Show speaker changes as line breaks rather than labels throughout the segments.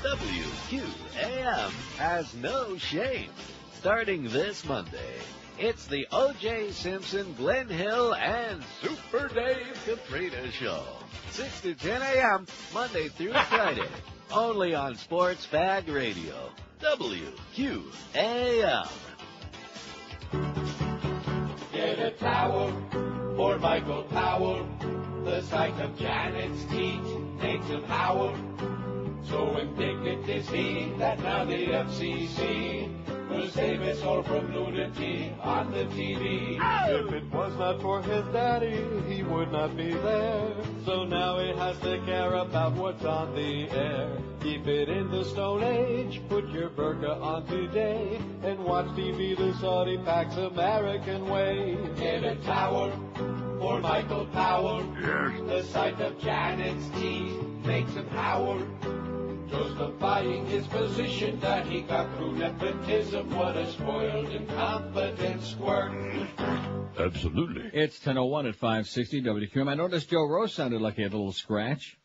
WQAM has no shame. Starting this Monday, it's the O.J. Simpson, Glenn Hill, and Super Dave Katrina Show. 6 to 10 a.m., Monday through Friday. Only on Sports Fag Radio. WQAM.
Get a towel for Michael Powell. The sight of Janet's teeth makes him howl. So indignant is he that now the FCC will save us all from nudity on the TV.
Oh! If it was not for his daddy, he would not be there. So now he has to care about what's on the air. Keep it in the Stone Age, put your burqa on today, and watch TV the Saudi Pax American way.
Get a towel for Michael Powell.
Yes.
The sight of Janet's teeth makes him howl. Justifying his position that he got through nepotism. What a spoiled, incompetent squirt.
Absolutely.
It's 10:01 at 560 WQAM. I noticed Joe Rose sounded like he had a little scratch.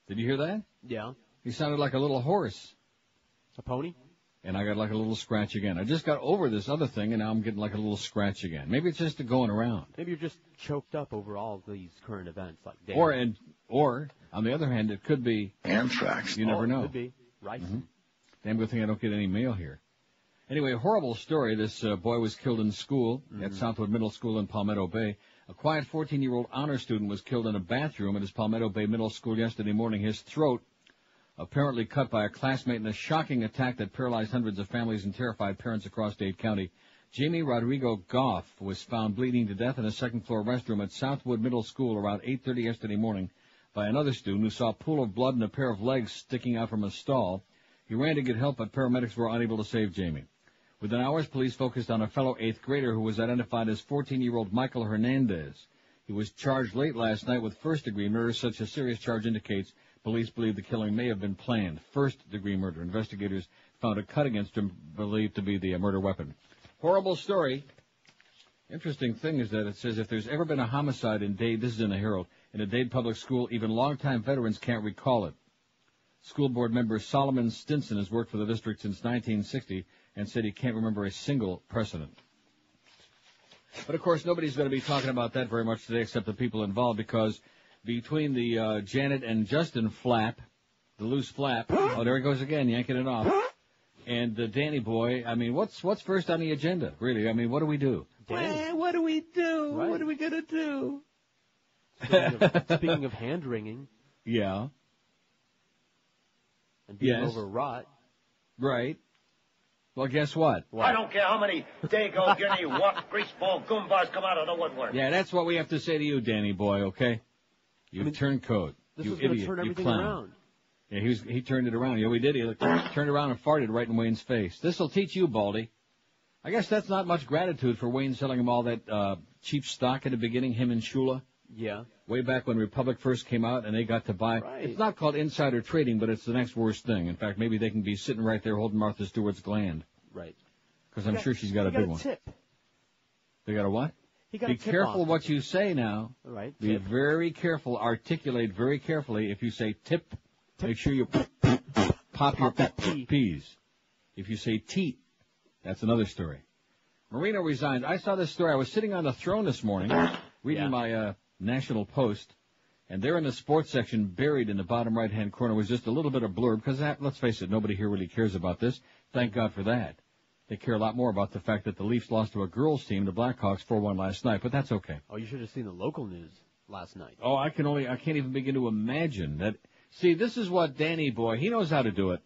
Did you hear that?
Yeah.
He sounded like a little horse.
A pony?
And I got like a little scratch again. I just got over this other thing, and now I'm getting like a little scratch again. Maybe it's just going around.
Maybe you're just choked up over all these current events, like Dave.
Or on the other hand, it could be
anthrax.
You never know.
Could be. Right.
Mm-hmm. Damn good thing I don't get any mail here. Anyway, horrible story. This boy was killed in school at Southwood Middle School in Palmetto Bay. A quiet 14-year-old honor student was killed in a bathroom at his Palmetto Bay Middle School yesterday morning. His throat apparently cut by a classmate in a shocking attack that paralyzed hundreds of families and terrified parents across Dade County. Jamie Rodrigo Goff was found bleeding to death in a second-floor restroom at Southwood Middle School around 8:30 yesterday morning by another student who saw a pool of blood and a pair of legs sticking out from a stall. He ran to get help, but paramedics were unable to save Jamie. Within hours, police focused on a fellow 8th grader who was identified as 14-year-old Michael Hernandez. He was charged late last night with first-degree murder. Such a serious charge indicates police believe the killing may have been planned. First-degree murder. Investigators found a cut against him believed to be the murder weapon. Horrible story. Interesting thing is that it says if there's ever been a homicide in Dade, this is in the Herald, in a Dade public school, even longtime veterans can't recall it. School board member Solomon Stinson has worked for the district since 1960 and said he can't remember a single precedent. But, of course, nobody's going to be talking about that very much today except the people involved, because between the Janet and Justin flap, the loose flap, oh, there he goes again, yanking it off, and the Danny boy, I mean, what's first on the agenda, really? I mean, what do we do? What do we do? Right. What are we going to do?
Speaking of hand-wringing.
Yeah.
And being overwrought.
Right. Well, guess what?
I don't care how many Dago, Guinea, Wop, Greaseball, Goombas come out of the woodwork.
Yeah, that's what we have to say to you, Danny boy, okay? You turncoat.
This
you
is going
idiot.
to turn
You
everything
clown.
around.
Yeah, he turned it around. Yeah, we did. He turned around and farted right in Wayne's face. This'll teach you, Baldy. I guess that's not much gratitude for Wayne selling him all that cheap stock at the beginning, him and Shula.
Yeah.
Way back when Republic first came out and they got to buy.
Right.
It's not called insider trading, but it's the next worst thing. In fact, maybe they can be sitting right there holding Martha Stewart's gland.
Right.
Because I'm sure she's got a big one.
Tip.
They got a what?
He got
Be
a tip
careful
off.
what you say now.
Right.
Be very careful. Articulate very carefully. If you say tip, make sure you pop your P's. If you say teat, that's another story. Marino resigned. I saw this story. I was sitting on the throne this morning reading my National Post, and there in the sports section, buried in the bottom right-hand corner, was just a little bit of blurb, because let's face it, nobody here really cares about this. Thank God for that. They care a lot more about the fact that the Leafs lost to a girls' team, the Blackhawks, 4-1 last night, but that's okay.
Oh, you should have seen the local news last night.
Oh, I can't even begin to imagine that. See, this is what Danny boy, he knows how to do it.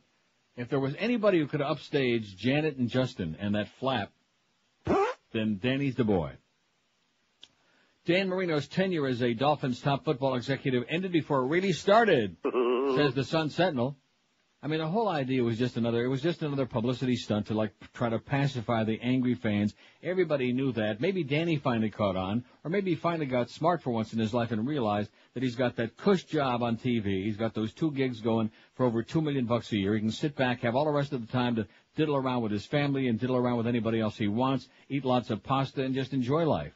If there was anybody who could upstage Janet and Justin and that flap, then Danny's the boy. Dan Marino's tenure as a Dolphins top football executive ended before it really started, says the Sun Sentinel. I mean, the whole idea was just another publicity stunt to try to pacify the angry fans. Everybody knew that. Maybe Danny finally caught on, or maybe he finally got smart for once in his life and realized that he's got that cush job on TV. He's got those 2 gigs going for over $2 million a year. He can sit back, have all the rest of the time to diddle around with his family and diddle around with anybody else he wants, eat lots of pasta, and just enjoy life.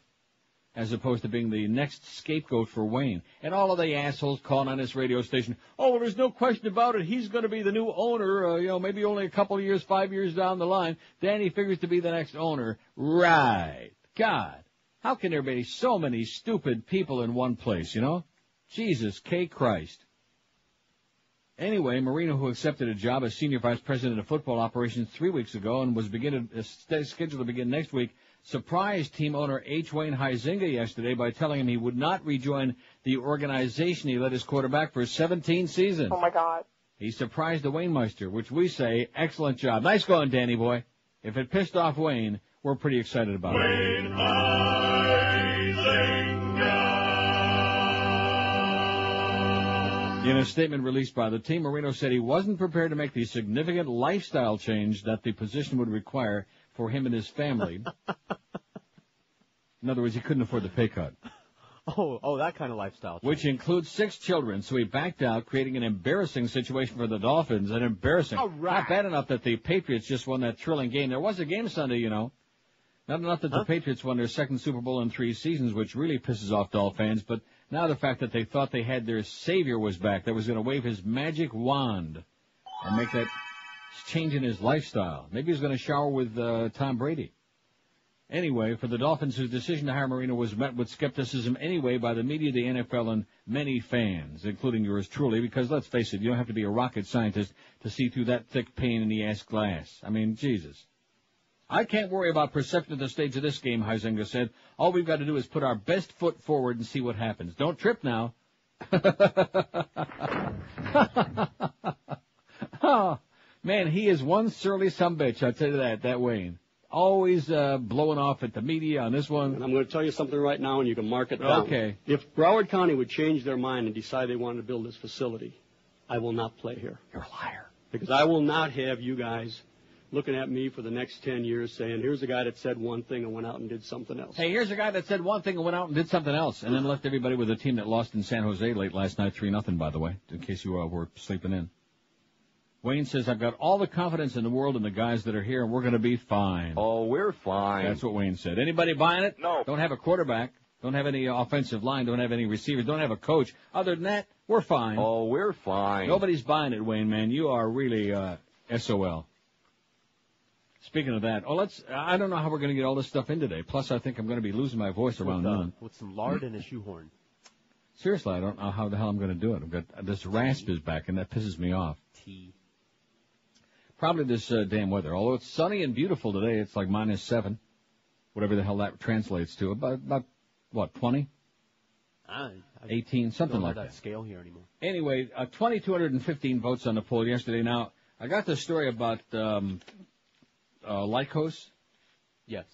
as opposed to being the next scapegoat for Wayne. And all of the assholes calling on this radio station, oh, well, there's no question about it. He's going to be the new owner, maybe only a couple of years, 5 years down the line. Danny figures to be the next owner. Right. God, how can there be so many stupid people in one place, Jesus K. Christ. Anyway, Marino, who accepted a job as senior vice president of football operations 3 weeks ago and was scheduled to begin next week, surprised team owner H. Wayne Huizenga yesterday by telling him he would not rejoin the organization he led his quarterback for 17 seasons.
Oh, my God.
He surprised the Waynmeister, which we say, excellent job. Nice going, Danny boy. If it pissed off Wayne, we're pretty excited about
Wayne
it. In a statement released by the team, Marino said he wasn't prepared to make the significant lifestyle change that the position would require for him and his family. In other words, he couldn't afford the pay cut.
Oh, that kind of lifestyle change.
Which includes 6 children, so he backed out, creating an embarrassing situation for the Dolphins. An embarrassing.
All right.
Not bad enough that the Patriots just won that thrilling game. There was a game Sunday, Not enough that the Patriots won their second Super Bowl in 3 seasons, which really pisses off Dolphin fans, but now the fact that they thought they had their savior was back, that was going to wave his magic wand and make that change in his lifestyle. Maybe he's going to shower with Tom Brady. Anyway, for the Dolphins, whose decision to hire Marino was met with skepticism anyway by the media, the NFL, and many fans, including yours truly, because let's face it, you don't have to be a rocket scientist to see through that thick pain-in-the-ass glass. I mean, Jesus. I can't worry about perception at the stage of this game, Huizenga said. All we've got to do is put our best foot forward and see what happens. Don't trip now. Oh, man, he is one surly sumbitch, I'll tell you that Wayne. Always blowing off at the media on this one.
And I'm going to tell you something right now, and you can mark it down.
Okay.
If Broward County would change their mind and decide they wanted to build this facility, I will not play here.
You're a liar.
Because I will not have you guys looking at me for the next 10 years saying, here's a guy that said one thing and went out and did something else.
Hey, here's a guy that said one thing and went out and did something else, and then left everybody with a team that lost in San Jose late last night, 3-0, by the way, in case you were sleeping in. Wayne says, I've got all the confidence in the world in the guys that are here, and we're going to be fine.
Oh, we're fine.
That's what Wayne said. Anybody buying it?
No.
Don't have a quarterback. Don't have any offensive line. Don't have any receivers. Don't have a coach. Other than that, we're fine.
Oh, we're fine.
Nobody's buying it, Wayne, man. You are really SOL. Speaking of that, I don't know how we're going to get all this stuff in today. Plus, I think I'm going to be losing my voice around noon.
With some lard and a shoehorn.
Seriously, I don't know how the hell I'm going to do it. I've got this rasp is back, and that pisses me off. Probably this damn weather. Although it's sunny and beautiful today, it's like -7, whatever the hell that translates to. About what, 20? 18, something like that.
I don't have that scale here anymore.
Anyway, 2,215 votes on the poll yesterday. Now, I got the story about Lycos.
Yes.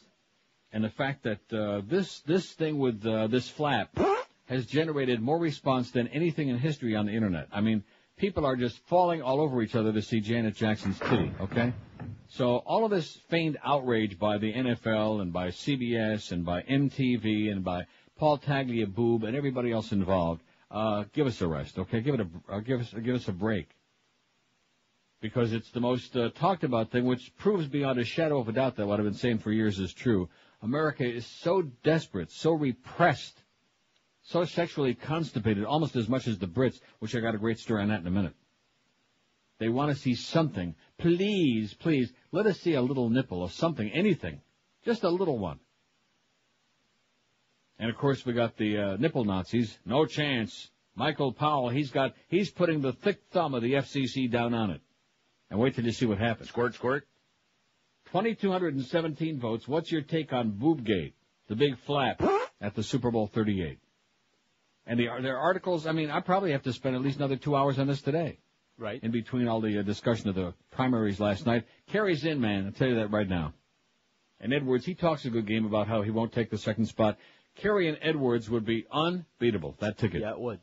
And the fact that this thing with this flap has generated more response than anything in history on the Internet. I mean, people are just falling all over each other to see Janet Jackson's titty, okay? So all of this feigned outrage by the NFL and by CBS and by MTV and by Paul Tagliabue and everybody else involved, give us a rest, okay? Give us a break. Because it's the most talked about thing, which proves beyond a shadow of a doubt that what I've been saying for years is true. America is so desperate, so repressed, so sexually constipated, almost as much as the Brits, which I got a great story on that in a minute. They want to see something. Please, please, let us see a little nipple of something, anything. Just a little one. And, of course, we got the nipple Nazis. No chance. Michael Powell, he's putting the thick thumb of the FCC down on it. And wait till you see what happens.
Squirt, squirt.
2,217 votes. What's your take on Boobgate, the big flap at the Super Bowl 38? And their articles, I mean, I probably have to spend at least another 2 hours on this today.
Right.
In between all the discussion of the primaries last night. Kerry's in, man. I'll tell you that right now. And Edwards, he talks a good game about how he won't take the second spot. Kerry and Edwards would be unbeatable, that ticket.
Yeah, it would.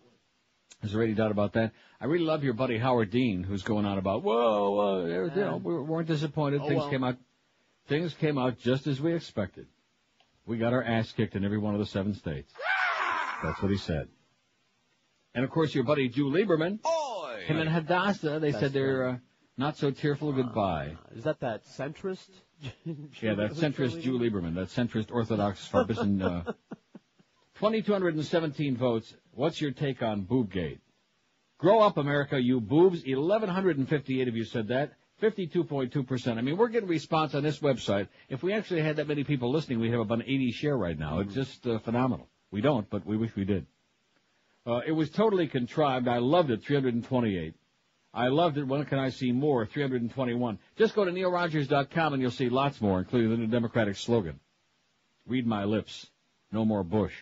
Is there any doubt about that? I really love your buddy Howard Dean, who's going on about, we weren't disappointed. Things came out just as we expected. We got our ass kicked in every one of the 7 states. That's what he said. And, of course, your buddy Jew Lieberman, him and Hadassah, they said they're not so tearful goodbye.
Is that centrist?
Yeah, that centrist Jew Lieberman, that centrist Orthodox Farbissen 2,217 votes. What's your take on Boobgate? Grow up, America, you boobs. 1,158 of you said that. 52.2%. I mean, we're getting response on this website. If we actually had that many people listening, we'd have about an 80 share right now. It's just phenomenal. We don't, but we wish we did. It was totally contrived. I loved it, 328. I loved it. When can I see more? 321. Just go to neilrogers.com and you'll see lots more, including the new Democratic slogan. Read my lips. No more Bush.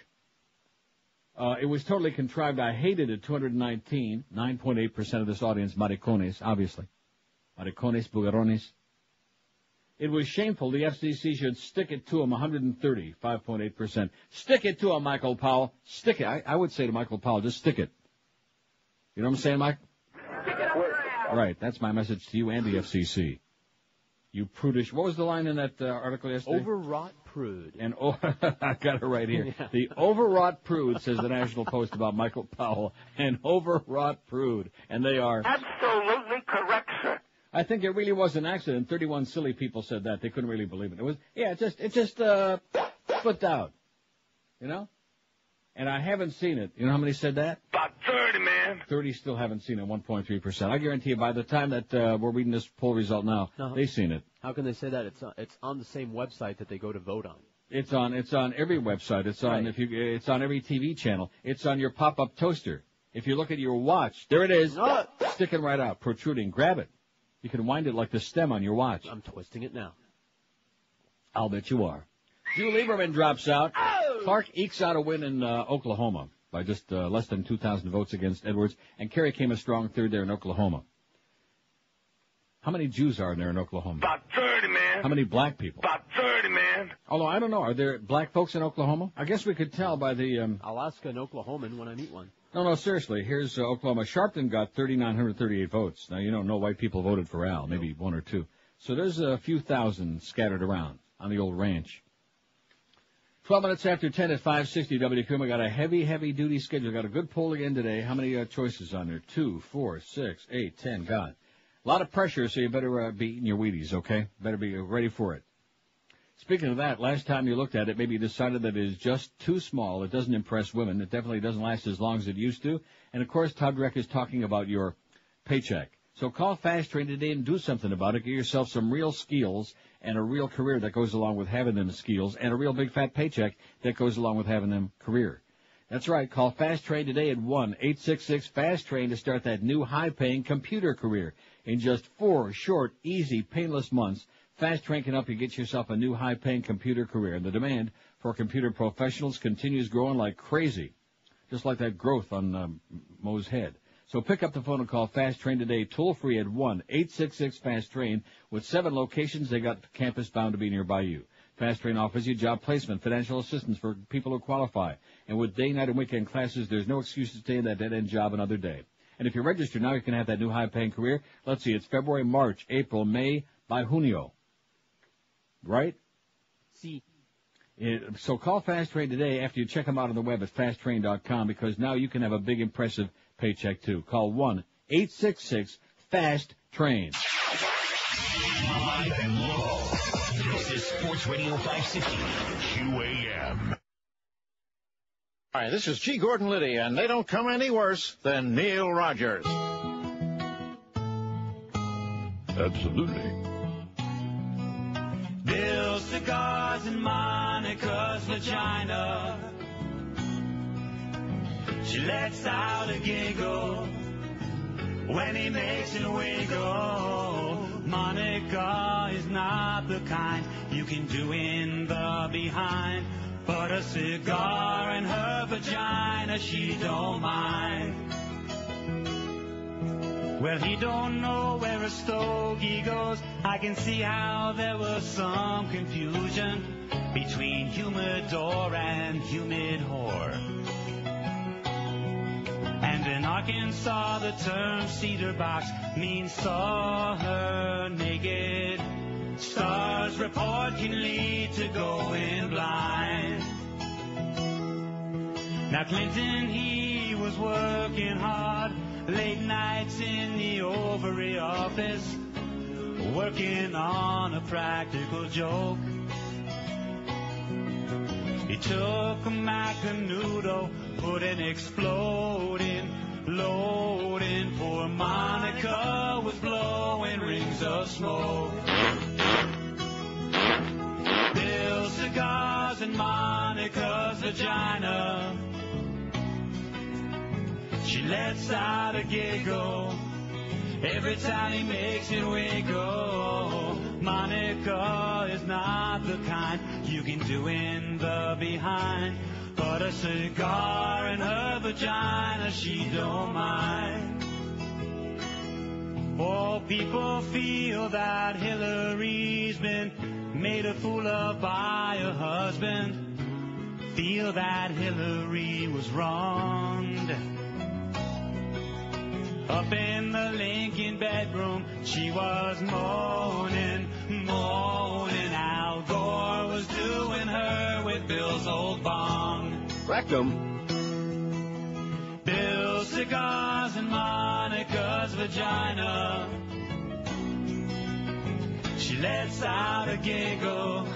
It was totally contrived. I hated it, 219. 9.8% of this audience, maricones, obviously. Maricones, bugarones. It was shameful. The FCC should stick it to them, 130, 5.8%. Stick it to him, Michael Powell. Stick it. I would say to Michael Powell, just stick it. You know what I'm saying, Mike? Right, that's my message to you and the FCC. You prudish. What was the line in that article yesterday?
Overwrought prude.
And I got it right here. Yeah. The overwrought prude, says the National Post about Michael Powell. An overwrought prude. And they are
absolutely correct, sir.
I think it really was an accident. 31 silly people said that. They couldn't really believe it. It was, yeah, it just flipped out. You know? And I haven't seen it. You know how many said that?
About 30, man.
30 still haven't seen it, 1.3%. I guarantee you by the time that we're reading this poll result now, they've seen it.
How can they say that? It's on the same website that they go to vote on.
It's on every website. It's on it's on every TV channel. It's on your pop-up toaster. If you look at your watch, there it is. Sticking right out, protruding. Grab it. You can wind it like the stem on your watch.
I'm twisting it now.
I'll bet you are. Drew Lieberman drops out. Clark ekes out a win in Oklahoma by just less than 2,000 votes against Edwards. And Kerry came a strong third there in Oklahoma. How many Jews are there in Oklahoma?
About 30, man.
How many black people?
About 30, man.
Although, I don't know. Are there black folks in Oklahoma? I guess we could tell by the...
I'll ask an Oklahoman when I meet one.
No, seriously. Here's Oklahoma. Sharpton got 3,938 votes. Now, no white people voted for Al, maybe one or two. So there's a few thousand scattered around on the old ranch. 12 minutes after 10 at 560 WQM. We got a heavy duty schedule. Got a good poll again today. How many choices on there? 2, 4, 6, 8, 10. God. A lot of pressure, so you better be eating your Wheaties, okay? Better be ready for it. Speaking of that, last time you looked at it, maybe you decided that it is just too small. It doesn't impress women. It definitely doesn't last as long as it used to. And, of course, Todd Reck is talking about your paycheck. So call Fast Train today and do something about it. Get yourself some real skills and a real career that goes along with having them skills and a real big fat paycheck that goes along with having them career. That's right. Call Fast Train today at 1-866-FAST-TRAIN to start that new high-paying computer career. In just 4 short, easy, painless months, Fast Train can help you get yourself a new high-paying computer career. And the demand for computer professionals continues growing like crazy, just like that growth on Moe's head. So pick up the phone and call Fast Train today, toll-free at 1-866-FAST-TRAIN. With 7 locations, they got campus bound to be nearby you. Fast Train offers you job placement, financial assistance for people who qualify. And with day, night, and weekend classes, there's no excuse to stay in that dead-end job another day. And if you register now, you can have that new high-paying career. Let's see, it's February, March, April, May, by junio. Right?
See.
So call Fast Train today after you check them out on the web at fasttrain.com, because now you can have a big, impressive paycheck, too. Call 1-866-FAST-TRAIN.
Live and local. This is Sports Radio 560 QAM.
Hi, this is G. Gordon Liddy, and they don't come any worse than Neil Rogers.
Absolutely.
Bill cigars in Monica's vagina. She lets out a giggle when he makes it wiggle. Monica is not the kind you can do in the behind, but a cigar in her vagina she don't mind. Well, he don't know where a stogie goes. I can see how there was some confusion between humidor and humid whore. And in Arkansas, the term cedar box means saw her naked. Stars report can lead to going blind. Now Clinton, he was working hard, late nights in the ovary office, working on a practical joke.
He took a Macanudo, put an exploding, loading. Poor Monica was blowing rings of smoke. Bill cigars in Monica's vagina. She lets out a giggle every time he makes it wiggle. Monica is not the kind you can do in the behind, but a cigar in her vagina she don't mind. Oh, people feel that Hillary's been made a fool of by her husband. Feel that Hillary was wronged. Up in the Lincoln bedroom, she was moaning, moaning. Al Gore was doing her with Bill's old bong.
Rectum.
Bill's cigars in Monica's vagina. She lets out a giggle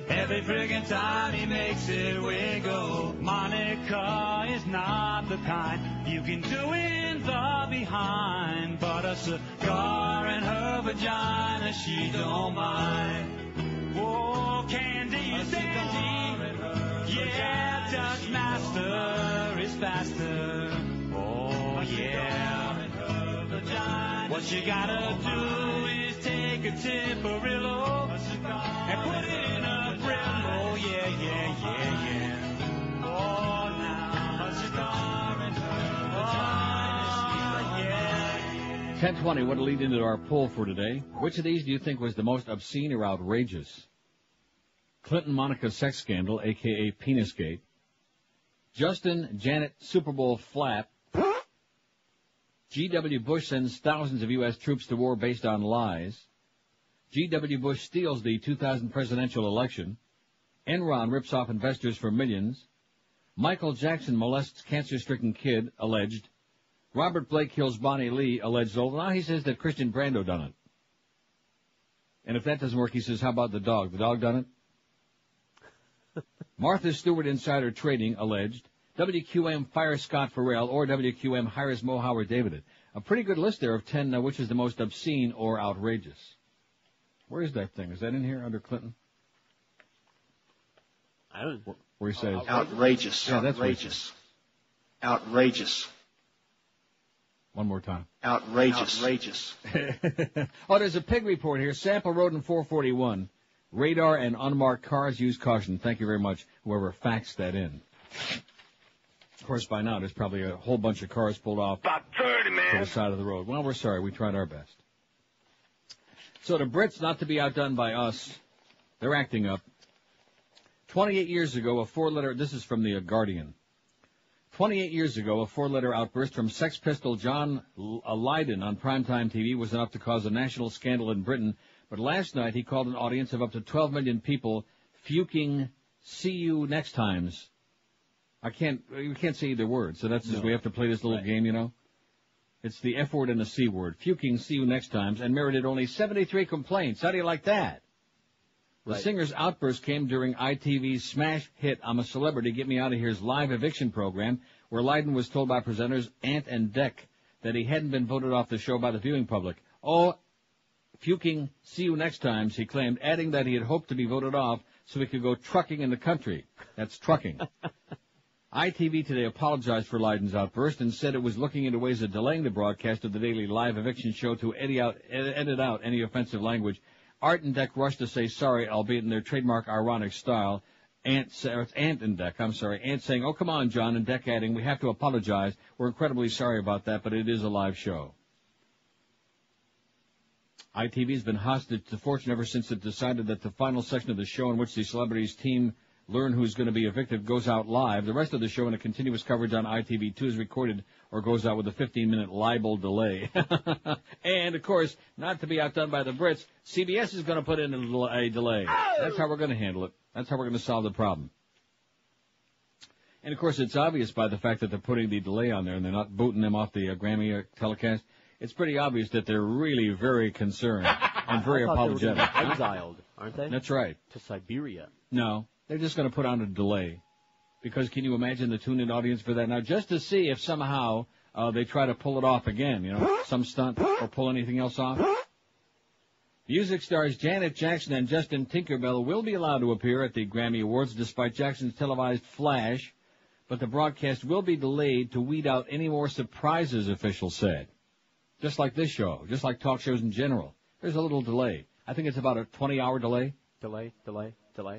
every friggin' time he makes it wiggle. Monica is not the kind you can do in the behind, but a cigar in her vagina she don't mind. Oh, Candy is dandy, yeah, Dutch Master is faster. Oh, yeah, what you gotta do is take a Tiparillo and put it in a Brillo. Yeah, yeah, yeah, yeah. Oh, now a cigar in her vagina, yeah.
10:20, what to lead into our poll for today. Which of these do you think was the most obscene or outrageous? Clinton-Monica sex scandal, a.k.a. Penisgate. Justin-Janet Super Bowl flap. G.W. Bush sends thousands of U.S. troops to war based on lies. G.W. Bush steals the 2000 presidential election. Enron rips off investors for millions. Michael Jackson molests cancer-stricken kid, alleged. Robert Blake kills Bonnie Lee, alleged. Now he says that Christian Brando done it. And if that doesn't work, he says, how about the dog? The dog done it? Martha Stewart insider trading, alleged. WQM fires Scott Farrell, or WQM hires Mo Howard David. A pretty good list there of 10, which is the most obscene or outrageous. Where is that thing? Is that in here under Clinton?
I don't know.
Where he says...
Outrageous.
Yeah, that's
outrageous. Outrageous.
One more time.
Outrageous. Outrageous.
Oh, there's a pig report here. Sample Road in 441. Radar and unmarked cars use caution. Thank you very much, whoever faxed that in. Of course, by now, there's probably a whole bunch of cars pulled off
About 30, man.
to the side of the road. Well, we're sorry. We tried our best. So the Brits, not to be outdone by us, they're acting up. 28 years ago, a four-letter... This is from the Guardian. 28 years ago, a four-letter outburst from Sex Pistol John Lydon on primetime TV was enough to cause a national scandal in Britain. But last night, he called an audience of up to 12 million people fuking "see you next times." You can't say either word, so that's just, we have to play this little game, you know? It's the F word and the C word. Fuking "see you next times," and merited only 73 complaints. How do you like that? The singer's outburst came during ITV's smash hit "I'm a Celebrity, Get Me Out of Here's" live eviction program, where Lydon was told by presenters Ant and Dec that he hadn't been voted off the show by the viewing public. Oh, fuking "see you next times," he claimed, adding that he had hoped to be voted off so he could go trucking in the country. That's trucking. ITV today apologized for Lydon's outburst and said it was looking into ways of delaying the broadcast of the daily live eviction show to edit out any offensive language. Art and Dec rushed to say sorry, albeit in their trademark ironic style. Ant and Dec, I'm sorry. Ant saying, "Oh, come on, John," and Dec adding, "We have to apologize. We're incredibly sorry about that, but it is a live show." ITV's been hostage to fortune ever since it decided that the final section of the show in which the celebrities team learn who's going to be evicted goes out live. The rest of the show in a continuous coverage on ITV2 is recorded or goes out with a 15-minute libel delay. And, of course, not to be outdone by the Brits, CBS is going to put in a delay. That's how we're going to handle it. That's how we're going to solve the problem. And, of course, it's obvious by the fact that they're putting the delay on there and they're not booting them off the Grammy telecast. It's pretty obvious that they're really very concerned and very apologetic.
They were exiled, aren't they?
That's right.
To Siberia.
No. They're just going to put on a delay. Because can you imagine the tune-in audience for that? Now, just to see if somehow they try to pull it off again, some stunt or pull anything else off. Music stars Janet Jackson and Justin Tinkerbell will be allowed to appear at the Grammy Awards despite Jackson's televised flash, but the broadcast will be delayed to weed out any more surprises, officials said. Just like this show, just like talk shows in general. There's a little delay. I think it's about a 20-hour delay.
Delay.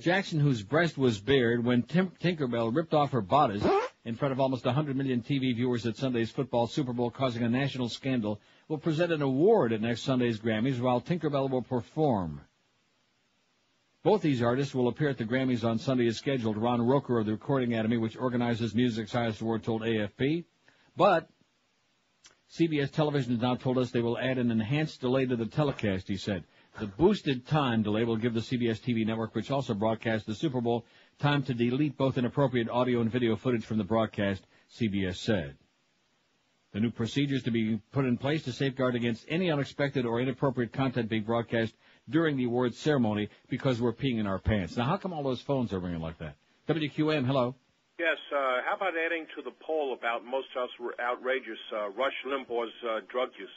Jackson, whose breast was bared when Tinkerbell ripped off her bodice in front of almost 100 million TV viewers at Sunday's football Super Bowl, causing a national scandal, will present an award at next Sunday's Grammys while Tinkerbell will perform. Both these artists will appear at the Grammys on Sunday as scheduled. Ron Roker of the Recording Academy, which organizes music's highest award, told AFP. But CBS Television has now told us they will add an enhanced delay to the telecast, he said. The boosted time delay will give the CBS TV network, which also broadcasts the Super Bowl, time to delete both inappropriate audio and video footage from the broadcast, CBS said. The new procedures to be put in place to safeguard against any unexpected or inappropriate content being broadcast during the awards ceremony because we're peeing in our pants. Now, how come all those phones are ringing like that? WQM, hello.
Yes, how about adding to the poll about most outrageous Rush Limbaugh's drug use?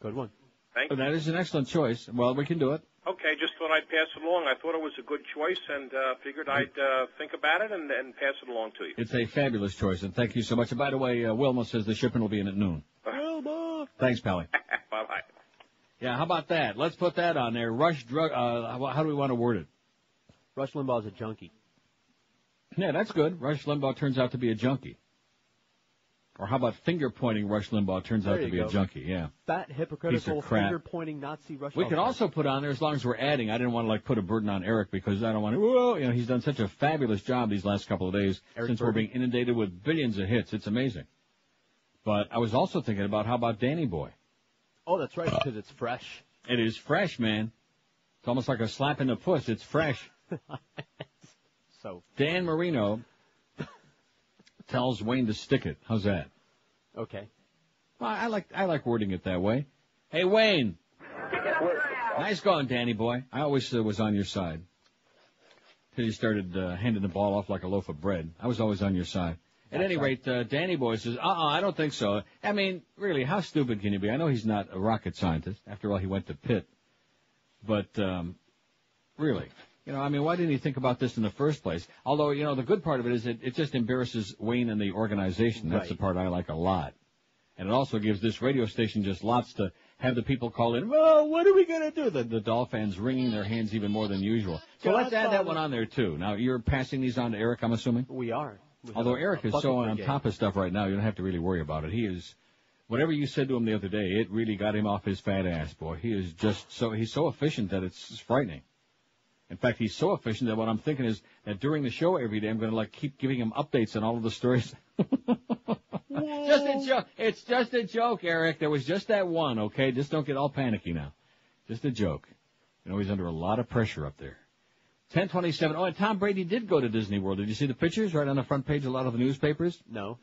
Good one.
Thank you.
That is an excellent choice. Well, we can do it.
Okay, just thought I'd pass it along. I thought it was a good choice and figured I'd think about it and pass it along to you.
It's a fabulous choice, and thank you so much. And by the way, Wilma says the shipment will be in at noon.
Wilma!
Thanks, Pally.
Bye-bye.
Yeah, how about that? Let's put that on there. Rush drug, how do we want to word it?
Rush Limbaugh's a junkie.
Yeah, that's good. Rush Limbaugh turns out to be a junkie. Or how about finger-pointing Rush Limbaugh turns out to be a junkie, yeah.
Fat, hypocritical, finger-pointing Nazi Rush Limbaugh.
We could also put on there, as long as we're adding, I didn't want to, put a burden on Eric because I don't want to, he's done such a fabulous job these last couple of days since we're being inundated with billions of hits. It's amazing. But I was also thinking about, how about Danny Boy?
Oh, that's right, because it's fresh.
It is fresh, man. It's almost like a slap in the puss. It's fresh.
So
Dan Marino tells Wayne to stick it. How's that?
Okay.
Well, I like wording it that way. Hey, Wayne. Nice going, Danny boy. I always was on your side. Till you started handing the ball off like a loaf of bread. I was always on your side. At any rate, Danny boy says, I don't think so. I mean, really, how stupid can you be? I know he's not a rocket scientist. After all, he went to Pitt. But, really. Why didn't he think about this in the first place? Although, the good part of it is it just embarrasses Wayne and the organization. That's the part I like a lot. And it also gives this radio station just lots to have the people call in, well, what are we going to do? The Dolphins wringing their hands even more than usual. So let's add that one on there, too. Now, you're passing these on to Eric, I'm assuming?
We are.
Although Eric is so on top of stuff right now, you don't have to really worry about it. He is, whatever you said to him the other day, it really got him off his fat ass, boy. He is just he's so efficient that it's frightening. In fact, he's so efficient that what I'm thinking is that during the show every day, I'm going to keep giving him updates on all of the stories. Just a joke. It's just a joke, Eric. There was just that one, okay? Just don't get all panicky now. Just a joke. He's under a lot of pressure up there. 10:27. Oh, and Tom Brady did go to Disney World. Did you see the pictures right on the front page of a lot of the newspapers?
No.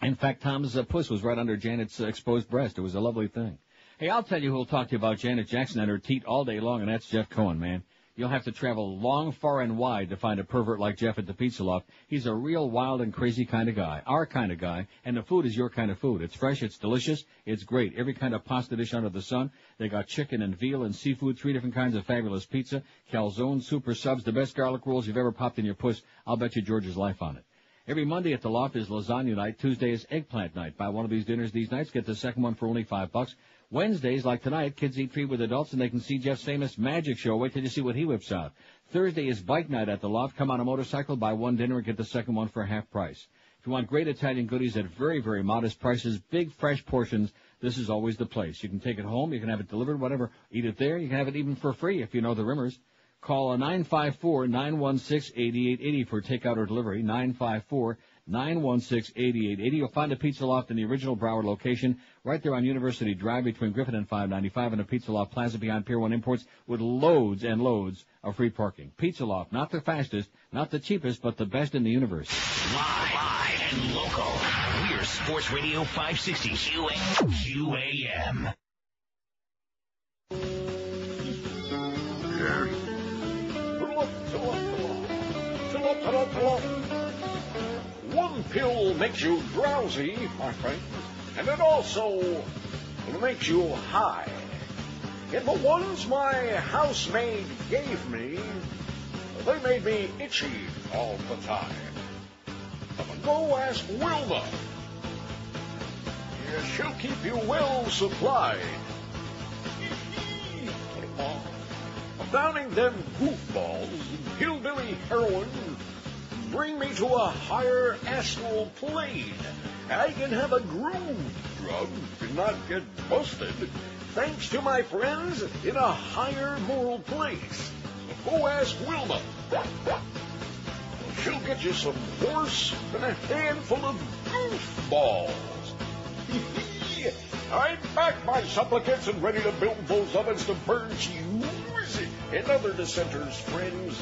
In fact, Tom's puss was right under Janet's exposed breast. It was a lovely thing. Hey, I'll tell you who'll talk to you about Janet Jackson and her teat all day long, and that's Jeff Cohen, man. You'll have to travel long, far, and wide to find a pervert like Jeff at the Pizza Loft. He's a real wild and crazy kind of guy, our kind of guy, and the food is your kind of food. It's fresh, it's delicious, it's great. Every kind of pasta dish under the sun. They got chicken and veal and seafood, 3 different kinds of fabulous pizza, calzone, super subs, the best garlic rolls you've ever popped in your puss. I'll bet you George's life on it. Every Monday at the Loft is lasagna night. Tuesday is eggplant night. Buy one of these dinners these nights, get the second one for only $5. Wednesdays, like tonight, kids eat free with adults, and they can see Jeff's famous magic show. Wait till you see what he whips out. Thursday is bike night at the Loft. Come on a motorcycle, buy one dinner, and get the second one for half price. If you want great Italian goodies at very, very modest prices, big, fresh portions, this is always the place. You can take it home, you can have it delivered, whatever. Eat it there. You can have it even for free if you know the Rimmers. Call 954-916-8880 for takeout or delivery. 954-916-8880. You'll find a Pizza Loft in the original Broward location, right there on University Drive between Griffin and 595, and a Pizza Loft Plaza behind Pier 1 Imports with loads and loads of free parking. Pizza Loft, not the fastest, not the cheapest, but the best in the universe.
Live and local. We're Sports Radio 560 QAM.
Look to us,
one pill makes you drowsy, my friend, and it also makes you high. Yet the ones my housemaid gave me, they made me itchy all the time. Go ask Wilma. Yeah, she'll keep you well supplied. Downing them goofballs, hillbilly heroin, bring me to a higher astral plane. I can have a groove drug and not get busted, thanks to my friends in a higher moral place. Go ask Wilma. She'll get you some horse and a handful of goofballs. I'm back, my supplicants, and ready to build those ovens to burn you and other dissenters, friends.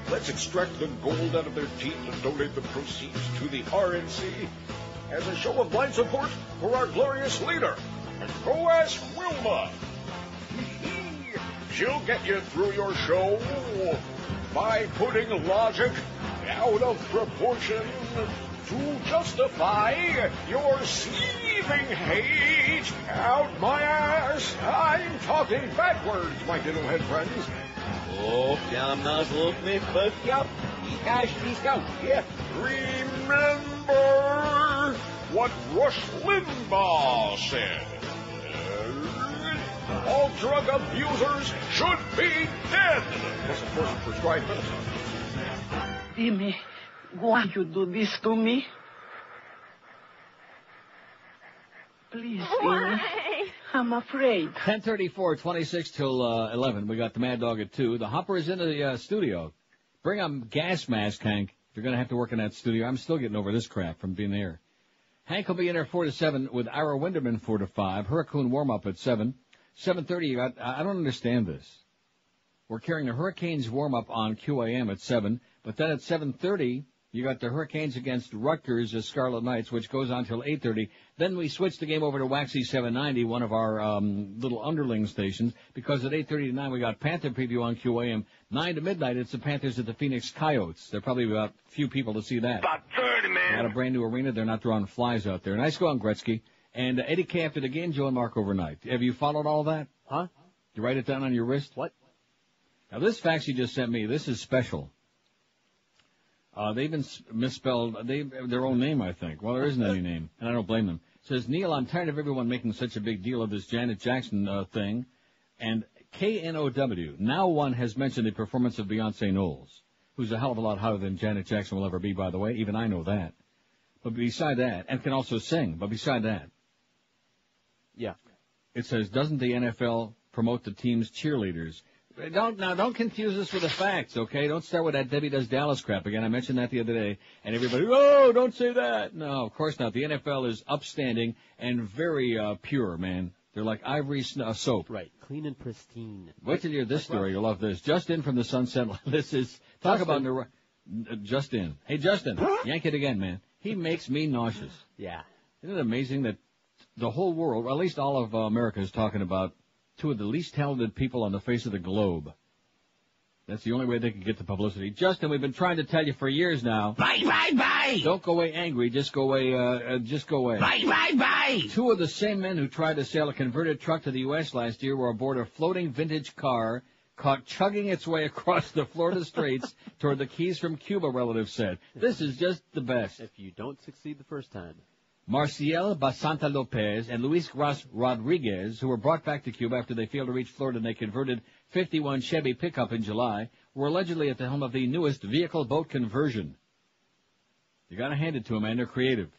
Let's extract the gold out of their teeth and donate the proceeds to the RNC as a show of blind support for our glorious leader. And go ask Wilma. She'll get you through your show by putting logic out of proportion to justify your seething hate out my ass. I'm talking backwards, my diddlehead friends.
Oh, damn, нас look me fuck up.
Yeah. Remember what Rush Limbaugh said. All drug abusers should be dead. That's of course prescribed medicine.
Dime, why you do this to me? Please, Dime. I'm afraid.
10:34, 26 till 11. We got the Mad Dog at 2. The Hopper is in the studio. Bring a gas mask, Hank. You're going to have to work in that studio. I'm still getting over this crap from being there. Hank will be in there 4 to 7 with Ira Winderman 4 to 5. Hurricane warm-up at 7. 7:30, you got, I don't understand this. We're carrying the Hurricanes warm-up on QAM at 7, but then at 7:30, you got the Hurricanes against Rutgers as Scarlet Knights, which goes on till 8:30. Then we switch the game over to Waxy 790, one of our little underling stations, because at 8:30 to 9 we got Panther preview on QAM. 9 to midnight, it's the Panthers at the Phoenix Coyotes. There are probably about a few people to see that.
About 30, man.
They got a brand new arena. They're not drawing flies out there. Nice going, Gretzky. And Eddie K after the game, Joe and Mark overnight. Have you followed all that?
Huh?
You write it down on your wrist?
What?
Now, this fax you just sent me, this is special. They've been misspelled their own name, I think. Well, there isn't any name, and I don't blame them. It says, Neil, I'm tired of everyone making such a big deal of this Janet Jackson thing. And KNOW, now one has mentioned the performance of Beyonce Knowles, who's a hell of a lot hotter than Janet Jackson will ever be, by the way. Even I know that. But beside that, and can also sing, but beside that.
Yeah.
It says, doesn't the NFL promote the team's cheerleaders? Don't confuse us with the facts, okay? Don't start with that Debbie Does Dallas crap again. I mentioned that the other day, and everybody, oh, don't say that. No, of course not. The NFL is upstanding and very pure, man. They're like ivory soap.
Right, clean and pristine.
Wait till you hear this story. You'll love this. Just in from the Sunset. This is, talk about just in. Hey, Justin, yank it again, man. He makes me nauseous.
Yeah.
Isn't it amazing that the whole world, or at least all of America, is talking about two of the least talented people on the face of the globe? That's the only way they can get the publicity. Justin, we've been trying to tell you for years now.
Bye.
Don't go away angry. Just go away. Just go away.
Bye.
Two of the same men who tried to sail a converted truck to the U.S. last year were aboard a floating vintage car caught chugging its way across the Florida Straits toward the Keys from Cuba, relatives said. This is just the best.
If you don't succeed the first time.
Marcial Basanta Lopez and Luis Gras Rodriguez, who were brought back to Cuba after they failed to reach Florida and they converted 51 Chevy pickup in July, were allegedly at the helm of the newest vehicle boat conversion. You gotta hand it to them, man. They're creative.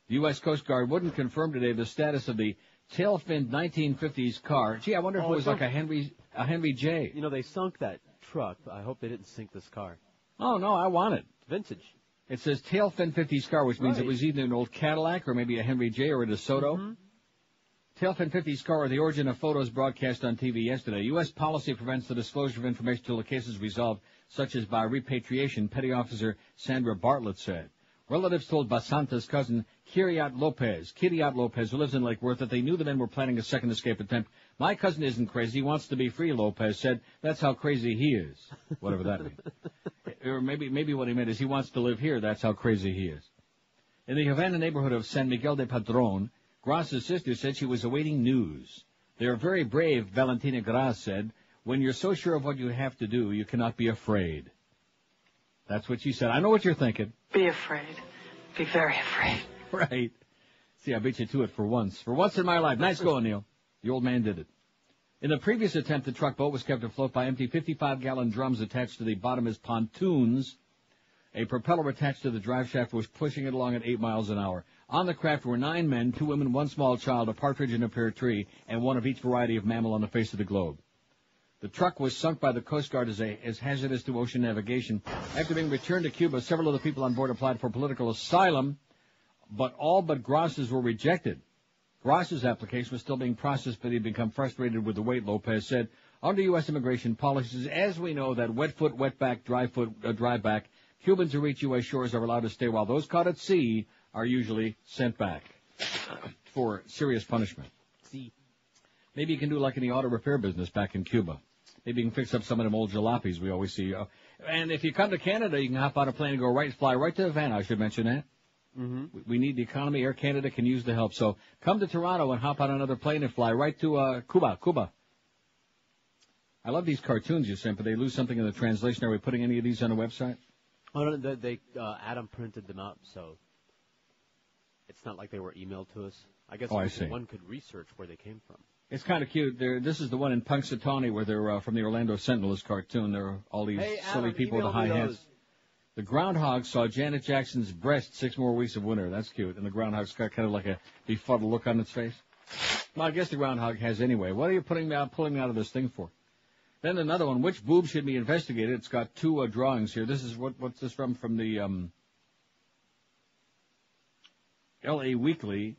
The U.S. Coast Guard wouldn't confirm today the status of the tail-finned 1950s car. Gee, I wonder if it was like a Henry J.
You know, they sunk that truck. I hope they didn't sink this car.
Oh, no, I want it.
Vintage.
It says tail-fin 50s car, which means it was either an old Cadillac or maybe a Henry J or a DeSoto. Mm-hmm. Tail-fin 50s car are the origin of photos broadcast on TV yesterday. U.S. policy prevents the disclosure of information until the case is resolved, such as by repatriation, Petty Officer Sandra Bartlett said. Relatives told Basanta's cousin, Kiriat Lopez, who lives in Lake Worth, that they knew the men were planning a second escape attempt. My cousin isn't crazy. He wants to be free, Lopez said. That's how crazy he is. Whatever that means. Or maybe what he meant is he wants to live here. That's how crazy he is. In the Havana neighborhood of San Miguel de Padron, Grass's sister said she was awaiting news. They are very brave, Valentina Grass said. When you're so sure of what you have to do, you cannot be afraid. That's what she said. I know what you're thinking.
Be afraid. Be very afraid.
Right. See, I beat you to it for once. For once in my life. Nice going, Neil. The old man did it. In the previous attempt, the truck boat was kept afloat by empty 55-gallon drums attached to the bottom as pontoons. A propeller attached to the drive shaft was pushing it along at 8 miles an hour. On the craft were 9 men, 2 women, 1 small child, a partridge in a pear tree, and 1 of each variety of mammal on the face of the globe. The truck was sunk by the Coast Guard as hazardous to ocean navigation. After being returned to Cuba, several of the people on board applied for political asylum, but all but Gross's were rejected. Gross's application was still being processed, but he had become frustrated with the wait, Lopez said. Under U.S. immigration policies, as we know that wet foot, wet back, dry foot, dry back, Cubans who reach U.S. shores are allowed to stay, while those caught at sea are usually sent back for serious punishment.
See,
maybe you can do like in the auto repair business back in Cuba. Maybe you can fix up some of them old jalopies we always see. And if you come to Canada, you can hop on a plane and fly right to Havana. I should mention that.
Mm-hmm.
We need the economy. Air Canada can use the help. So come to Toronto and hop on another plane and fly right to Cuba. I love these cartoons you sent, but they lose something in the translation. Are we putting any of these on the website?
Oh, no, Adam printed them up, so it's not like they were emailed to us. I guess one could research where they came from.
It's kind of cute. This is the one in Punxsutawney where they're from the Orlando Sentinel's cartoon. There are all these silly people with the high hats. The groundhog saw Janet Jackson's breast 6 more weeks of winter. That's cute. And the groundhog's got kind of like a befuddled look on its face. Well, I guess the groundhog has anyway. What are you pulling me out of this thing for? Then another one. Which boob should be investigated? It's got 2 drawings here. This is what's this from? From the L.A. Weekly.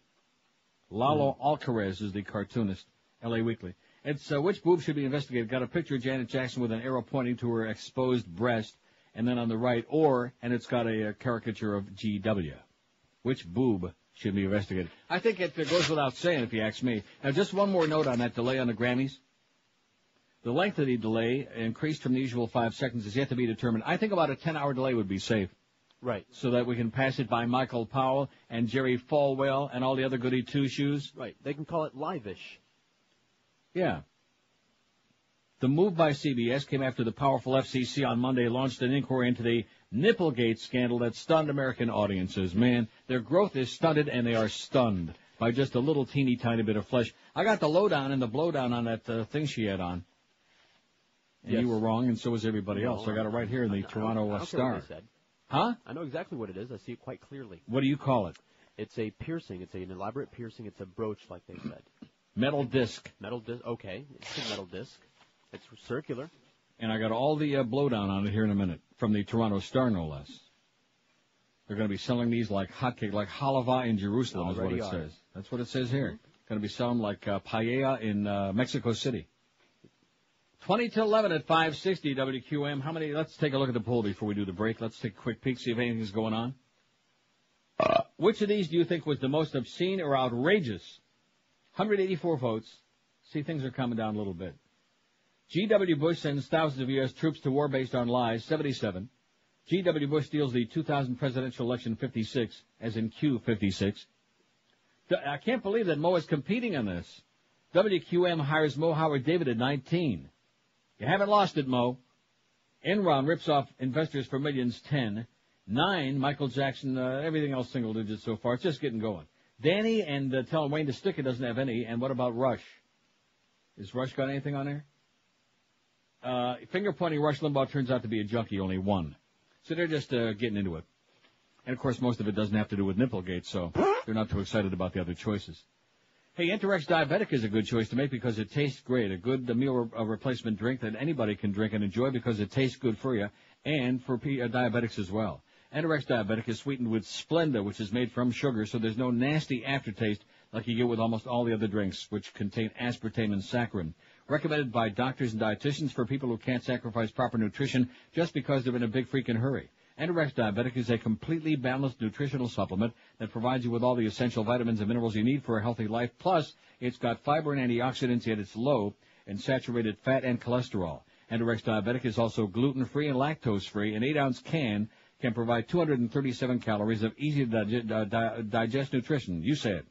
Lalo Alcarez is the cartoonist. L.A. Weekly. It's which boob should be investigated. Got a picture of Janet Jackson with an arrow pointing to her exposed breast, and then on the right, and it's got a caricature of G.W. Which boob should be investigated? I think it goes without saying, if you ask me. Now, just one more note on that delay on the Grammys. The length of the delay increased from the usual 5 seconds is yet to be determined. I think about a 10-hour delay would be safe.
Right.
So that we can pass it by Michael Powell and Jerry Falwell and all the other goody two-shoes.
Right. They can call it live-ish.
Yeah. The move by CBS came after the powerful FCC on Monday launched an inquiry into the Nipplegate scandal that stunned American audiences. Man, their growth is stunted, and they are stunned by just a little teeny tiny bit of flesh. I got the lowdown and the blowdown on that thing she had on. And yes. You were wrong, and so was everybody else. I got it right here in the Toronto Star.
What they said.
Huh?
I know exactly what it is. I see it quite clearly.
What do you call it?
It's a piercing. It's an elaborate piercing. It's a brooch, like they said.
Metal disc.
Metal disc. Okay. It's a metal disc. It's circular.
And I got all the blowdown on it here in a minute, from the Toronto Star, no less. They're going to be selling these like hotcake, like halava in Jerusalem is what it says. That's what it says here. Going to be selling like paella in Mexico City. 20 to 11 at 560 WQM. How many? Let's take a look at the poll before we do the break. Let's take a quick peek, see if anything's going on. Which of these do you think was the most obscene or outrageous? 184 votes. See, things are coming down a little bit. G.W. Bush sends thousands of U.S. troops to war based on lies, 77. G.W. Bush steals the 2000 presidential election, 56, as in Q, 56. I can't believe that Mo is competing on this. WQM hires Mo Howard David at 19. You haven't lost it, Mo. Enron rips off investors for millions, 10. 9, Michael Jackson, everything else single digits so far. It's just getting going. Danny and telling Wayne to stick it doesn't have any. And what about Rush? Is Rush got anything on there? Finger-pointing Rush Limbaugh turns out to be a junkie, only 1. So they're just getting into it. And, of course, most of it doesn't have to do with Nipplegate, so they're not too excited about the other choices. Hey, Interex Diabetic is a good choice to make because it tastes great. A good meal replacement drink that anybody can drink and enjoy because it tastes good for you and for diabetics as well. Interex Diabetic is sweetened with Splenda, which is made from sugar, so there's no nasty aftertaste like you get with almost all the other drinks, which contain aspartame and saccharin. Recommended by doctors and dietitians for people who can't sacrifice proper nutrition just because they're in a big freaking hurry. Interex Diabetic is a completely balanced nutritional supplement that provides you with all the essential vitamins and minerals you need for a healthy life. Plus, it's got fiber and antioxidants, yet it's low in saturated fat and cholesterol. Interex Diabetic is also gluten-free and lactose-free. An 8-ounce can can provide 237 calories of easy-to digest nutrition. You say it.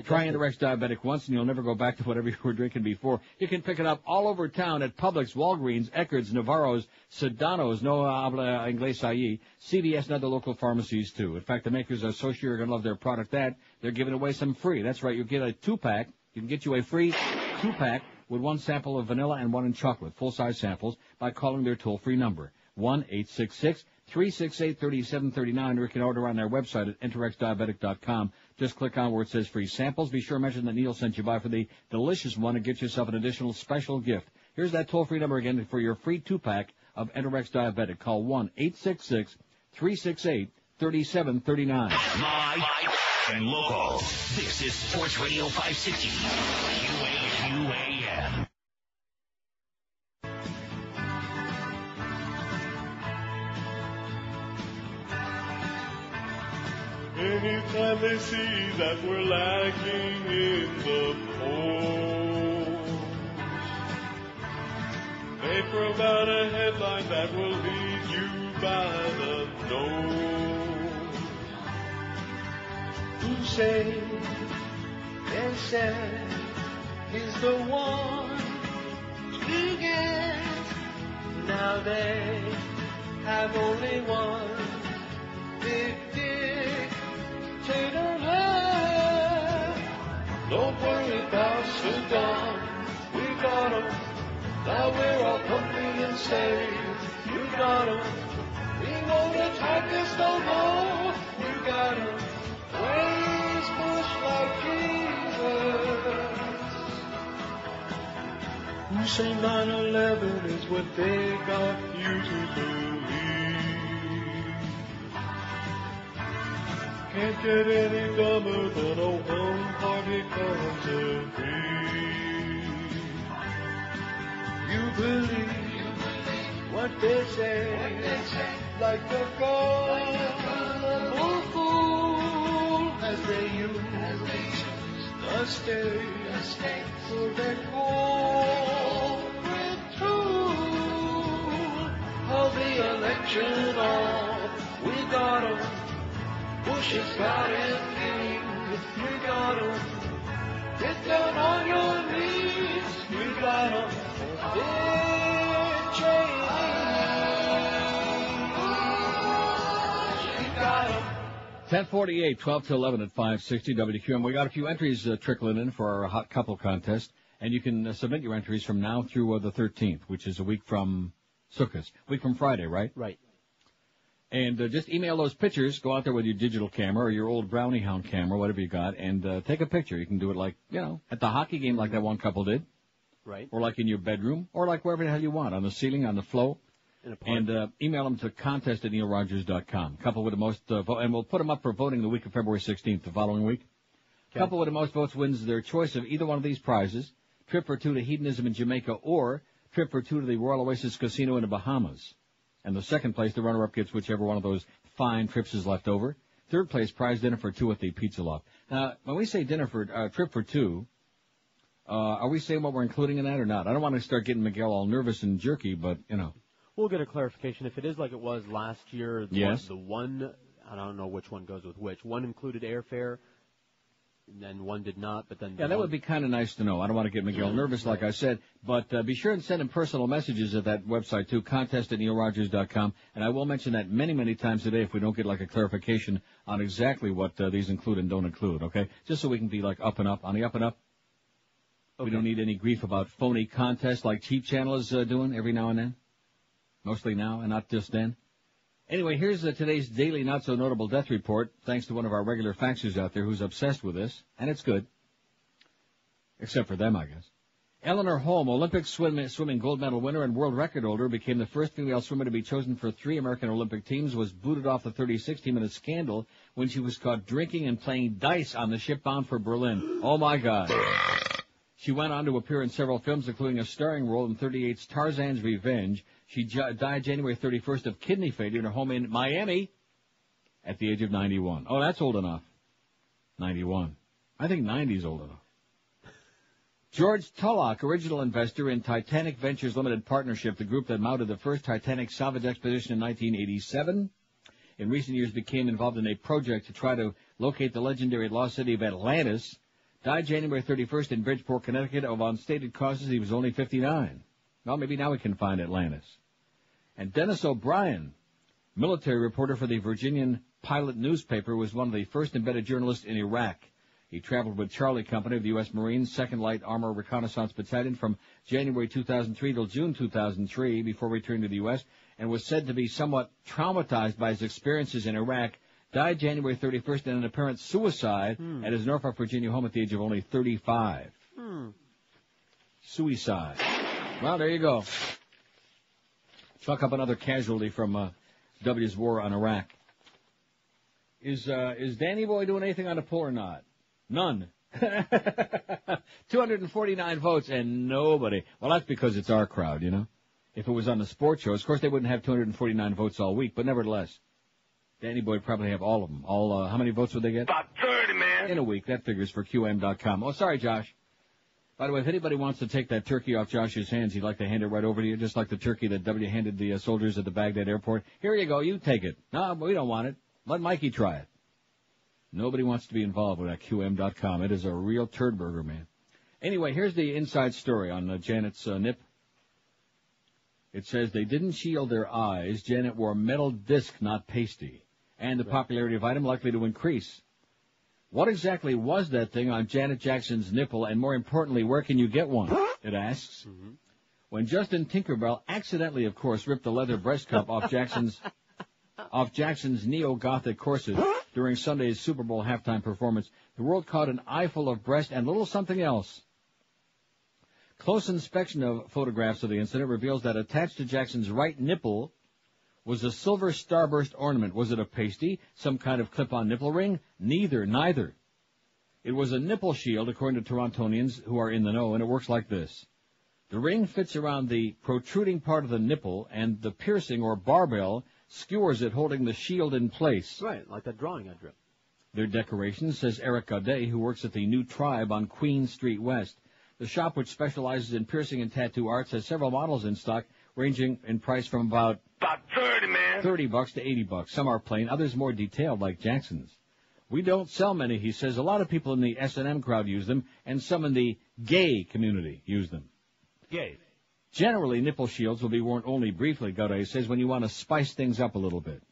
Try Enterex Diabetic once and you'll never go back to whatever you were drinking before. You can pick it up all over town at Publix, Walgreens, Eckerd's, Navarro's, Sedano's, No Habla Inglés Allí, CVS and other local pharmacies too. In fact, the makers are so sure you're going to love their product that they're giving away some free. That's right, you'll get a 2-pack. You can get you a free 2-pack with 1 sample of vanilla and 1 in chocolate, full-size samples, by calling their toll-free number, 1-866-368-3739, or you can order on their website at enterexdiabetic.com. Just click on where it says free samples. Be sure to mention that Neil sent you by for the delicious one and get yourself an additional special gift. Here's that toll-free number again for your free 2-pack of Enterex Diabetic. Call 1-866-368-3739.
Live and local. This is Sports Radio 560. QAM.
Anytime they see that we're lacking in the polls, they throw out a headline that will lead you by the nose.
Who say, they said, is the one to get. Now they have only one big dictator left.
Don't worry about Saddam, we got him. Now we're all comfy and safe. You got him. We won't attack us no more. You got him. Praise Bush like Jesus. Who say 9/11 is what they got you to believe? Can't get any dumber than a one-party country.
You believe what they say, like a gullible fool, as they use the state for their corporate tool. Call the election off, we got 'em. Bush has got him king, we got 'em. Get down on your knees, we got 'em. Dick Cheney, we got 'em.
10:48, 12 to 11 at 560 WQM. We got a few entries trickling in for our hot couple contest, and you can submit your entries from now through the 13th, which is a week from Sukkot, week from Friday, right?
Right.
And just email those pictures. Go out there with your digital camera or your old Brownie Hound camera, whatever you got, and take a picture. You can do it like, at the hockey game like that one couple did.
Right.
Or like in your bedroom, or like wherever the hell you want, on the ceiling, on the floor. And email them to contest@neilrogers.com. Couple with the most and we'll put them up for voting the week of February 16th, the following week. Okay. Couple with the most votes wins their choice of either one of these prizes: trip for 2 to hedonism in Jamaica, or trip for 2 to the Royal Oasis Casino in the Bahamas. And the second place, the runner-up, gets whichever one of those fine trips is left over. Third place, prize dinner for 2 at the Pizza Loft. Now, when we say dinner for trip for 2, are we saying what we're including in that or not? I don't want to start getting Miguel all nervous and jerky, but
We'll get a clarification. If it is like it was last year,
yes.
the one, I don't know which one goes with which. One included airfare, and then one did not, but then...
Yeah, that would be kind of nice to know. I don't want to get Miguel nervous, like I said, but be sure and send him personal messages at that website, too, contest@neilrogers.com, and I will mention that many, many times today if we don't get, like, a clarification on exactly what these include and don't include, okay? Just so we can be, like, up and up, on the up and up. Okay. We don't need any grief about phony contests like Cheap Channel is doing every now and then. Mostly now and not just then. Anyway, here's today's daily not-so-notable death report, thanks to one of our regular faxers out there who's obsessed with this, and it's good. Except for them, I guess. Eleanor Holm, Olympic swimming gold medal winner and world record holder, became the first female swimmer to be chosen for 3 American Olympic teams, was booted off the 30-60 in a scandal when she was caught drinking and playing dice on the ship bound for Berlin. Oh, my God. She went on to appear in several films, including a starring role in 38's Tarzan's Revenge. She died January 31st of kidney failure in her home in Miami at the age of 91. Oh, that's old enough. 91. I think 90 is old enough. George Tulloch, original investor in Titanic Ventures Limited Partnership, the group that mounted the first Titanic salvage expedition in 1987, in recent years became involved in a project to try to locate the legendary lost city of Atlantis, died January 31st in Bridgeport, Connecticut of unstated causes. He was only 59. Well, maybe now we can find Atlantis. And Dennis O'Brien, military reporter for the Virginian Pilot newspaper, was one of the first embedded journalists in Iraq. He traveled with Charlie Company of the U.S. Marines 2nd Light Armor Reconnaissance Battalion from January 2003 till June 2003 before returning to the U.S. and was said to be somewhat traumatized by his experiences in Iraq. Died January 31st in an apparent suicide at his Norfolk, Virginia home at the age of only 35. Suicide. Well, there you go. Chalk up another casualty from W's war on Iraq. Is Danny Boy doing anything on the poll or not? None. 249 votes and nobody. Well, that's because it's our crowd, you know. If it was on the sports shows, of course they wouldn't have 249 votes all week, but nevertheless, Danny Boy would probably have all of them. How many votes would they get?
About 30, man.
In a week. That figures for QM.com. Oh, sorry, Josh. By the way, if anybody wants to take that turkey off Josh's hands, he'd like to hand it right over to you, just like the turkey that W handed the soldiers at the Baghdad airport. Here you go. You take it. No, we don't want it. Let Mikey try it. Nobody wants to be involved with that QM.com. It is a real turd burger, man. Anyway, here's the inside story on Janet's nip. It says they didn't shield their eyes. Janet wore metal disc, not pasty. And the popularity of item likely to increase. What exactly was that thing on Janet Jackson's nipple? And more importantly, where can you get one? It asks. When Justin Tinkerbell accidentally, of course, ripped the leather breast cup off Jackson's neo-Gothic corset during Sunday's Super Bowl halftime performance, the world caught an eyeful of breast and a little something else. Close inspection of photographs of the incident reveals that attached to Jackson's right nipple was a silver starburst ornament. Was it a pasty? Some kind of clip-on nipple ring? Neither. It was a nipple shield, according to Torontonians who are in the know, and it works like this. The ring fits around the protruding part of the nipple, and the piercing or barbell skewers it, holding the shield in place.
Right, like that drawing I drew.
Their decoration, says Eric Gaudet, who works at the New Tribe on Queen Street West. The shop, which specializes in piercing and tattoo arts, has several models in stock, ranging in price from about
30, man.
$30 to $80. Some are plain, others more detailed, like Jackson's. We don't sell many, he says. A lot of people in the S&M crowd use them, and some in the gay community use them.
Gay.
Generally, nipple shields will be worn only briefly, Gaudet says, when you want to spice things up a little bit.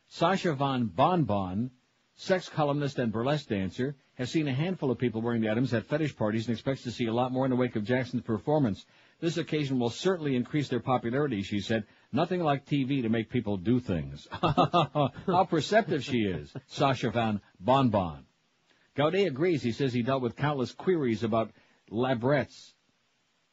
Sasha von Bonbon, sex columnist and burlesque dancer, has seen a handful of people wearing the items at fetish parties and expects to see a lot more in the wake of Jackson's performance. This occasion will certainly increase their popularity, she said. Nothing like TV to make people do things. How perceptive she is, Sasha von Bonbon. Gaudet agrees. He says he dealt with countless queries about labrettes,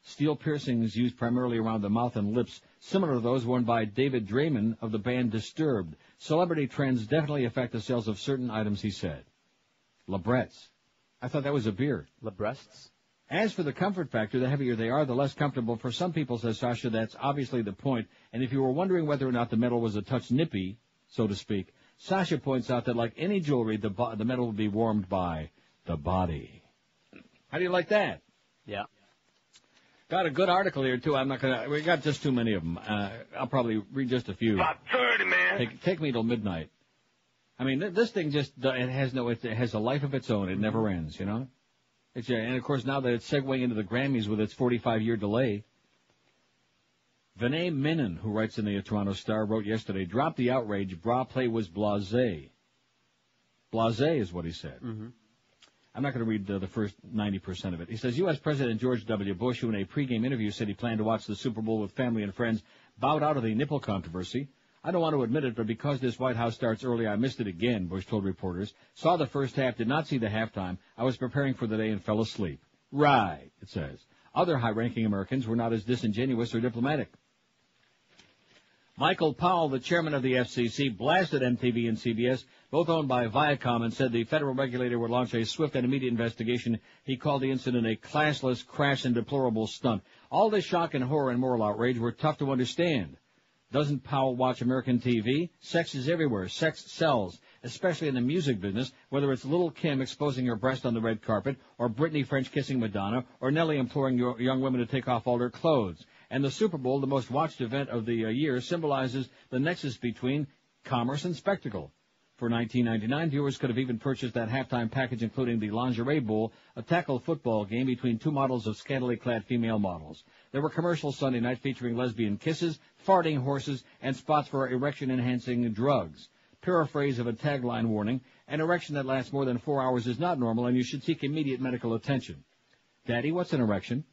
steel piercings used primarily around the mouth and lips, similar to those worn by David Draymond of the band Disturbed. Celebrity trends definitely affect the sales of certain items, he said. Labrettes. I thought that was a beer.
Labrests?
As for the comfort factor, the heavier they are, the less comfortable. For some people, says Sasha, that's obviously the point. And if you were wondering whether or not the metal was a touch nippy, so to speak, Sasha points out that like any jewelry, the metal will be warmed by the body. How do you like that?
Yeah.
Got a good article here, too. We got just too many of them. I'll probably read just a few.
About 30, man.
Take me till midnight. I mean, this thing just, it has a life of its own. It never ends, you know? And of course, now that it's segueing into the Grammys with its 45-year delay, Vinay Menon, who writes in the Toronto Star, wrote yesterday, "Drop the outrage, bra play was blasé." Blasé is what he said.
Mm-hmm.
I'm not going to read the first 90% of it. He says, U.S. President George W. Bush, who in a pregame interview said he planned to watch the Super Bowl with family and friends, bowed out of the nipple controversy. I don't want to admit it, but because this White House starts early, I missed it again, Bush told reporters. Saw the first half, did not see the halftime. I was preparing for the day and fell asleep. Right, it says. Other high-ranking Americans were not as disingenuous or diplomatic. Michael Powell, the chairman of the FCC, blasted MTV and CBS, both owned by Viacom, and said the federal regulator would launch a swift and immediate investigation. He called the incident a classless, crass, and deplorable stunt. All this shock and horror and moral outrage were tough to understand. Doesn't Powell watch American TV? Sex is everywhere. Sex sells, especially in the music business, whether it's Lil' Kim exposing her breast on the red carpet, or Britney French kissing Madonna, or Nelly imploring young women to take off all their clothes. And the Super Bowl, the most watched event of the year, symbolizes the nexus between commerce, and spectacle. For $19.99, viewers could have even purchased that halftime package, including the lingerie bowl, a tackle football game between two models of scantily clad female models. There were commercials Sunday night featuring lesbian kisses, farting horses, and spots for erection-enhancing drugs. Paraphrase of a tagline warning: an erection that lasts more than 4 hours is not normal, and you should seek immediate medical attention. Daddy, what's an erection?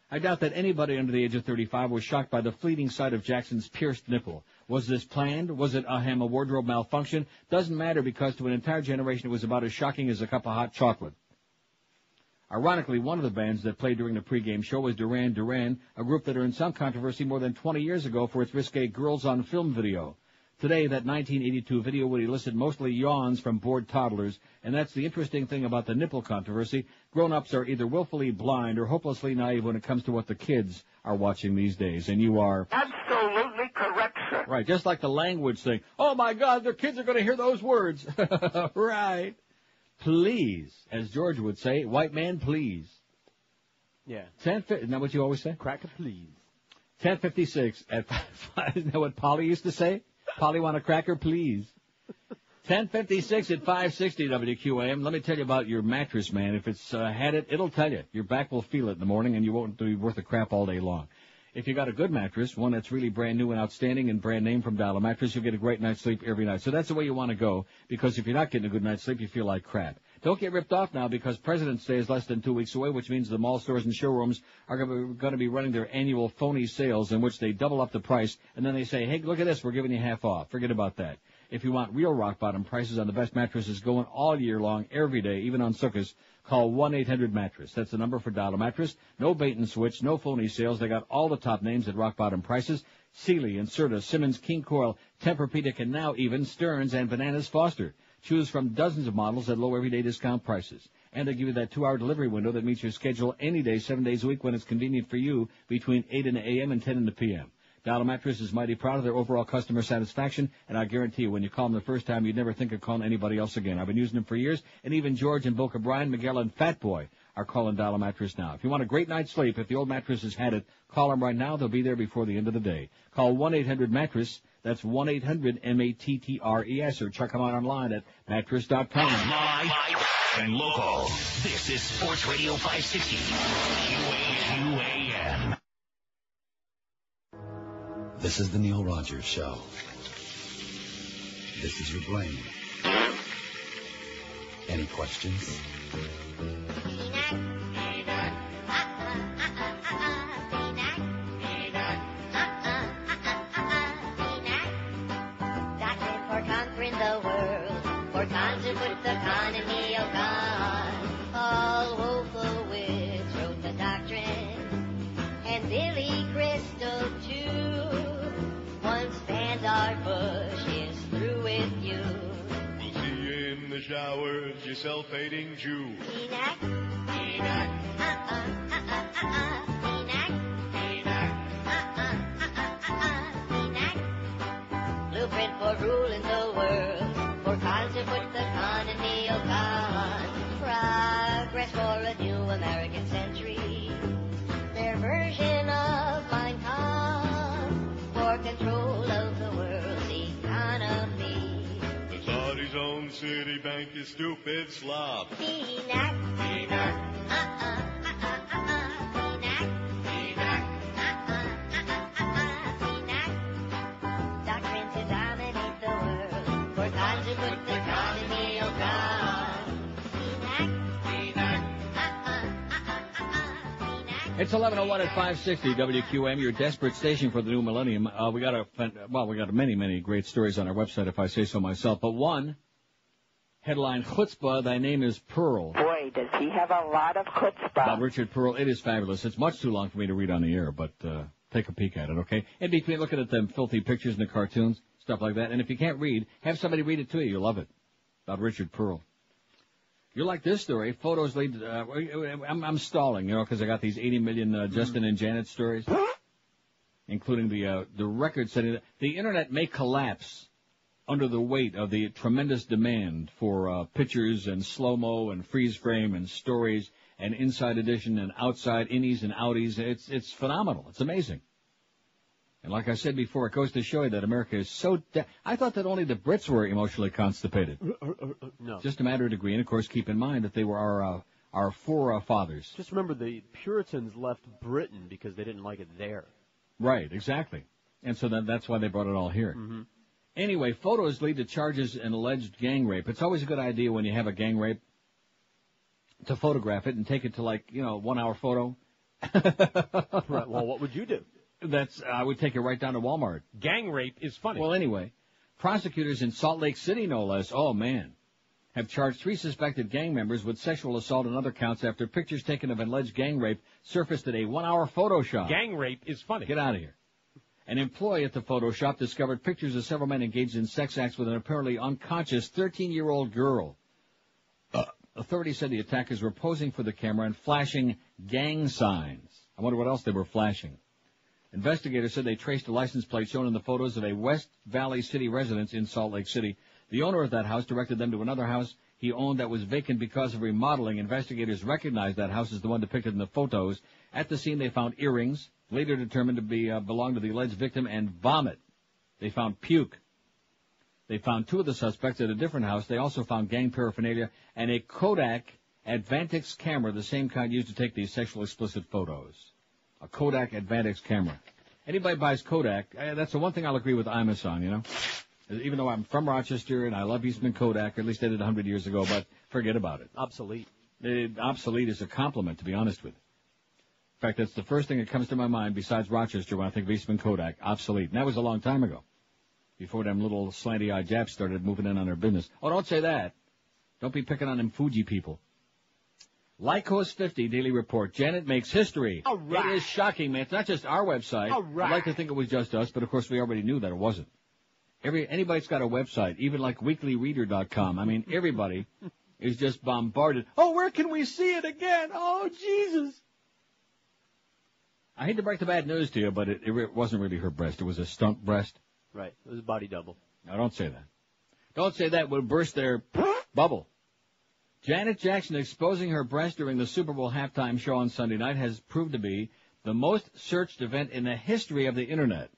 I doubt that anybody under the age of 35 was shocked by the fleeting sight of Jackson's pierced nipple. Was this planned? Was it a wardrobe malfunction? Doesn't matter, because to an entire generation it was about as shocking as a cup of hot chocolate. Ironically, one of the bands that played during the pregame show was Duran Duran, a group that earned some controversy more than 20 years ago for its risque Girls on Film video. Today, that 1982 video would elicit mostly yawns from bored toddlers, and that's the interesting thing about the nipple controversy. Grown-ups are either willfully blind or hopelessly naive when it comes to what the kids are watching these days, and you are...
Absolutely correct, sir.
Right, just like the language thing. Oh, my God, their kids are going to hear those words. Right. Please, as George would say, white man, please.
Yeah.
Isn't that what you always say?
Cracker, please.
10:56 at 5. Isn't that what Polly used to say? Polly, want a cracker, please? 10:56 at 560 WQAM. Let me tell you about your mattress, man. If it's had it, it'll tell you. Your back will feel it in the morning, and you won't be worth a crap all day long. If you got a good mattress, one that's really brand new and outstanding and brand name from Dollar Mattress, you'll get a great night's sleep every night. So that's the way you want to go, because if you're not getting a good night's sleep, you feel like crap. Don't get ripped off now, because President's Day is less than 2 weeks away, which means the mall stores and showrooms are going to be running their annual phony sales in which they double up the price, and then they say, hey, look at this, we're giving you half off. Forget about that. If you want real rock-bottom prices on the best mattresses going all year long, every day, even on Sukkot, call 1-800-MATTRESS. That's the number for Dollar Mattress. No bait and switch, no phony sales. They got all the top names at rock-bottom prices. Sealy, Inserta, Simmons, King Coil, Tempur-Pedic, and now even Stearns and Bananas Foster. Choose from dozens of models at low everyday discount prices. And they give you that 2-hour delivery window that meets your schedule any day, 7 days a week when it's convenient for you, between 8 in the a.m. and 10 in the p.m. Dollar Mattress is mighty proud of their overall customer satisfaction, and I guarantee you, when you call them the first time, you'd never think of calling anybody else again. I've been using them for years, and even George and Boca Brian, Miguel, and Fat Boy are calling Dollar Mattress now. If you want a great night's sleep, if the old mattress has had it, call them right now. They'll be there before the end of the day. Call 1-800-MATTRESS. That's 1-800-MATTRES, or check them out online at mattress.com.
Live and local. This is Sports Radio 560. QAM.
This is the Neil Rogers Show. This is your brain. Any questions?
Conquering the world, for con to put the economy of God. Paul Wolfowitz wrote the doctrine, and Billy Crystal too. Once Vandar Bush is through with you.
We'll see you in the showers, you self-hating Jew.
Peanut, peanut, blueprint for ruling the world, for cons to put the economy of God. Progress for a new American century, their version of Mein Kampf, for control of the world's economy.
The Saudis' own Citibank is stupid slop.
Peanut, peanut,
It's 11:01 at 560 WQAM, your desperate station for the new millennium. We got many great stories on our website, if I say so myself. But one headline: Chutzpah, thy name is Pearl.
Boy, does he have a lot of chutzpah.
About Richard Pearl. It is fabulous. It's much too long for me to read on the air, but take a peek at it, okay? In between, looking at them filthy pictures and the cartoons, stuff like that. And if you can't read, have somebody read it to you. You'll love it. About Richard Pearl. You like this story? Photos lead. I'm stalling, because I got these 80 million Justin and Janet stories, including the record-setting. The internet may collapse under the weight of the tremendous demand for pictures and slow-mo and freeze frame and stories and inside edition and outside innies and outies. It's phenomenal. It's amazing. And like I said before, it goes to show you that America is so... I thought that only the Brits were emotionally constipated.
No.
Just a matter of degree, and of course keep in mind that they were our forefathers.
Just remember the Puritans left Britain because they didn't like it there.
Right, exactly. And so that's why they brought it all here.
Mm-hmm.
Anyway, photos lead to charges in alleged gang rape. It's always a good idea when you have a gang rape to photograph it and take it to 1 hour photo.
Right. Well, what would you do?
I would take it right down to Walmart.
Gang rape is funny.
Well, anyway, prosecutors in Salt Lake City, no less, have charged 3 suspected gang members with sexual assault and other counts after pictures taken of alleged gang rape surfaced at a 1 hour photo shop.
Gang rape is funny.
Get out of here. An employee at the photo shop discovered pictures of several men engaged in sex acts with an apparently unconscious 13-year-old girl. Authorities said the attackers were posing for the camera and flashing gang signs. I wonder what else they were flashing. Investigators said they traced a license plate shown in the photos of a West Valley City residence in Salt Lake City. The owner of that house directed them to another house he owned that was vacant because of remodeling. Investigators recognized that house as the one depicted in the photos. At the scene, they found earrings, later determined to belong to the alleged victim, and vomit. They found puke. They found 2 of the suspects at a different house. They also found gang paraphernalia and a Kodak Advantix camera, the same kind used to take these sexually explicit photos. A Kodak Advantix camera. Anybody buys Kodak, that's the one thing I'll agree with Imus on, Even though I'm from Rochester and I love Eastman Kodak, or at least I did 100 years ago, but forget about it.
Obsolete.
Obsolete is a compliment, to be honest with you. In fact, that's the first thing that comes to my mind besides Rochester when I think of Eastman Kodak. Obsolete. And that was a long time ago. Before them little slanty-eyed Japs started moving in on their business. Oh, don't say that. Don't be picking on them Fuji people. Lycos 50 Daily Report. Janet makes history.
All right.
It is shocking, man. It's not just our website.
All right.
I'd like to think it was just us, but of course we already knew that it wasn't. Anybody's got a website, even like weeklyreader.com. I mean, everybody is just bombarded. Oh, where can we see it again? Oh, Jesus. I hate to break the bad news to you, but it wasn't really her breast. It was a stunt breast.
Right. It was a body double.
No, don't say that. Don't say that. We'll burst their bubble. Janet Jackson exposing her breast during the Super Bowl halftime show on Sunday night has proved to be the most searched event in the history of the Internet.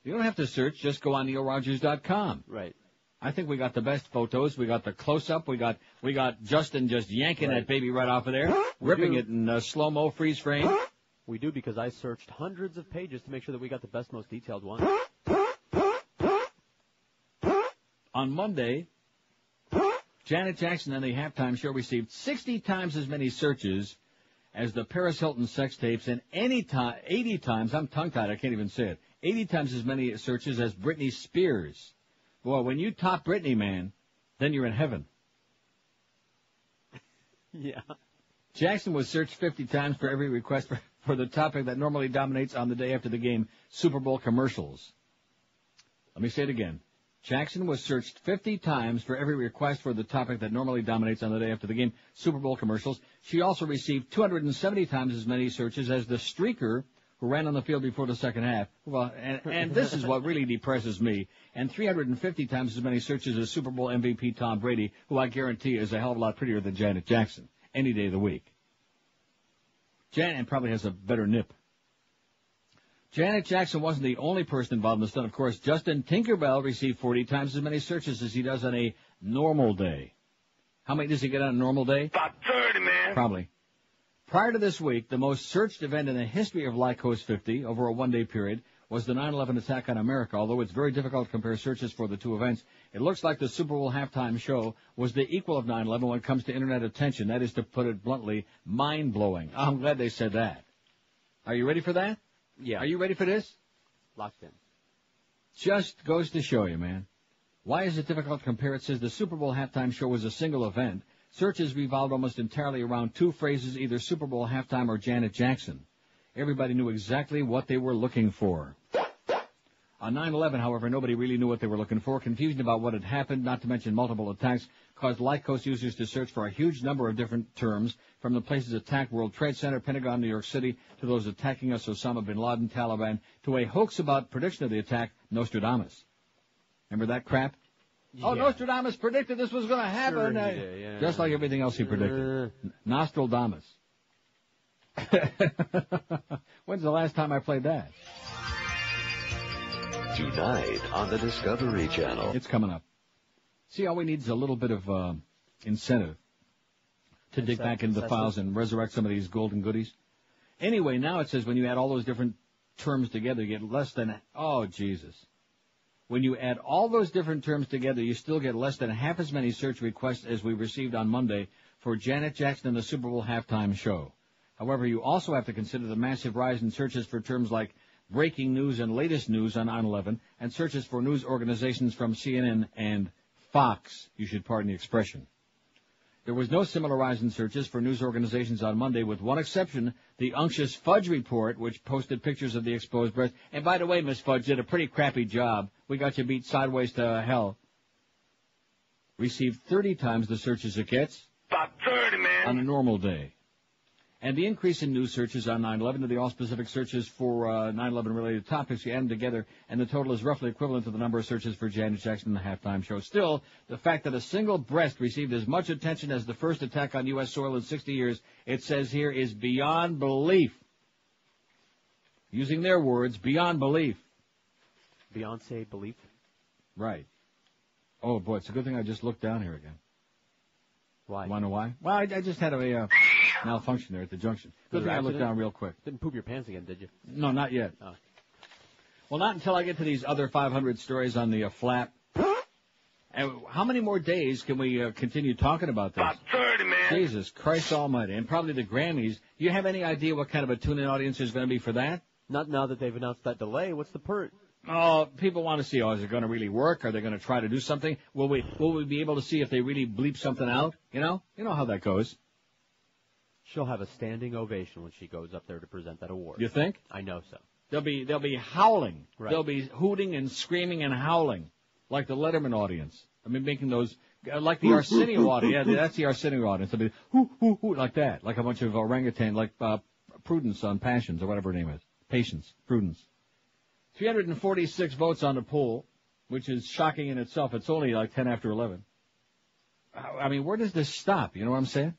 You don't have to search. Just go on neilrogers.com.
Right.
I think we got the best photos. We got the close-up. We got Justin just yanking that baby right off of there, ripping it in slow-mo freeze frame.
We do, because I searched hundreds of pages to make sure that we got the best, most detailed one.
On Monday, Janet Jackson and the halftime show received 60 times as many searches as the Paris Hilton sex tapes, and 80 times, I'm tongue-tied, I can't even say it, 80 times as many searches as Britney Spears. Boy, when you top Britney, man, then you're in heaven.
Yeah.
Jackson was searched 50 times for every request for the topic that normally dominates on the day after the game, Super Bowl commercials. Let me say it again. Jackson was searched 50 times for every request for the topic that normally dominates on the day after the game, Super Bowl commercials. She also received 270 times as many searches as the streaker who ran on the field before the second half. Well, and this is what really depresses me. And 350 times as many searches as Super Bowl MVP Tom Brady, who I guarantee is a hell of a lot prettier than Janet Jackson any day of the week. Janet probably has a better nip. Janet Jackson wasn't the only person involved in the stunt. Of course, Justin Tinkerbell received 40 times as many searches as he does on a normal day. How many does he get on a normal day?
About 30, man.
Probably. Prior to this week, the most searched event in the history of Lycos 50 over a one-day period was the 9/11 attack on America. Although it's very difficult to compare searches for the two events, it looks like the Super Bowl halftime show was the equal of 9/11 when it comes to Internet attention. That is, to put it bluntly, mind-blowing. I'm glad they said that. Are you ready for that?
Yeah.
Are you ready for this?
Locked in.
Just goes to show you, man. Why is it difficult to compare? It says the Super Bowl halftime show was a single event. Searches revolved almost entirely around two phrases, either Super Bowl halftime or Janet Jackson. Everybody knew exactly what they were looking for. On 9/11, however, nobody really knew what they were looking for. Confusion about what had happened, not to mention multiple attacks, caused Lycos users to search for a huge number of different terms, from the places attacked, World Trade Center, Pentagon, New York City, to those attacking us, Osama bin Laden, Taliban, to a hoax about prediction of the attack, Nostradamus. Remember that crap? Yeah. Oh, Nostradamus predicted this was going to happen.
Sure, yeah.
Just like everything else he predicted. Nostradamus. When's the last time I played that?
Tonight on the Discovery Channel.
It's coming up. See, all we need is a little bit of incentive to dig back into the files and resurrect some of these golden goodies. Anyway, now it says when you add all those different terms together, you get less than, oh, Jesus. When you add all those different terms together, you still get less than half as many search requests as we received on Monday for Janet Jackson and the Super Bowl halftime show. However, you also have to consider the massive rise in searches for terms like breaking news and latest news on 9/11 and searches for news organizations from CNN and Fox. You should pardon the expression. There was no similar rise in searches for news organizations on Monday, with one exception, the Unctuous Fudge Report, which posted pictures of the exposed breast. And by the way, Miss Fudge did a pretty crappy job. We got you beat sideways to hell. Received 30 times the searches it gets.
About 30, man.
On a normal day. And the increase in news searches on 9/11 to the all-specific searches for 9/11-related topics, you add them together, and the total is roughly equivalent to the number of searches for Janet Jackson and the halftime show. Still, the fact that a single breast received as much attention as the first attack on U.S. soil in 60 years, it says here, is beyond belief. Using their words, beyond belief.
Beyonce belief?
Right. Oh, boy, it's a good thing I just looked down here again.
Why?
Want to know why? Well, I just had a malfunction there at the junction. Good thing I looked down real quick.
Didn't poop your pants again, did you?
No, not yet.
Oh.
Well, not until I get to these other 500 stories on the flap. And how many more days can we continue talking about this?
About 30, man.
Jesus Christ almighty. And probably the Grammys. Do you have any idea what kind of a tune-in audience there's going to be for that?
Not now that they've announced that delay. What's the perk?
Oh, people want to see, is it going to really work? Are they going to try to do something? Will we be able to see if they really bleep something out? You know how that goes.
She'll have a standing ovation when she goes up there to present that award.
You think?
I know so.
They'll be howling.
Right.
They'll be hooting and screaming and howling like the Letterman audience. I mean, making those like the Arsenio audience. Yeah, that's the Arsenio audience. They'll be hoo hoo hoo like that, like a bunch of orangutan, like Prudence on Passions or whatever her name is. Patience, Prudence. 346 votes on the poll, which is shocking in itself. It's only like 10 after 11. I mean, where does this stop? You know what I'm saying?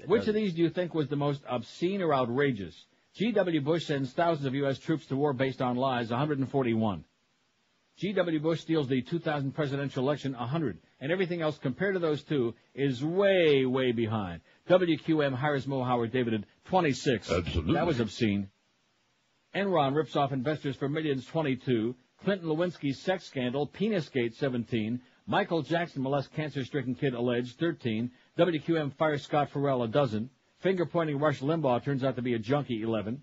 Which of these do you think was the most obscene or outrageous? G.W. Bush sends thousands of U.S. troops to war based on lies, 141. G.W. Bush steals the 2000 presidential election, 100. And everything else compared to those two is way, way behind. WQM hires Mo Howard David, 26.
Absolutely.
That was obscene. Enron rips off investors for millions, 22. Clinton Lewinsky's sex scandal, Penisgate, 17. Michael Jackson molests cancer-stricken kid, alleged, 13. WQM fires Scott Farrell, 12. Finger-pointing Rush Limbaugh turns out to be a junkie, 11.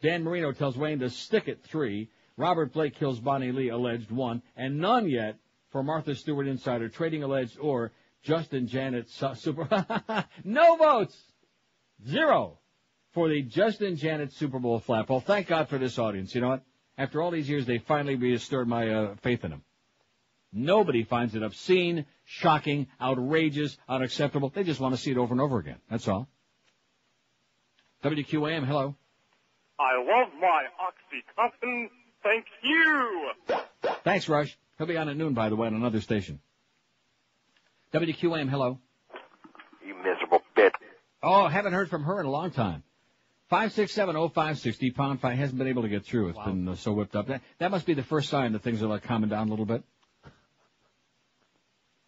Dan Marino tells Wayne to stick it, 3. Robert Blake kills Bonnie Lee, alleged, 1. And none yet for Martha Stewart insider trading, alleged, or Justin Janet Super... No votes! 0 for the Justin Janet Super Bowl flap. Well, thank God for this audience. You know what? After all these years, they finally restored my faith in them. Nobody finds it obscene, shocking, outrageous, unacceptable. They just want to see it over and over again. That's all. WQAM, hello.
I love my OxyContin. Thank you.
Thanks, Rush. He'll be on at noon, by the way, on another station. WQAM, hello.
You miserable bitch.
Oh, haven't heard from her in a long time. 5670560, pound 5, hasn't been able to get through. It's been so whipped up. That must be the first sign that things are like calming down a little bit.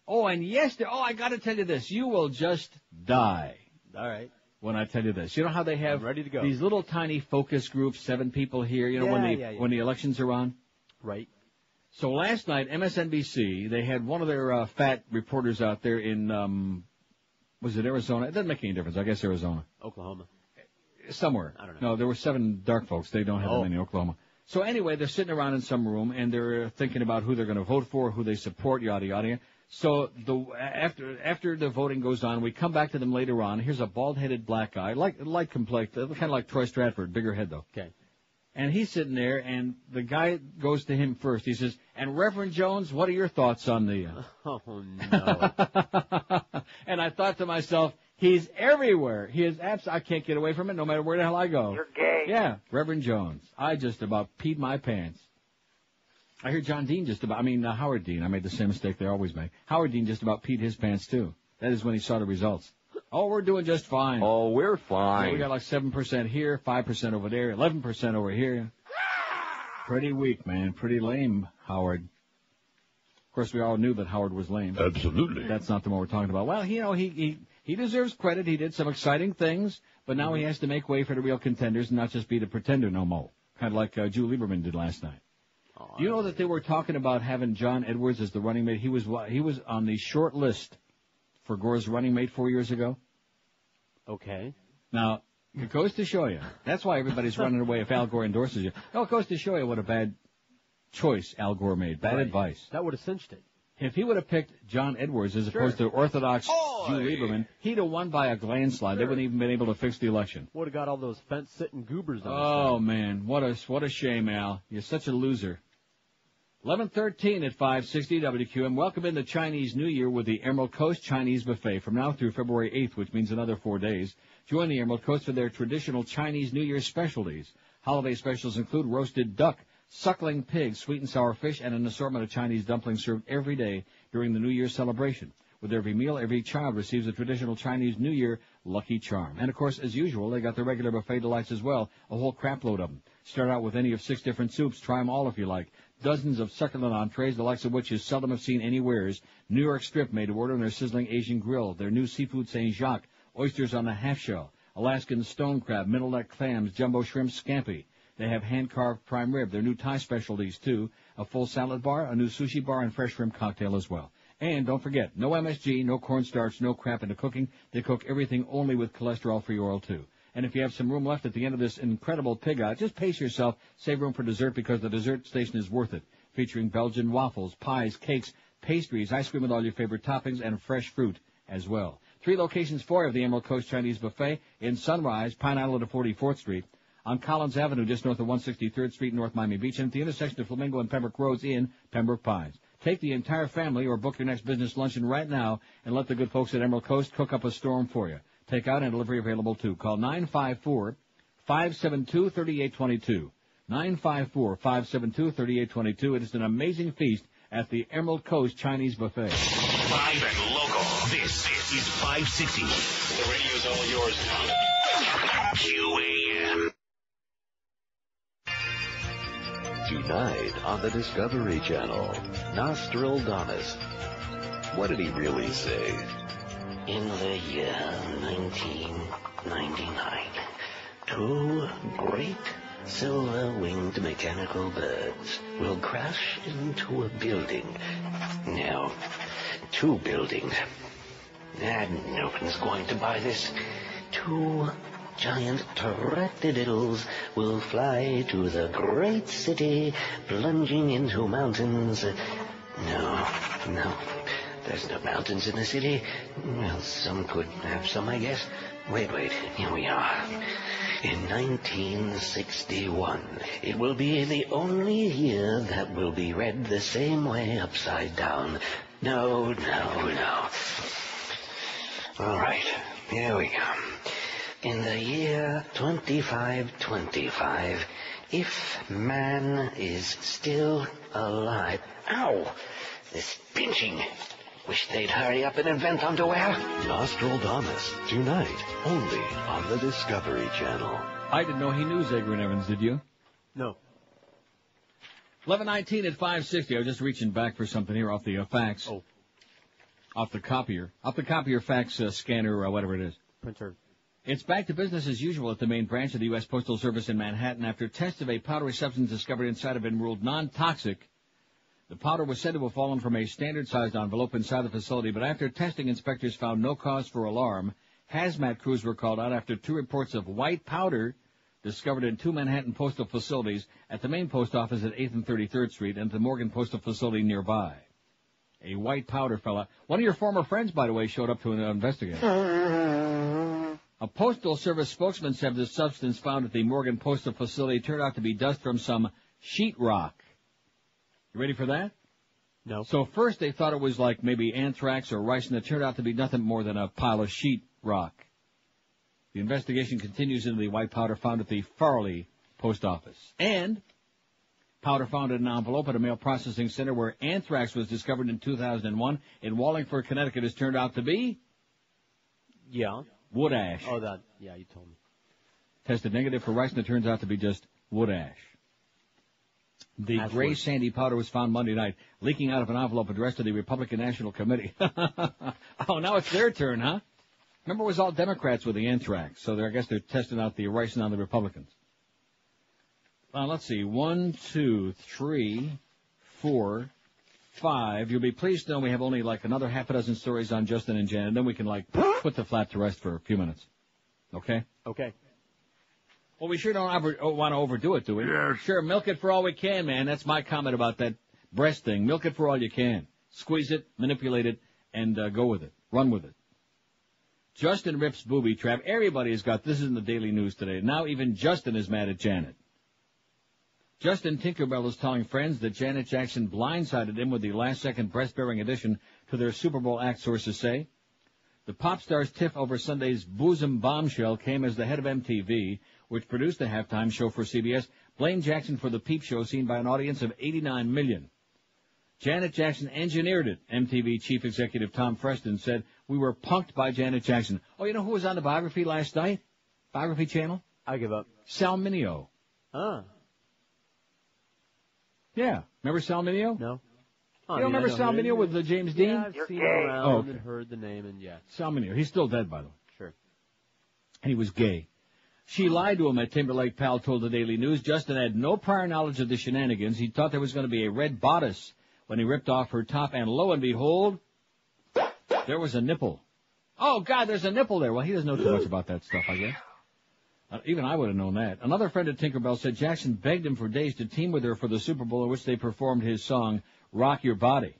Oh, and yesterday, I got to tell you this. You will just die.
All right.
When I tell you this. You know how they have
ready to go.
These little tiny focus groups, 7 people here, when the elections are on?
Right.
So last night, MSNBC, they had one of their fat reporters out there in, was it Arizona? It doesn't make any difference. I guess Arizona.
Oklahoma.
Somewhere.
I don't know.
No, there were 7 dark folks. They don't have them in Oklahoma. So anyway, they're sitting around in some room, and they're thinking about who they're going to vote for, who they support, yada, yada. So after the voting goes on, we come back to them later on. Here's a bald-headed black guy, light complexion, kind of like Troy Stratford, bigger head, though.
Okay.
And he's sitting there, and the guy goes to him first. He says, and Reverend Jones, what are your thoughts on the...
Oh, no.
And I thought to myself, he's everywhere. He is I can't get away from it no matter where the hell I go.
You're gay.
Yeah, Reverend Jones. I just about peed my pants. I hear Howard Dean. I made the same mistake they always make. Howard Dean just about peed his pants, too. That is when he saw the results. Oh, we're doing just fine.
Oh, we're fine.
Yeah, we got like 7% here, 5% over there, 11% over here. Pretty weak, man. Pretty lame, Howard. Of course, we all knew that Howard was lame.
Absolutely.
That's not the one we're talking about. Well, he deserves credit. He did some exciting things, but now he has to make way for the real contenders and not just be the pretender no more. Kind of like Drew Lieberman did last night. Do you know that they were talking about having John Edwards as the running mate? He was on the short list for Gore's running mate 4 years ago.
Okay.
Now, it goes to show you. That's why everybody's running away if Al Gore endorses you. No, it goes to show you what a bad choice Al Gore made. Bad advice.
That would have cinched it.
If he would have picked John Edwards as opposed to Orthodox Drew Lieberman, he'd have won by a landslide. They wouldn't even been able to fix the election.
Would have got all those fence-sitting goobers on
Oh, man. What a shame, Al. You're such a loser. 11:13 at 560 WQM. Welcome in the Chinese New Year with the Emerald Coast Chinese Buffet from now through February 8th, which means another 4 days. Join the Emerald Coast for their traditional Chinese New Year specialties. Holiday specials include roasted duck, suckling pig, sweet and sour fish, and an assortment of Chinese dumplings served every day during the New Year celebration. With every meal, every child receives a traditional Chinese New Year Lucky Charm. And, of course, as usual, they got the regular buffet delights as well, a whole crap load of them. Start out with any of 6 different soups. Try them all if you like. Dozens of succulent entrees, the likes of which you seldom have seen anywheres. New York strip made to order on their sizzling Asian grill. Their new seafood St. Jacques, oysters on the half shell, Alaskan stone crab, middle neck clams, jumbo shrimp scampi. They have hand-carved prime rib, their new Thai specialties too, a full salad bar, a new sushi bar, and fresh shrimp cocktail as well. And don't forget, no MSG, no cornstarch, no crap into cooking. They cook everything only with cholesterol-free oil too. And if you have some room left at the end of this incredible pig out, just pace yourself, save room for dessert because the dessert station is worth it. Featuring Belgian waffles, pies, cakes, pastries, ice cream with all your favorite toppings, and fresh fruit as well. 3 locations for the Emerald Coast Chinese Buffet in Sunrise, Pine Island of 44th Street, on Collins Avenue just north of 163rd Street, North Miami Beach, and at the intersection of Flamingo and Pembroke Roads in Pembroke Pines. Take the entire family or book your next business luncheon right now and let the good folks at Emerald Coast cook up a storm for you. Take out and delivery available too. Call 954-572-3822. 954-572-3822. It is an amazing feast at the Emerald Coast Chinese Buffet.
Live and local. This is 560. The radio's all yours now. QAM.
Tonight on the Discovery Channel, Nostradamus. What did he really say?
In the year 1999, 2 great silver-winged mechanical birds will crash into a building. No, 2 buildings. And no one's going to buy this. 2 giant pterodactyls will fly to the great city, plunging into mountains. No. There's no mountains in the city. Well, some could have some, I guess. Wait, here we are. In 1961, it will be the only year that will be read the same way upside down. No. All right, here we go. In the year 2525, if man is still alive... Ow! This pinching... Wish they'd hurry up and invent underwear.
Nostradamus, tonight, only on the Discovery Channel.
I didn't know he knew Zager and Evans, did you?
No.
11:19 at 560. I was just reaching back for something here off the fax.
Oh.
Off the copier fax scanner, whatever it is.
Printer.
It's back to business as usual at the main branch of the U.S. Postal Service in Manhattan after tests of a powdery substance discovered inside have been ruled non-toxic. The powder was said to have fallen from a standard-sized envelope inside the facility, but after testing, inspectors found no cause for alarm. Hazmat crews were called out after 2 reports of white powder discovered in 2 Manhattan postal facilities at the main post office at 8th and 33rd Street and the Morgan Postal Facility nearby. A white powder fella. One of your former friends, by the way, showed up to investigate. A Postal Service spokesman said the substance found at the Morgan Postal Facility turned out to be dust from some sheetrock. You ready for that?
No.
So first they thought it was like maybe anthrax or rice, and it turned out to be nothing more than a pile of sheet rock. The investigation continues into the white powder found at the Farley Post Office. And powder found in an envelope at a mail processing center where anthrax was discovered in 2001 in Wallingford, Connecticut has turned out to be?
Yeah.
Wood ash.
Oh, yeah, you told me.
Tested negative for rice, and it turns out to be just wood ash. The gray sandy powder was found Monday night, leaking out of an envelope addressed to the Republican National Committee. Oh, now it's their turn, huh? Remember, it was all Democrats with the anthrax, so I guess they're testing out the ricing on the Republicans. Let's see. 1, 2, 3, 4, 5. You'll be pleased to know we have only like another half a dozen stories on Justin and Jan, and then we can like put the flat to rest for a few minutes. Okay?
Okay.
Well, we sure don't want to overdo it, do we?
Yeah.
Sure, milk it for all we can, man. That's my comment about that breast thing. Milk it for all you can. Squeeze it, manipulate it, and go with it. Run with it. Justin rips booby trap. Everybody has got this in the Daily News today. Now even Justin is mad at Janet. Justin Tinkerbell is telling friends that Janet Jackson blindsided him with the last-second breast-bearing addition to their Super Bowl act, sources say. The pop star's tiff over Sunday's bosom bombshell came as the head of MTV, which produced the halftime show for CBS, blamed Jackson for the peep show seen by an audience of 89 million. Janet Jackson engineered it, MTV chief executive Tom Freston said. We were punked by Janet Jackson. Oh, you know who was on the Biography last night? Biography channel?
I give up.
Sal Mineo. Yeah. Remember Sal Mineo?
No.
You don't remember Sal Mineo with James Dean?
Yeah, I've seen him around and heard the name, and yeah.
Sal Mineo. He's still dead, by the way.
Sure.
And he was gay. She lied to him, a Timberlake pal told the Daily News. Justin had no prior knowledge of the shenanigans. He thought there was going to be a red bodice when he ripped off her top, and lo and behold, there was a nipple. Oh, God, there's a nipple there. Well, he doesn't know too much about that stuff, I guess. Even I would have known that. Another friend of Tinkerbell said Jackson begged him for days to team with her for the Super Bowl in which they performed his song, Rock Your Body.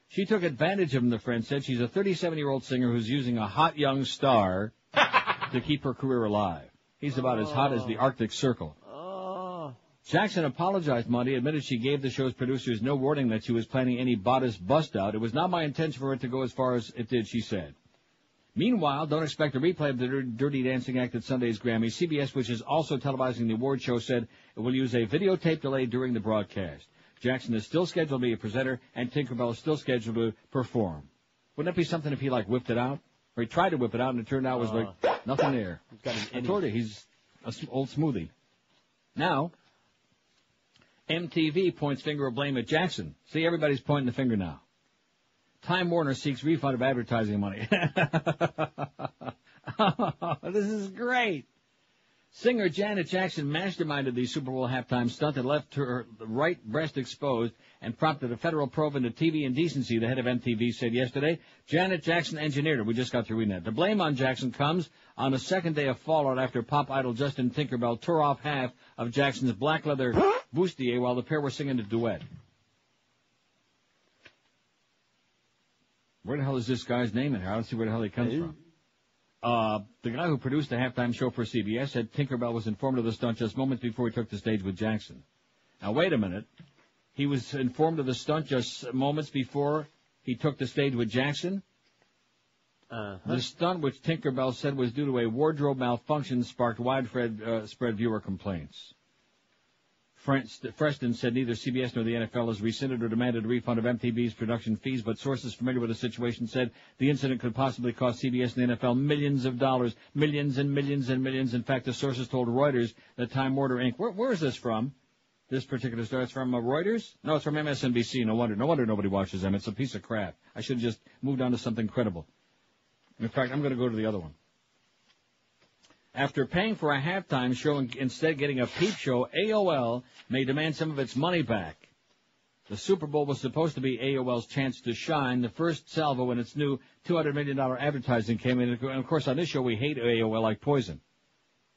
She took advantage of him, the friend said. She's a 37-year-old singer who's using a hot young star to keep her career alive. He's about as hot as the Arctic Circle. Jackson apologized Monday, admitted she gave the show's producers no warning that she was planning any bodice bust-out. It was not my intention for it to go as far as it did, she said. Meanwhile, don't expect a replay of the Dirty Dancing act at Sunday's Grammys. CBS, which is also televising the award show, said it will use a videotape delay during the broadcast. Jackson is still scheduled to be a presenter, and Tinkerbell is still scheduled to perform. Wouldn't that be something if he, whipped it out? Or he tried to whip it out, and it turned out was nothing there. I told you, he's an old smoothie. Now, MTV points finger of blame at Jackson. See, everybody's pointing the finger now. Time Warner seeks refund of advertising money. This is great. Singer Janet Jackson masterminded the Super Bowl halftime stunt that left her right breast exposed and prompted a federal probe into TV indecency, the head of MTV said yesterday. Janet Jackson engineered it. We just got through reading that. The blame on Jackson comes on the second day of fallout after pop idol Justin Tinkerbell tore off half of Jackson's black leather bustier while the pair were singing a duet. Where the hell is this guy's name in here? I don't see where the hell he comes from. The guy who produced the halftime show for CBS said Tinkerbell was informed of the stunt just moments before he took the stage with Jackson. Now, wait a minute. He was informed of the stunt just moments before he took the stage with Jackson? The stunt, which Tinkerbell said was due to a wardrobe malfunction, sparked widespread viewer complaints. Freston said neither CBS nor the NFL has rescinded or demanded a refund of MTV's production fees, but sources familiar with the situation said the incident could possibly cost CBS and the NFL millions of dollars, millions and millions and millions. In fact, the sources told Reuters that Time Warner Inc. Where is this from? This particular story, it's from Reuters? No, it's from MSNBC. No wonder nobody watches them. It's a piece of crap. I should have just moved on to something credible. In fact, I'm going to go to the other one. After paying for a halftime show and instead getting a peep show, AOL may demand some of its money back. The Super Bowl was supposed to be AOL's chance to shine. The first salvo when its new $200 million advertising came in. And, of course, on this show, we hate AOL like poison.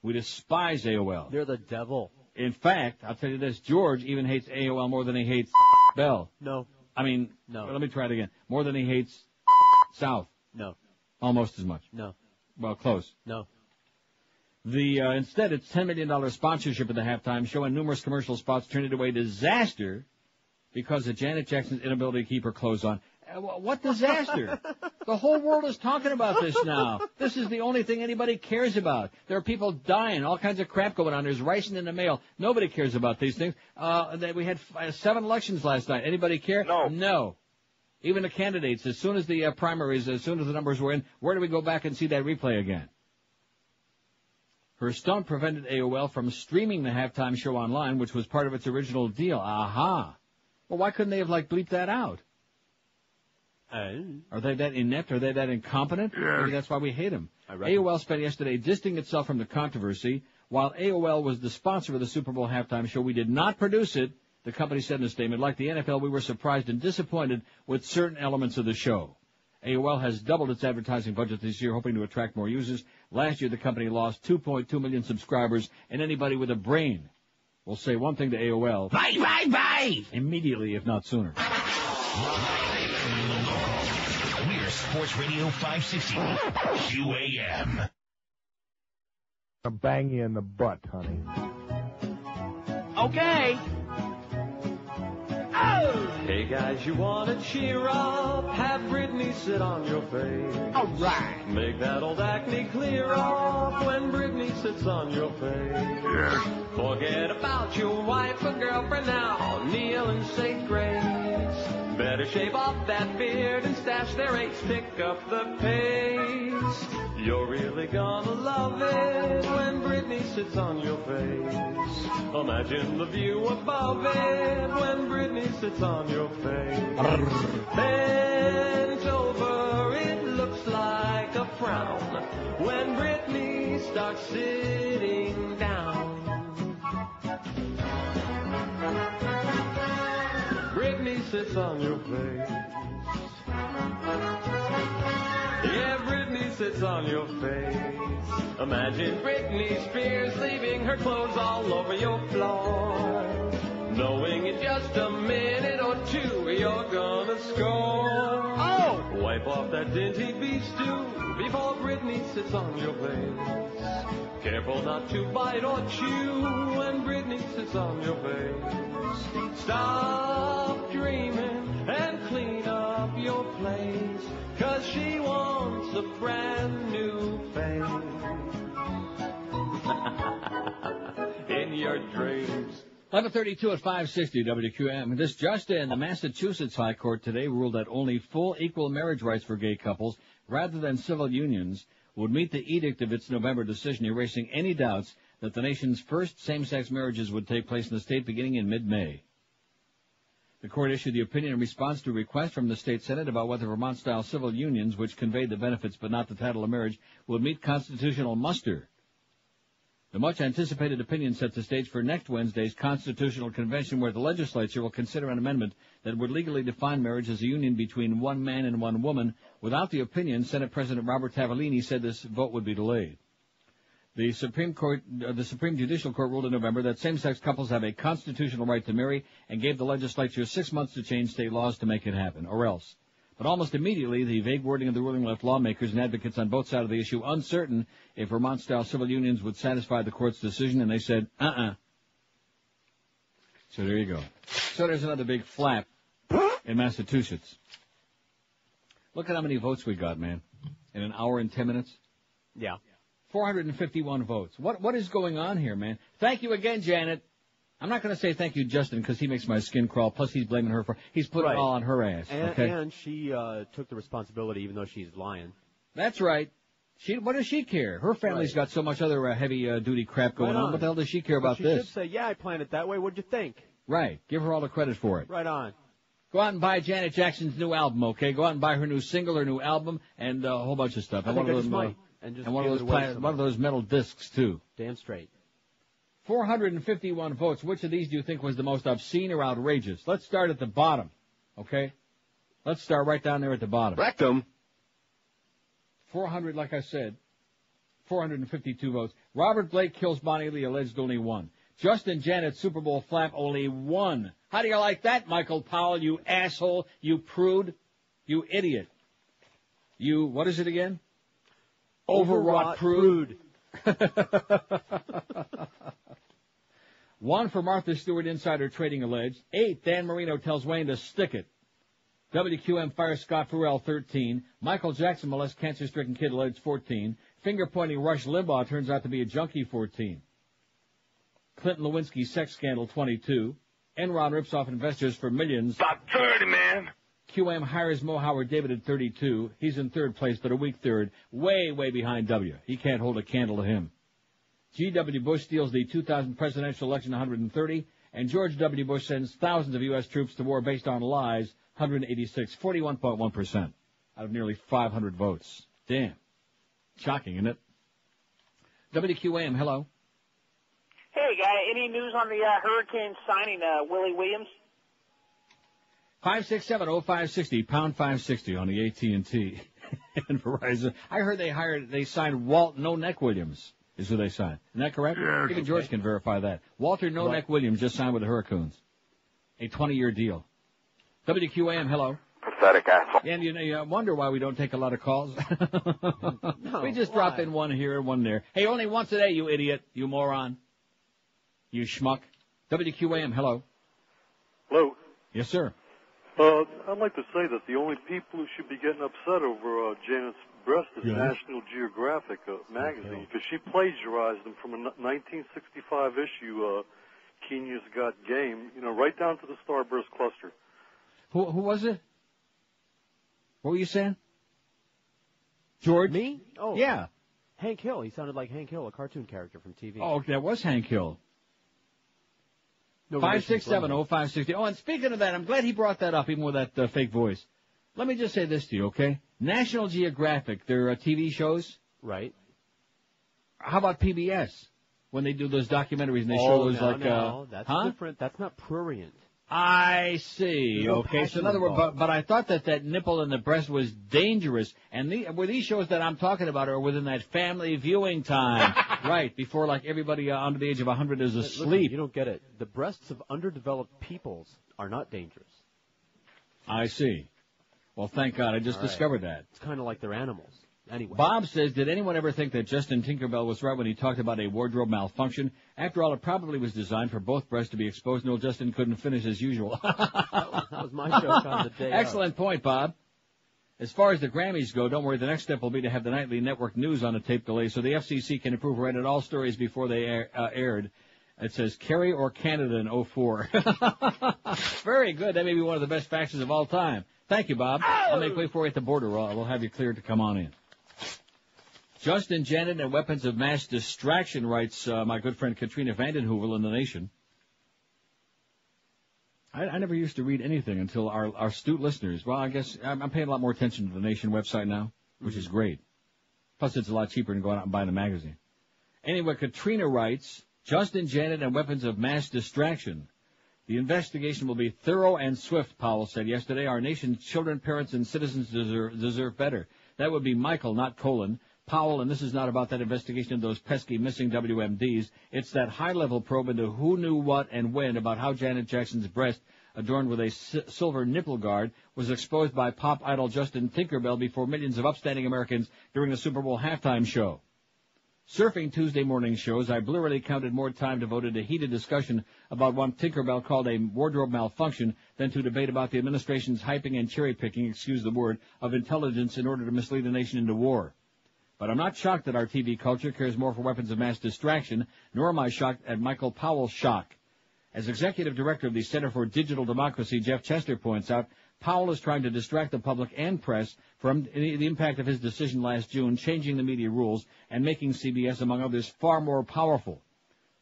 We despise AOL.
They're the devil.
In fact, I'll tell you this, George even hates AOL more than he hates Bell.
No.
No. Let me try it again. More than he hates South.
No.
Almost as much.
No.
Well, close.
No.
Instead, its $10 million sponsorship of the halftime show and numerous commercial spots turned into a disaster because of Janet Jackson's inability to keep her clothes on. What disaster? The whole world is talking about this now. This is the only thing anybody cares about. There are people dying, all kinds of crap going on. There's ricin in the mail. Nobody cares about these things. We had 7 elections last night. Anybody care? No. Even the candidates, as soon as the primaries, as soon as the numbers were in, where do we go back and see that replay again? Her stunt prevented AOL from streaming the halftime show online, which was part of its original deal. Aha. Well, why couldn't they have, bleeped that out? Are they that inept? Are they that incompetent? Yes. Maybe that's why we hate them. AOL spent yesterday distancing itself from the controversy. While AOL was the sponsor of the Super Bowl halftime show, we did not produce it, the company said in a statement. Like the NFL, we were surprised and disappointed with certain elements of the show. AOL has doubled its advertising budget this year, hoping to attract more users. Last year, the company lost 2.2 million subscribers, and anybody with a brain will say one thing to AOL.
Bye, bye, bye!
Immediately, if not sooner.
We're Sports Radio 560, QAM.
I'll bang you in the butt, honey.
Okay. Oh! Hey guys, you wanna cheer up? Have Britney sit on your face.
All right.
Make that old acne clear up when Britney sits on your face.
Yeah.
Forget about your wife or girlfriend now. Kneel and say grace. Better shave off that beard and stash their aches. Pick up the pace. You're really gonna love it when Britney sits on your face. Imagine the view above it when Britney sits on your face. Bent over, it looks like a frown when Britney starts sitting down. Britney sits on your face. Yeah, Britney sits on your face. Imagine Britney Spears leaving her clothes all over your floor. Knowing in just a minute or two you're gonna score. Oh! Wipe off that dingy beef stew before Britney sits on your face. Careful not to bite or chew when Britney sits on your face. Stop dreaming and clean up your place, 'cause she wants a brand new face. In your dreams.
11:32 at 560 WQAM. This just in, the Massachusetts High Court today ruled that only full equal marriage rights for gay couples, rather than civil unions, would meet the edict of its November decision, erasing any doubts that the nation's first same-sex marriages would take place in the state beginning in mid-May. The court issued the opinion in response to a request from the state Senate about whether Vermont-style civil unions, which conveyed the benefits but not the title of marriage, would meet constitutional muster. The much-anticipated opinion set the stage for next Wednesday's Constitutional Convention, where the legislature will consider an amendment that would legally define marriage as a union between one man and one woman. Without the opinion, Senate President Robert Tavellini said this vote would be delayed. The Supreme Judicial Court ruled in November that same-sex couples have a constitutional right to marry and gave the legislature 6 months to change state laws to make it happen, or else. But almost immediately, the vague wording of the ruling left lawmakers and advocates on both sides of the issue uncertain if Vermont-style civil unions would satisfy the court's decision, and they said, So there you go. So there's another big flap in Massachusetts. Look at how many votes we got, man, in an hour and 10 minutes.
Yeah.
451 votes. What is going on here, man? Thank you again, Janet. I'm not going to say thank you, Justin, because he makes my skin crawl. Plus, he's blaming her he's putting it all on her ass. Okay?
And she took the responsibility, even though she's lying.
That's right. What does she care? Her family's got so much other heavy-duty crap going on. What the hell does she care about this?
She should say, yeah, I planned it that way. What'd you think?
Right. Give her all the credit for it.
Right on.
Go out and buy Janet Jackson's new album, okay? Go out and buy her new single, her new album, and a whole bunch of stuff.
I think I just might. And
one of those metal discs, too.
Damn straight.
451 votes. Which of these do you think was the most obscene or outrageous? Let's start at the bottom, okay? Let's start right down there at the bottom.
Rectum.
400, like I said, 452 votes. Robert Blake kills Bonnie Lee, alleged only one. Justin Janet, Super Bowl flap, only one. How do you like that, Michael Powell, you asshole, you prude, you idiot? You, what is it again? Overwrought prude. One for Martha Stewart, insider trading alleged. 8, Dan Marino tells Wayne to stick it. WQM fires Scott Farrell, 13. Michael Jackson molests cancer-stricken kid, alleged, 14. Finger-pointing Rush Limbaugh turns out to be a junkie, 14. Clinton Lewinsky sex scandal, 22. Enron rips off investors for millions.
About 30, man.
QM hires Mo Howard David at 32. He's in third place, but a weak third. Way, way behind W. He can't hold a candle to him. G.W. Bush steals the 2000 presidential election 130, and George W. Bush sends thousands of U.S. troops to war based on lies 186, 41.1% out of nearly 500 votes. Damn. Shocking, isn't it? WQAM, hello.
Hey, guy, any news on the Hurricane signing Willie Williams?
5670560, pound 560 on the AT&T and Verizon. I heard they signed Walt No Neck Williams is who they signed. Isn't that correct?
Yeah,
Even George can verify that. Walter No Neck Williams just signed with the Hurricanes. A 20-year deal. WQAM, hello.
Pathetic asshole.
And you wonder why we don't take a lot of calls. We just drop in one here and one there. Hey, only once a day, you idiot, you moron, you schmuck. WQAM, hello.
Hello.
Yes, sir.
I'd like to say that the only people who should be getting upset over Janet's breast is National Geographic magazine, because she plagiarized them from a 1965 issue, Kenya's Got Game, right down to the Starburst cluster.
Who was it? What were you saying? George?
Me? Oh.
Yeah.
Hank Hill. He sounded like Hank Hill, a cartoon character from TV.
Oh, that was Hank Hill.
No
5670560. Oh, and speaking of that, I'm glad he brought that up, even with that fake voice. Let me just say this to you, okay? National Geographic, their TV shows.
Right.
How about PBS? When they do those documentaries and they show those
that's different. That's not prurient.
I see.
No
Okay, so in
passion
other words,
involved.
but I thought that nipple in the breast was dangerous, and these shows that I'm talking about are within that family viewing time, right, before like everybody under the age of 100 is asleep.
Listen, you don't get it. The breasts of underdeveloped peoples are not dangerous.
I see. Well, thank God, I just discovered that.
It's kind of like they're animals. Anyway.
Bob says, did anyone ever think that Justin Tinkerbell was right when he talked about a wardrobe malfunction? After all, it probably was designed for both breasts to be exposed. No, Justin couldn't finish as usual.
That was my show on the day.
Excellent point, Bob. As far as the Grammys go, don't worry, the next step will be to have the nightly network news on a tape delay so the FCC can approve or edit all stories before they aired. It says, Kerry or Canada in 04. Very good. That may be one of the best faxes of all time. Thank you, Bob. I'll make way for you at the border. We'll have you cleared to come on in. Justin Janet and weapons of mass distraction, writes my good friend Katrina Vanden Heuvel in The Nation. I never used to read anything until our astute listeners. Well, I guess I'm paying a lot more attention to the Nation website now, which is great. Plus, it's a lot cheaper than going out and buying a magazine. Anyway, Katrina writes, Justin Janet and weapons of mass distraction. The investigation will be thorough and swift, Powell said yesterday. Our nation's children, parents, and citizens deserve better. That would be Michael, not Colin. Powell, and this is not about that investigation of those pesky missing WMDs. It's that high-level probe into who knew what and when about how Janet Jackson's breast, adorned with a silver nipple guard, was exposed by pop idol Justin Tinkerbell before millions of upstanding Americans during the Super Bowl halftime show. Surfing Tuesday morning shows, I blearily counted more time devoted to heated discussion about what Tinkerbell called a wardrobe malfunction than to debate about the administration's hyping and cherry-picking, excuse the word, of intelligence in order to mislead the nation into war. But I'm not shocked that our TV culture cares more for weapons of mass distraction, nor am I shocked at Michael Powell's shock. As executive director of the Center for Digital Democracy, Jeff Chester points out, Powell is trying to distract the public and press from the impact of his decision last June, changing the media rules and making CBS, among others, far more powerful.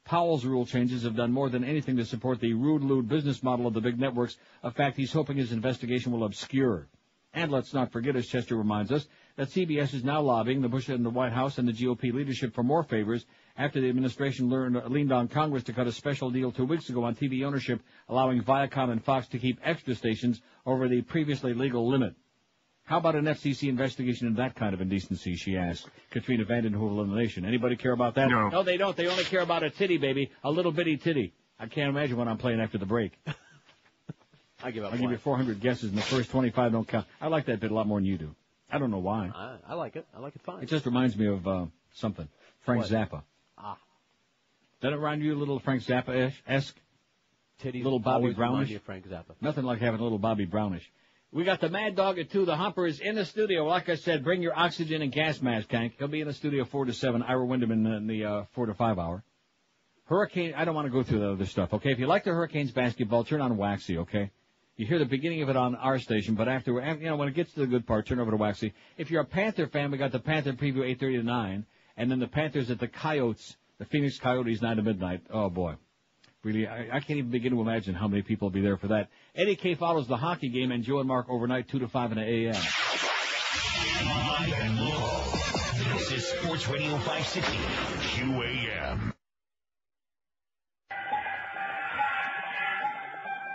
Powell's rule changes have done more than anything to support the rude, lewd business model of the big networks, a fact he's hoping his investigation will obscure. And let's not forget, as Chester reminds us, that CBS is now lobbying the Bush and the White House and the GOP leadership for more favors after the administration leaned on Congress to cut a special deal 2 weeks ago on TV ownership, allowing Viacom and Fox to keep extra stations over the previously legal limit. How about an FCC investigation into that kind of indecency, she asked. Katrina Vanden Heuvel in The Nation. Anybody care about that? No, they don't. They only care about a titty, baby. A little bitty titty. I can't imagine what I'm playing after the break.
I'll give
you 400 guesses, and the first 25 don't count. I like that bit a lot more than you do. I don't know why.
I like it. I like it fine.
It just reminds me of something. Frank Zappa.
Ah.
Doesn't it remind you a little Frank Zappa-esque?
Titties
little Bobby
always remind
Brownish?
me of Frank Zappa.
Nothing like having a little Bobby Brownish. We got the Mad Dog at 2. The Humper is in the studio. Like I said, bring your oxygen and gas mask, Hank. He'll be in the studio 4 to 7. Ira Wyndham in the 4 to 5 hour. Hurricane, I don't want to go through the other stuff, okay? If you like the Hurricanes basketball, turn on Waxy, okay? You hear the beginning of it on our station, but after, when it gets to the good part, turn over to Waxy. If you're a Panther fan, we got the Panther preview 8:30 to 9, and then the Panthers at the Coyotes The Phoenix Coyotes, 9 to midnight. Oh, boy. Really, I can't even begin to imagine how many people will be there for that. Eddie K follows the hockey game, and Joe and Mark overnight, 2 to 5 in the a.m.
Live and local. This is Sports Radio 560 QAM.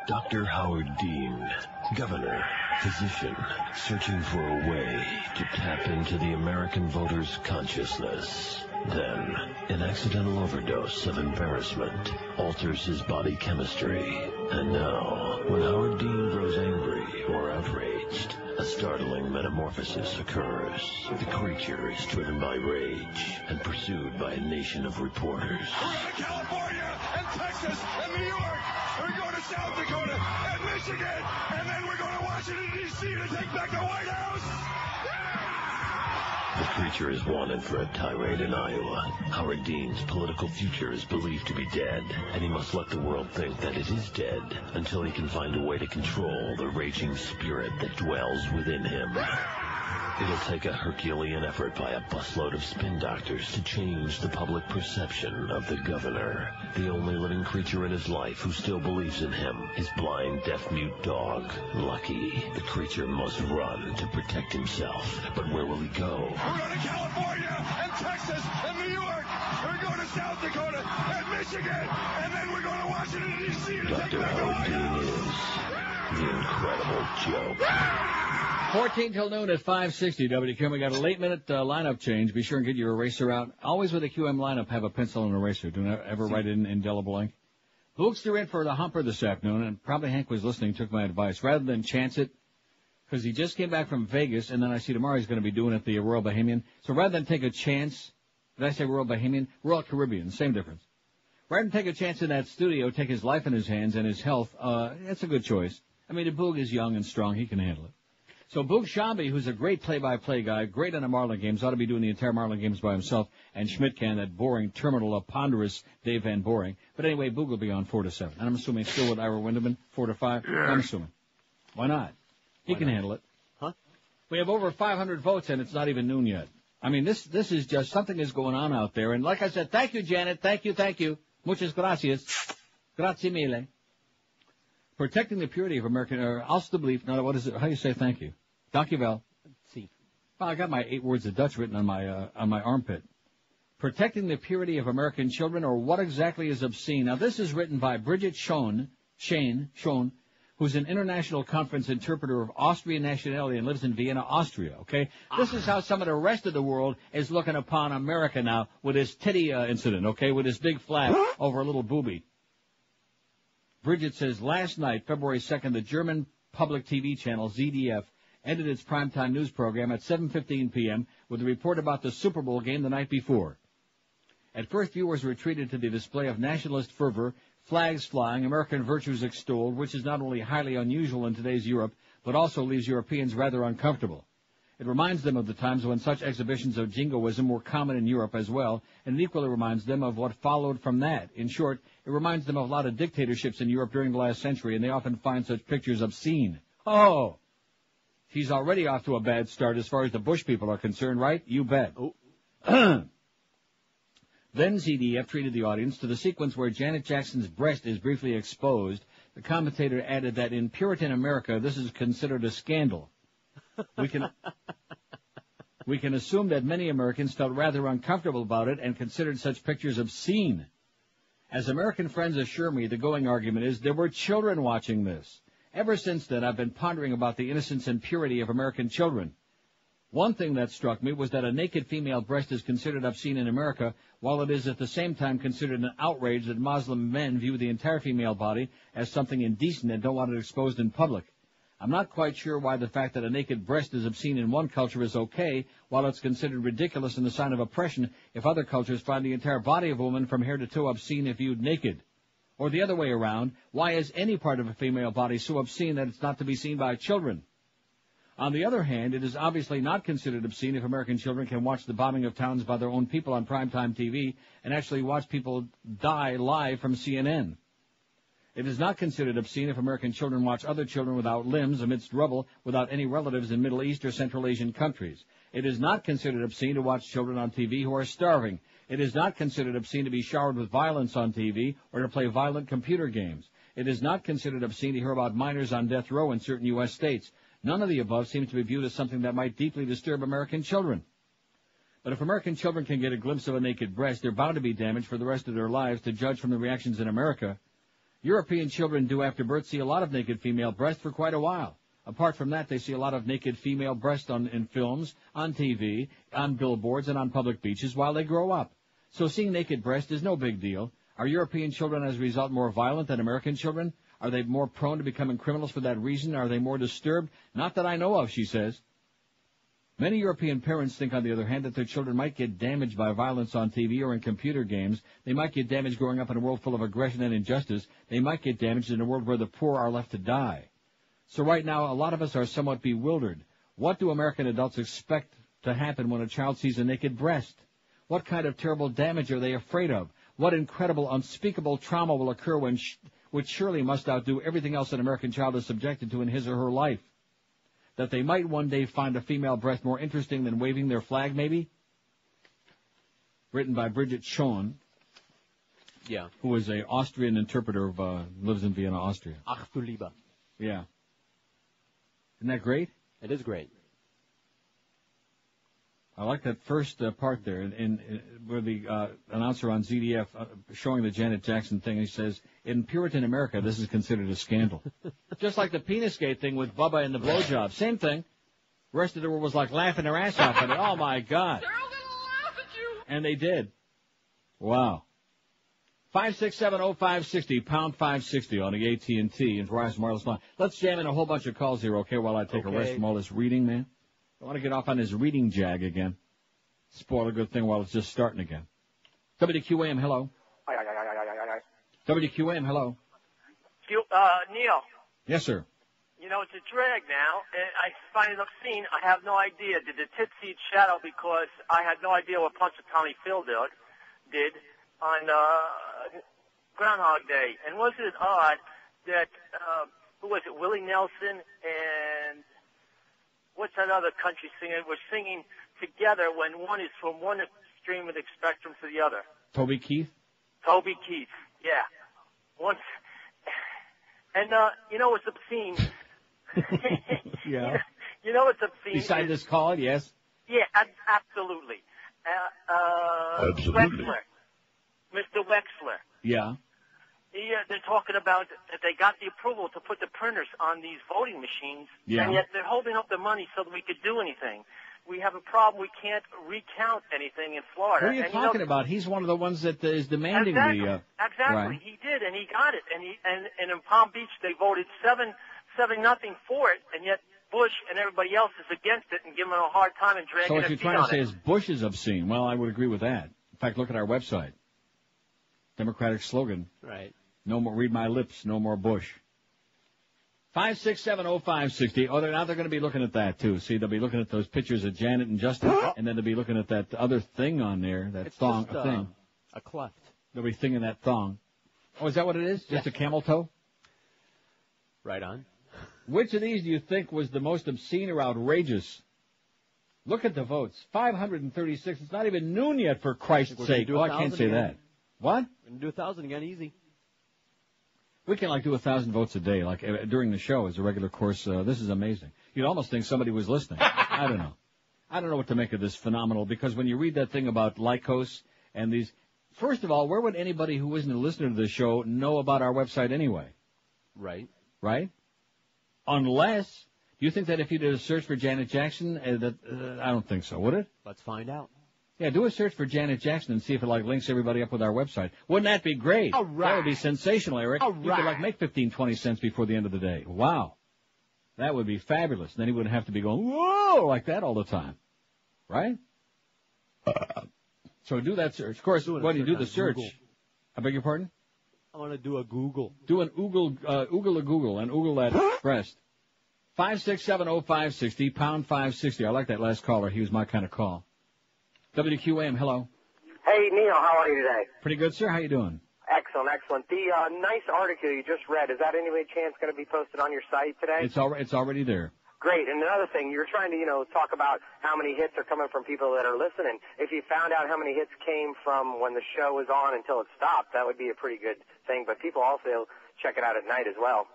Dr. Howard Dean, governor, physician, searching for a way to tap into the American voter's consciousness. Then, an accidental overdose of embarrassment alters his body chemistry. And now, when Howard Dean grows angry or outraged, a startling metamorphosis occurs. The creature is driven by rage and pursued by a nation of reporters.
We're in California and Texas and New York. We're going to South Dakota and Michigan. And then we're going to Washington, D.C. to take back the White House.
The creature is wanted for a tirade in Iowa. Howard Dean's political future is believed to be dead, and he must let the world think that it is dead until he can find a way to control the raging spirit that dwells within him. It'll take a Herculean effort by a busload of spin doctors to change the public perception of the governor. The only living creature in his life who still believes in him, his blind, deaf-mute dog, Lucky. The creature must run to protect himself. But where will he go?
We're going to California and Texas and New York. We're going to South Dakota and Michigan. And then we're going to Washington, D.C. to take
Dr.
back the White
Howard Dean
House.
is the incredible joke.
14 till noon at 560 WQM. We got a late-minute lineup change. Be sure and get your eraser out. Always with a QM lineup, have a pencil and eraser. Do not ever write in indelible ink. Bookster in for the humper this afternoon, and probably Hank was listening, took my advice. Rather than chance it, because he just came back from Vegas, and then I see tomorrow he's going to be doing it at the Royal Bahamian. So rather than take a chance, did I say Royal Bahamian? Royal Caribbean, same difference. Rather than take a chance in that studio, take his life in his hands and his health, that's a good choice. I mean, the Boog is young and strong. He can handle it. So Boog Shambi, who's a great play-by-play guy, great on the Marlin games, ought to be doing the entire Marlin games by himself, and Schmidt-Can, that boring, terminal, ponderous Dave Van Boring. But anyway, Boog will be on 4 to 7. And I'm assuming still with Ira Winderman, 4 to 5. Yeah. I'm assuming. Why not? He can handle it.
Huh?
We have over 500 votes, and it's not even noon yet. I mean, this is just, something is going on out there. And like I said, thank you, Janet. Thank you. Muchas gracias. Grazie mille. Protecting the purity of American, also the belief, no, what is it, how do you say thank you? Dankjewel.
See.
Well, I got my 8 words of Dutch written on my armpit. Protecting the purity of American children, or what exactly is obscene? Now, this is written by Bridget Schoen, who's an international conference interpreter of Austrian nationality and lives in Vienna, Austria, okay? This is how some of the rest of the world is looking upon America now with this titty incident, okay, with this big flap over a little boobie. Bridget says, last night, February 2nd, the German public TV channel, ZDF, ended its primetime news program at 7:15 p.m. with a report about the Super Bowl game the night before. At first, viewers were treated to the display of nationalist fervor, flags flying, American virtues extolled, which is not only highly unusual in today's Europe, but also leaves Europeans rather uncomfortable. It reminds them of the times when such exhibitions of jingoism were common in Europe as well, and it equally reminds them of what followed from that. In short, it reminds them of a lot of dictatorships in Europe during the last century, and they often find such pictures obscene. Oh! He's already off to a bad start as far as the Bush people are concerned, right? You bet. Oh. Then ZDF treated the audience to the sequence where Janet Jackson's breast is briefly exposed. The commentator added that in Puritan America, this is considered a scandal. We can assume that many Americans felt rather uncomfortable about it and considered such pictures obscene. As American friends assure me, the going argument is there were children watching this. Ever since then, I've been pondering about the innocence and purity of American children. One thing that struck me was that a naked female breast is considered obscene in America, while it is at the same time considered an outrage that Muslim men view the entire female body as something indecent and don't want it exposed in public. I'm not quite sure why the fact that a naked breast is obscene in one culture is okay, while it's considered ridiculous and a sign of oppression if other cultures find the entire body of a woman from hair to toe obscene if viewed naked. Or the other way around, why is any part of a female body so obscene that it's not to be seen by children? On the other hand, it is obviously not considered obscene if American children can watch the bombing of towns by their own people on primetime TV and actually watch people die live from CNN. It is not considered obscene if American children watch other children without limbs amidst rubble without any relatives in Middle East or Central Asian countries. It is not considered obscene to watch children on TV who are starving. It is not considered obscene to be showered with violence on TV or to play violent computer games. It is not considered obscene to hear about minors on death row in certain U.S. states. None of the above seems to be viewed as something that might deeply disturb American children. But if American children can get a glimpse of a naked breast, they're bound to be damaged for the rest of their lives, to judge from the reactions in America. European children do after birth see a lot of naked female breasts for quite a while. Apart from that, they see a lot of naked female breasts in films, on TV, on billboards, and on public beaches while they grow up. So seeing naked breasts is no big deal. Are European children, as a result, more violent than American children? Are they more prone to becoming criminals for that reason? Are they more disturbed? Not that I know of, she says. Many European parents think, on the other hand, that their children might get damaged by violence on TV or in computer games. They might get damaged growing up in a world full of aggression and injustice. They might get damaged in a world where the poor are left to die. So right now, a lot of us are somewhat bewildered. What do American adults expect to happen when a child sees a naked breast? What kind of terrible damage are they afraid of? What incredible, unspeakable trauma will occur which surely must outdo everything else an American child is subjected to in his or her life? That they might one day find a female breast more interesting than waving their flag, maybe? Written by Bridget Schoen.
Yeah.
Who is an Austrian interpreter lives in Vienna, Austria.
Ach du Lieber.
Yeah. Isn't that great?
It is great.
I like that first part there, where the announcer on ZDF showing the Janet Jackson thing. He says, "In Puritan America, this is considered a scandal." Just like the Penisgate thing with Bubba and the blowjob, same thing. The rest of the world was like laughing their ass off at it. Oh my God! They're all gonna laugh at you. And they did. Wow. 5670560 pound 560 on the AT&T and Verizon wireless line. Let's jam in a whole bunch of calls here, okay? While I take a rest from all this reading, man. I want to get off on this reading jag again. Spoil a good thing while it's just starting again. WQAM, hello. WQAM, hello.
Neil.
Yes, sir.
You know, it's a drag now, and I find it obscene. I have no idea. Did the tit seed shadow because I had no idea what Punch of Tommy Phil did on Groundhog Day. And wasn't it odd that, who was it, Willie Nelson and what's that other country singer? We're singing together when one is from one extreme of the spectrum to the other.
Toby Keith?
Toby Keith, yeah. Once, and you know what's obscene?
Yeah.
You know what's obscene?
Beside this call, yes?
Yeah, absolutely.
Absolutely.
Wexler. Mr. Wexler.
Yeah.
They're talking about that they got the approval to put the printers on these voting machines,
yeah.
And yet they're holding up the money so that we could do anything. We have a problem. We can't recount anything in Florida.
What are you talking about? He's one of the ones that is demanding
exactly,
the...
Exactly.
Right.
He did, and he got it. And in Palm Beach, they voted 7-0 for it, and yet Bush and everybody else is against it and giving him a hard time and dragging
So what
their
you're
feet
trying to
on
say
it.
is Bush is obscene. Well, I would agree with that. In fact, look at our website. Democratic slogan.
Right.
No more, read my lips, no more Bush. 5670560. Oh, now they're going to be looking at that, too. See, they'll be looking at those pictures of Janet and Justin, and then they'll be looking at that other thing on there, that
it's
thong,
just,
a thing.
A cleft.
They'll be thinking that thong. Oh, is that what it is? Just a camel toe?
Right on.
Which of these do you think was the most obscene or outrageous? Look at the votes. 536. It's not even noon yet, for Christ's sake. Oh, I can't say that. What?
We're going to do 1,000 again, easy.
We can, do 1,000 votes a day, during the show as a regular course. This is amazing. You'd almost think somebody was listening. I don't know. I don't know what to make of this phenomenal, because when you read that thing about Lycos and these... First of all, where would anybody who isn't a listener to the show know about our website anyway?
Right.
Right? Unless... Do you think that if you did a search for Janet Jackson, I don't think so, would it?
Let's find out.
Yeah, do a search for Janet Jackson and see if it links everybody up with our website. Wouldn't that be great?
All right.
That would be sensational, Eric.
All
You could make 15, 20 cents before the end of the day. Wow. That would be fabulous. Then he wouldn't have to be going, whoa, like that all the time. Right? So do that search. Of course, when you do the search,
Google.
I beg your pardon?
I want to do a Google.
Do an oogle and oogle that breast. 5670560, pound 560. I like that last caller. He was my kind of call. WQAM, hello.
Hey, Neil, how are you today?
Pretty good, sir. How you doing?
Excellent, excellent. The nice article you just read, is that any chance going to be posted on your site today?
It's already there.
Great. And another thing, you're trying to, talk about how many hits are coming from people that are listening. If you found out how many hits came from when the show was on until it stopped, that would be a pretty good thing. But people also check it out at night as well.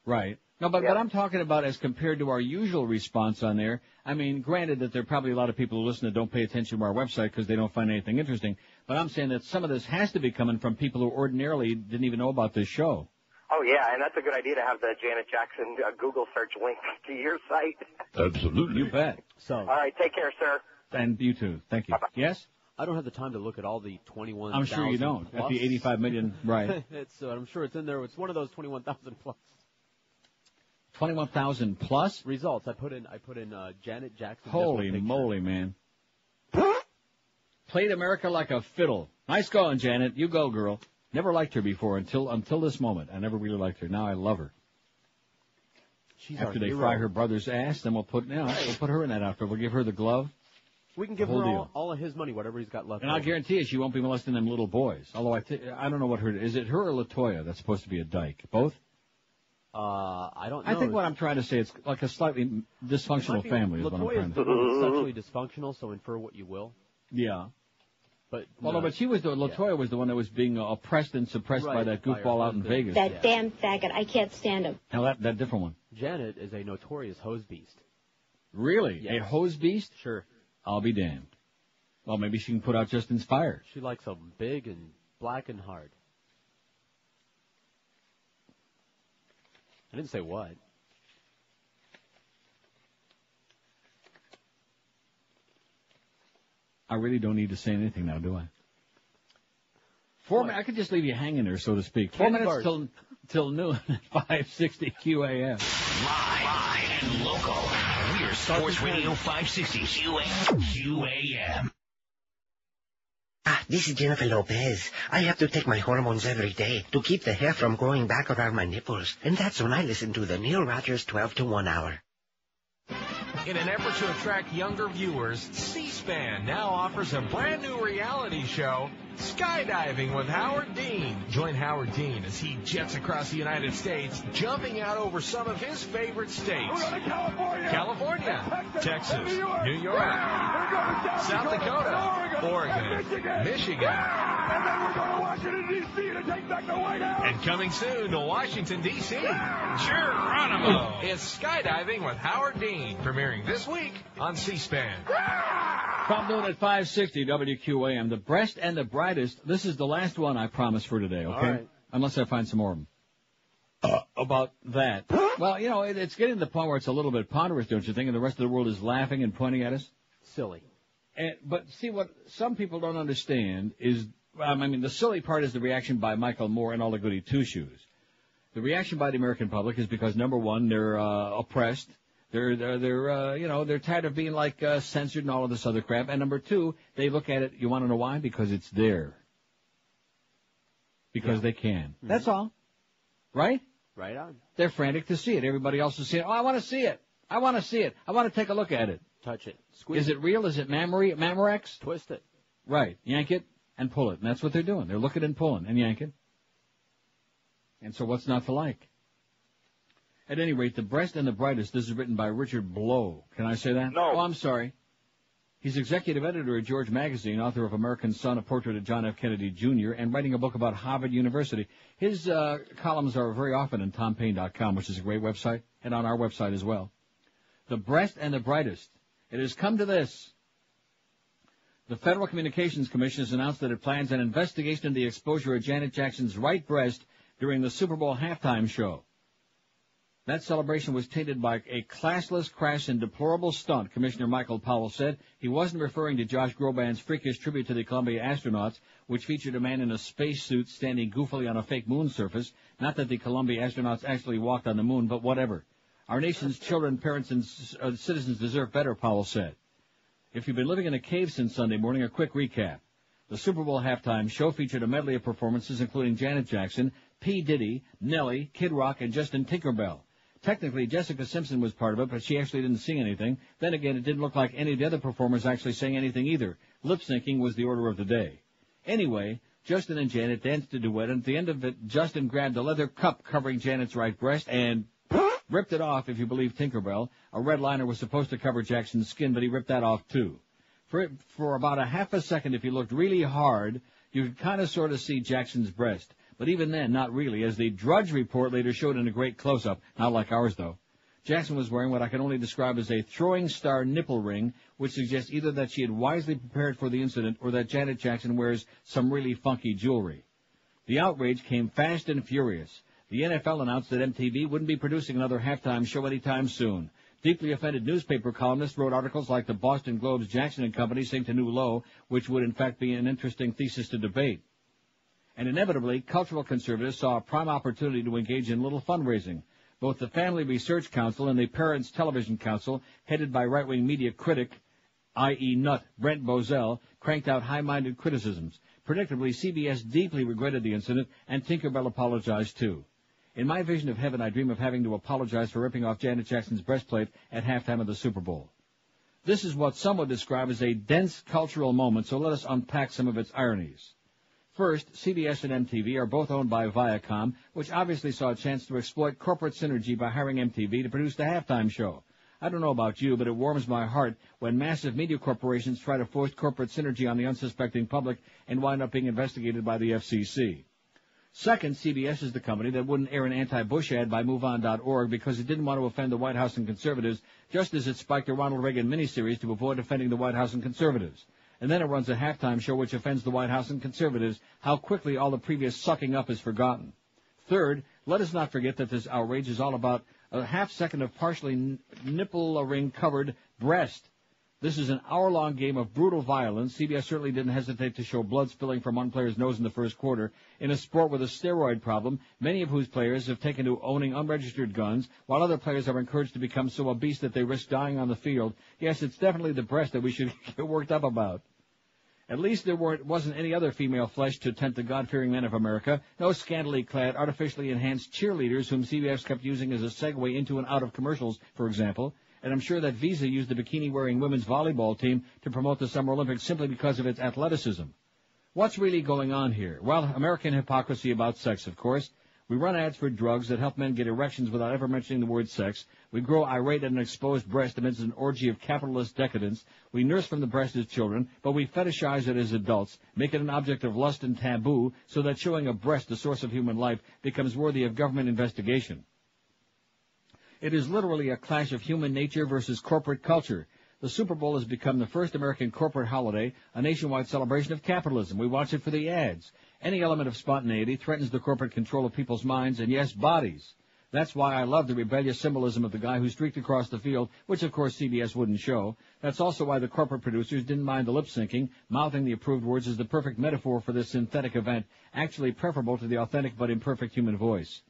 Right. No, but what I'm talking about as compared to our usual response on there, I mean, granted that there are probably a lot of people who listen that don't pay attention to our website because they don't find anything interesting, but I'm saying that some of this has to be coming from people who ordinarily didn't even know about this show.
Oh, yeah, and that's a good idea to have the Janet Jackson Google search link to your site.
Absolutely.
You bet.
So.
All right, take care, sir.
And you too. Thank you.
Bye-bye.
Yes?
I don't have the time to look at all the 21,000
I'm sure you don't.
plus.
At the 85 million, right.
I'm sure it's in there. It's one of those 21,000 plus.
21,000 plus?
Results. I put in Janet Jackson.
Holy moly, man. Played America like a fiddle. Nice going, Janet. You go, girl. Never liked her before until this moment. I never really liked her. Now I love her.
She's
After they fry her brother's ass, then we'll put her in that outfit. We'll give her the glove.
We can give her all of his money, whatever he's got left.
And I'll guarantee you she won't be molesting them little boys. Although I don't know what is it her or LaToya that's supposed to be a dyke? Both?
I don't know.
I think what I'm trying to say, it's like a slightly dysfunctional family is what I'm trying to say.
LaToya is sexually dysfunctional, so infer what you will.
Yeah.
But
LaToya was the one that was being oppressed and suppressed by that goofball out in Vegas.
That damn faggot. I can't stand him.
Now that different one.
Janet is a notorious hose beast.
Really?
Yes.
A hose beast?
Sure.
I'll be damned. Well, maybe she can put out Just Inspired.
She likes them big and black and hard. I didn't say what.
I really don't need to say anything now, do I? 4 minutes. I could just leave you hanging there, so to speak. 4 minutes till noon at 560 QAM.
Live and local. We're Sports Radio 560 QAM.
This is Jennifer Lopez. I have to take my hormones every day to keep the hair from growing back around my nipples. And that's when I listen to the Neil Rogers 12 to 1 hour.
In an effort to attract younger viewers, C-SPAN now offers a brand new reality show, Skydiving with Howard Dean. Join Howard Dean as he jets across the United States, jumping out over some of his favorite states.
We're going to
California, Texas, New York, South Dakota, Oregon, Michigan.
And then we're going to Washington, D.C. to take back the White House.
And coming soon to Washington, D.C., Geronimo. It's Skydiving with Howard Dean, premiering this week on C-SPAN.
From noon at 560 WQAM, the breast and the brightest. This is the last one I promise for today, okay?
All right.
Unless I find some more of them. About that. Well, it's getting to the point where it's a little bit ponderous, don't you think? And the rest of the world is laughing and pointing at us.
Silly.
But see, what some people don't understand is, the silly part is the reaction by Michael Moore and all the goody two-shoes. The reaction by the American public is because, number one, they're oppressed. They're tired of being censored and all of this other crap. And number two, they look at it. You want to know why? Because it's there. Because they can. Mm-hmm. That's all. Right?
Right on.
They're frantic to see it. Everybody else is seeing it. Oh, I want to see it. I want to see it. I want to take a look at it.
Touch it. Squeeze
it. Is it real? Is it Mamorex?
Twist it.
Right. Yank it and pull it. And that's what they're doing. They're looking and pulling and yanking. And so what's not to like? At any rate, The Breast and the Brightest, this is written by Richard Blow. Can I say that?
No.
Oh, I'm sorry. He's executive editor at George Magazine, author of American Son, A Portrait of John F. Kennedy, Jr., and writing a book about Harvard University. His columns are very often on TomPaine.com, which is a great website, and on our website as well. The Breast and the Brightest. It has come to this. The Federal Communications Commission has announced that it plans an investigation into the exposure of Janet Jackson's right breast during the Super Bowl halftime show. That celebration was tainted by a classless, crass, and deplorable stunt, Commissioner Michael Powell said. He wasn't referring to Josh Groban's freakish tribute to the Columbia astronauts, which featured a man in a spacesuit standing goofily on a fake moon surface. Not that the Columbia astronauts actually walked on the moon, but whatever. Our nation's children, parents, and citizens deserve better, Powell said. If you've been living in a cave since Sunday morning, a quick recap. The Super Bowl halftime show featured a medley of performances including Janet Jackson, P. Diddy, Nelly, Kid Rock, and Justin Tinkerbell. Technically, Jessica Simpson was part of it, but she actually didn't sing anything. Then again, it didn't look like any of the other performers actually sang anything either. Lip-syncing was the order of the day. Anyway, Justin and Janet danced a duet, and at the end of it, Justin grabbed a leather cup covering Janet's right breast and Ripped it off, if you believe Tinkerbell. A red liner was supposed to cover Jackson's skin, but he ripped that off, too. For about a half a second, if you looked really hard, you could kind of sort of see Jackson's breast. But even then, not really, as the Drudge report later showed in a great close-up, not like ours, though. Jackson was wearing what I can only describe as a throwing star nipple ring, which suggests either that she had wisely prepared for the incident or that Janet Jackson wears some really funky jewelry. The outrage came fast and furious. The NFL announced that MTV wouldn't be producing another halftime show anytime soon. Deeply offended newspaper columnists wrote articles like the Boston Globe's Jackson and Company synced a new low, which would in fact be an interesting thesis to debate. And inevitably, cultural conservatives saw a prime opportunity to engage in little fundraising. Both the Family Research Council and the Parents Television Council, headed by right-wing media critic, i.e. nut, Brent Bozell, cranked out high-minded criticisms. Predictably, CBS deeply regretted the incident, and Tinkerbell apologized too. In my vision of heaven, I dream of having to apologize for ripping off Janet Jackson's breastplate at halftime of the Super Bowl. This is what some would describe as a dense cultural moment, so let us unpack some of its ironies. First, CBS and MTV are both owned by Viacom, which obviously saw a chance to exploit corporate synergy by hiring MTV to produce the halftime show. I don't know about you, but it warms my heart when massive media corporations try to force corporate synergy on the unsuspecting public and wind up being investigated by the FCC. Second, CBS is the company that wouldn't air an anti-Bush ad by MoveOn.org because it didn't want to offend the White House and conservatives, just as it spiked a Ronald Reagan miniseries to avoid offending the White House and conservatives. And then it runs a halftime show which offends the White House and conservatives. How quickly all the previous sucking up is forgotten. Third, let us not forget that this outrage is all about a half second of partially nipple-ring-covered breast. This is an hour-long game of brutal violence. CBS certainly didn't hesitate to show blood spilling from one player's nose in the first quarter in a sport with a steroid problem, many of whose players have taken to owning unregistered guns, while other players are encouraged to become so obese that they risk dying on the field. Yes, it's definitely the breast that we should get worked up about. At least there wasn't any other female flesh to tempt the God-fearing men of America. No scantily clad, artificially enhanced cheerleaders whom CBS kept using as a segue into and out of commercials, for example. And I'm sure that Visa used the bikini-wearing women's volleyball team to promote the Summer Olympics simply because of its athleticism. What's really going on here? Well, American hypocrisy about sex, of course. We run ads for drugs that help men get erections without ever mentioning the word sex. We grow irate at an exposed breast amidst an orgy of capitalist decadence. We nurse from the breast as children, but we fetishize it as adults, make it an object of lust and taboo, so that showing a breast, the source of human life, becomes worthy of government investigation. It is literally a clash of human nature versus corporate culture. The Super Bowl has become the first American corporate holiday, a nationwide celebration of capitalism. We watch it for the ads. Any element of spontaneity threatens the corporate control of people's minds and, yes, bodies. That's why I love the rebellious symbolism of the guy who streaked across the field, which, of course, CBS wouldn't show. That's also why the corporate producers didn't mind the lip-syncing. Mouthing the approved words is the perfect metaphor for this synthetic event, actually preferable to the authentic but imperfect human voice.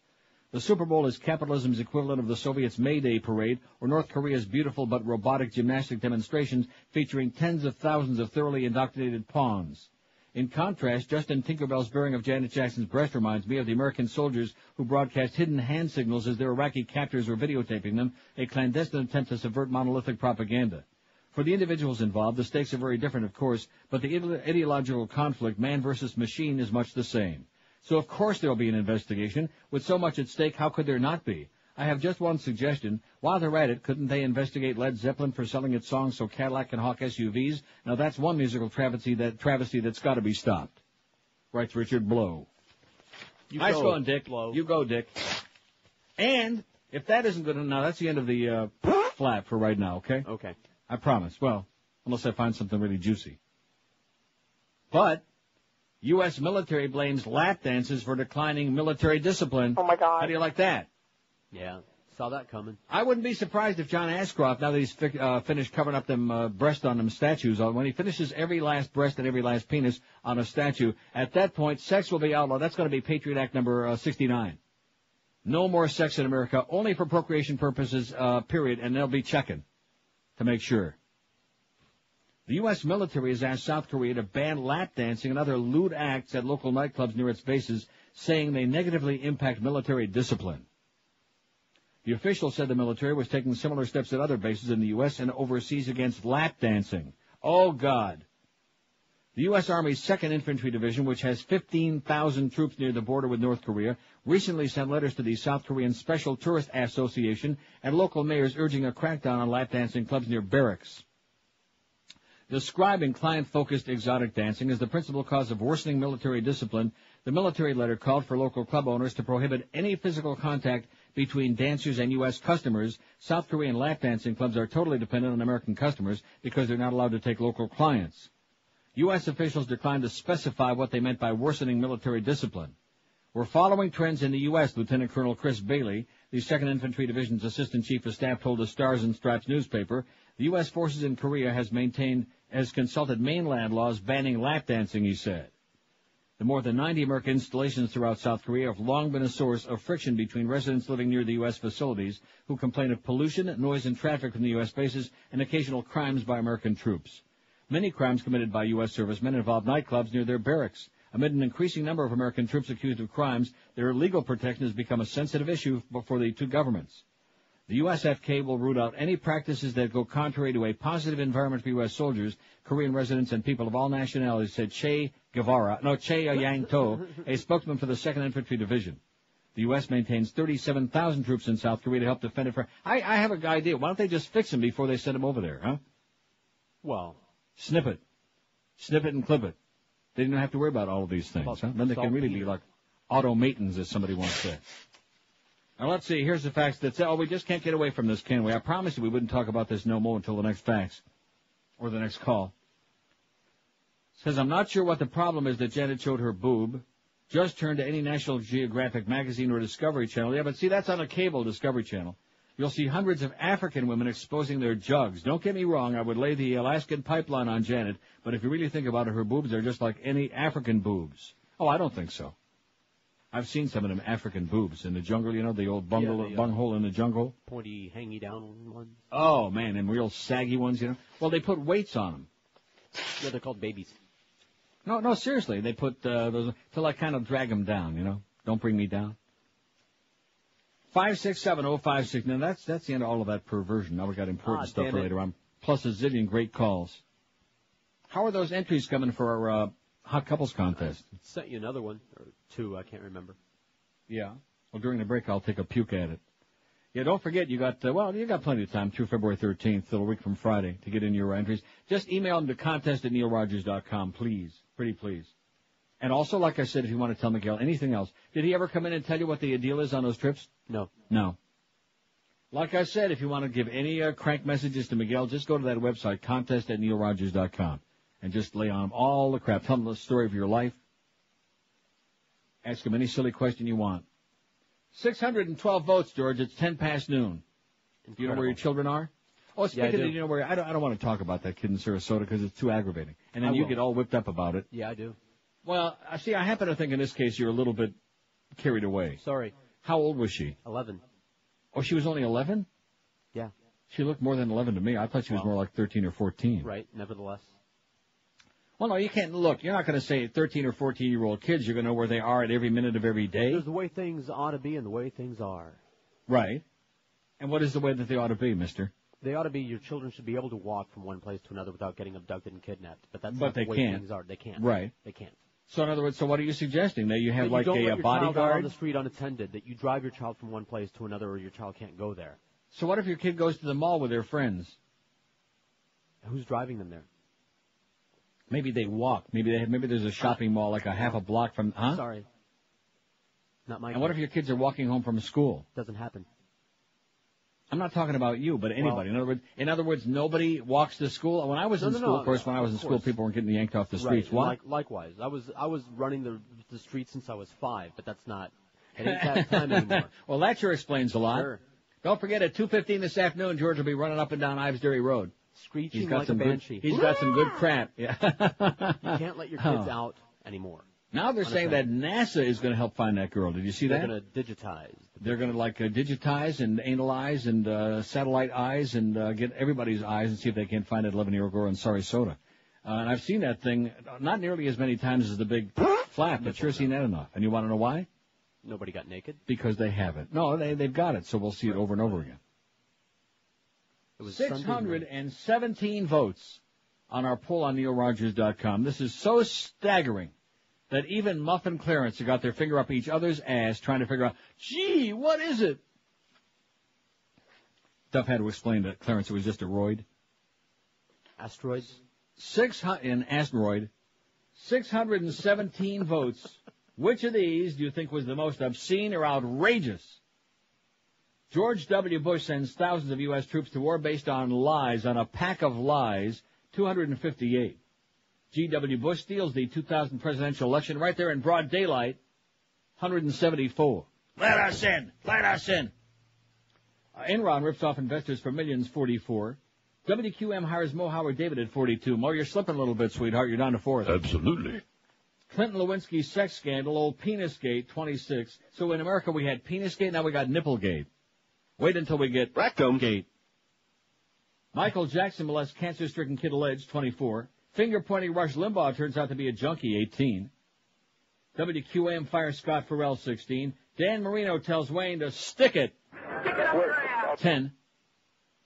The Super Bowl is capitalism's equivalent of the Soviets' May Day parade or North Korea's beautiful but robotic gymnastic demonstrations featuring tens of thousands of thoroughly indoctrinated pawns. In contrast, Justin Tinkerbell's bearing of Janet Jackson's breast reminds me of the American soldiers who broadcast hidden hand signals as their Iraqi captors were videotaping them, a clandestine attempt to subvert monolithic propaganda. For the individuals involved, the stakes are very different, of course, but the ideological conflict, man versus machine, is much the same. So of course there will be an investigation. With so much at stake, how could there not be? I have just one suggestion. While they're at it, couldn't they investigate Led Zeppelin for selling its songs so Cadillac can hawk SUVs? Now that's one musical travesty that's got to be stopped. Writes Richard Blow. Nice going, Dick. Blow. You go, Dick. And if that isn't good enough, now that's the end of the flap for right now, okay?
Okay.
I promise. Well, unless I find something really juicy. But U.S. military blames lap dances for declining military discipline.
Oh, my God.
How do you like that?
Yeah, saw that coming.
I wouldn't be surprised if John Ashcroft, now that he's finished covering up them breast on them statues, when he finishes every last breast and every last penis on a statue, at that point, sex will be outlawed. That's going to be Patriot Act number 69. No more sex in America, only for procreation purposes, period, and they'll be checking to make sure. The U.S. military has asked South Korea to ban lap dancing and other lewd acts at local nightclubs near its bases, saying they negatively impact military discipline. The official said the military was taking similar steps at other bases in the U.S. and overseas against lap dancing. Oh, God. The U.S. Army's 2nd Infantry Division, which has 15,000 troops near the border with North Korea, recently sent letters to the South Korean Special Tourist Association and local mayors urging a crackdown on lap dancing clubs near barracks. Describing client-focused exotic dancing as the principal cause of worsening military discipline, the military letter called for local club owners to prohibit any physical contact between dancers and U.S. customers. South Korean lap dancing clubs are totally dependent on American customers because they're not allowed to take local clients. U.S. officials declined to specify what they meant by worsening military discipline. We're following trends in the U.S., Lieutenant Colonel Chris Bailey, the 2nd Infantry Division's Assistant Chief of Staff, told the Stars and Stripes newspaper. The U.S. forces in Korea has consulted mainland laws banning lap dancing, he said. The more than 90 American installations throughout South Korea have long been a source of friction between residents living near the U.S. facilities who complain of pollution, noise, and traffic from the U.S. bases, and occasional crimes by American troops. Many crimes committed by U.S. servicemen involve nightclubs near their barracks. Amid an increasing number of American troops accused of crimes, their legal protection has become a sensitive issue for the two governments. The USFK will root out any practices that go contrary to a positive environment for U.S. soldiers, Korean residents, and people of all nationalities, said Che Yang-to, a spokesman for the 2nd Infantry Division. The U.S. maintains 37,000 troops in South Korea to help defend it. I have an idea. Why don't they just fix them before they send them over there, huh?
Well,
snip it and clip it. They didn't have to worry about all of these things, huh? Then they can really be like automatons, as somebody once said. Now, let's see. Here's the facts that say, we just can't get away from this, can we? I promised you we wouldn't talk about this no more until the next fax or the next call. It says, I'm not sure what the problem is that Janet showed her boob. Just turn to any National Geographic magazine or Discovery Channel. Yeah, but see, that's on a cable Discovery Channel. You'll see hundreds of African women exposing their jugs. Don't get me wrong, I would lay the Alaskan pipeline on Janet, but if you really think about it, her boobs are just like any African boobs. Oh, I don't think so. I've seen some of them African boobs in the jungle, you know, the old bunghole in the jungle.
Pointy, hangy down ones.
Oh, man, and real saggy ones, you know. Well, they put weights on them.
Yeah, they're called babies.
No, seriously, they put those till I kind of drag them down, you know. Don't bring me down. 5670560. Now, that's the end of all of that perversion. Now we got important stuff for later on. Plus a zillion great calls. How are those entries coming for our Hot Couples Contest?
I sent you another one, or two, I can't remember.
Yeah. Well, during the break, I'll take a puke at it. Yeah, don't forget, you got plenty of time through February 13th, till a week from Friday, to get in your entries. Just email them to contest@neilrogers.com, please. Pretty please. And also, like I said, if you want to tell Miguel anything else, did he ever come in and tell you what the deal is on those trips? No. Like I said, if you want to give any crank messages to Miguel, just go to that website, contest@neilrogers.com, and just lay on him all the crap. Tell him the story of your life. Ask him any silly question you want. 612 votes, George. It's 10 past noon. Incredible. Do you know where your children are? Oh, speaking of, you know where, I don't want to talk about that kid in Sarasota because it's too aggravating. And then you get all whipped up about it.
Yeah, I do.
Well, see, I happen to think in this case you're a little bit carried away.
Sorry.
How old was she?
11.
Oh, she was only 11?
Yeah.
She looked more than 11 to me. I thought she was more like 13 or 14.
Right, nevertheless.
Well, no, you can't. Look, you're not going to say 13 or 14-year-old kids. You're going to know where they are at every minute of every day.
There's the way things ought to be and the way things are.
Right. And what is the way that they ought to be, mister?
They ought to be, your children should be able to walk from one place to another without getting abducted and kidnapped. But that's not the way things are. They can't.
Right.
They can't.
So in other words, what are you suggesting? That you have
that
like
you don't let
a
your
bodyguard?
Child out on the street unattended, that you drive your child from one place to another or your child can't go there.
So what if your kid goes to the mall with their friends?
Who's driving them there?
Maybe they walk. Maybe there's a shopping mall like a half a block from, huh?
Sorry. Not my
And what if your kids are walking home from school?
Doesn't happen.
I'm not talking about you, but anybody.
Well,
in other words, nobody walks to school. When I was in school, of course, when I was in school, people weren't getting yanked off the streets.
Right. Likewise, I was running the streets since I was 5, but that's not. It ain't that time anymore.
Well, that sure explains a lot.
Sure.
Don't forget, at 2:15 this afternoon, George will be running up and down Ives Dairy Road.
Screeching like a banshee.
He's got some good crap. Yeah.
You can't let your kids out anymore.
Now they're saying that NASA is going to help find that girl. Did you see that?
They're going to digitize.
They're going to digitize and analyze and satellite eyes and get everybody's eyes and see if they can't find that 11-year-old girl in Sarasota. And I've seen that thing not nearly as many times as the big flap, but sure seen that enough. And you want to know why?
Nobody got naked?
Because they haven't. No, they've got it, so we'll see it over and over again. It was 617 votes on our poll on NeilRogers.com. This is so staggering that even Muff and Clarence have got their finger up each other's ass trying to figure out, gee, what is it? Duff had to explain to Clarence it was just a roid.
Asteroids?
An asteroid. 617 votes. Which of these do you think was the most obscene or outrageous? George W. Bush sends thousands of U.S. troops to war based on lies, on a pack of lies, 258. G.W. Bush steals the 2000 presidential election right there in broad daylight, 174. Let us in! Let us in! Enron rips off investors for millions, 44. WQM hires Mo Howard David at 42. Mo, you're slipping a little bit, sweetheart. You're down to 4th.
Absolutely.
Clinton Lewinsky's sex scandal, old Penisgate, 26. So in America we had Penisgate, now we got Nipplegate. Wait until we get Rectumgate. Michael Jackson molests cancer-stricken kid alleged, 24. Finger-pointing Rush Limbaugh turns out to be a junkie, 18. WQAM fires Scott Farrell, 16. Dan Marino tells Wayne to stick it. 10.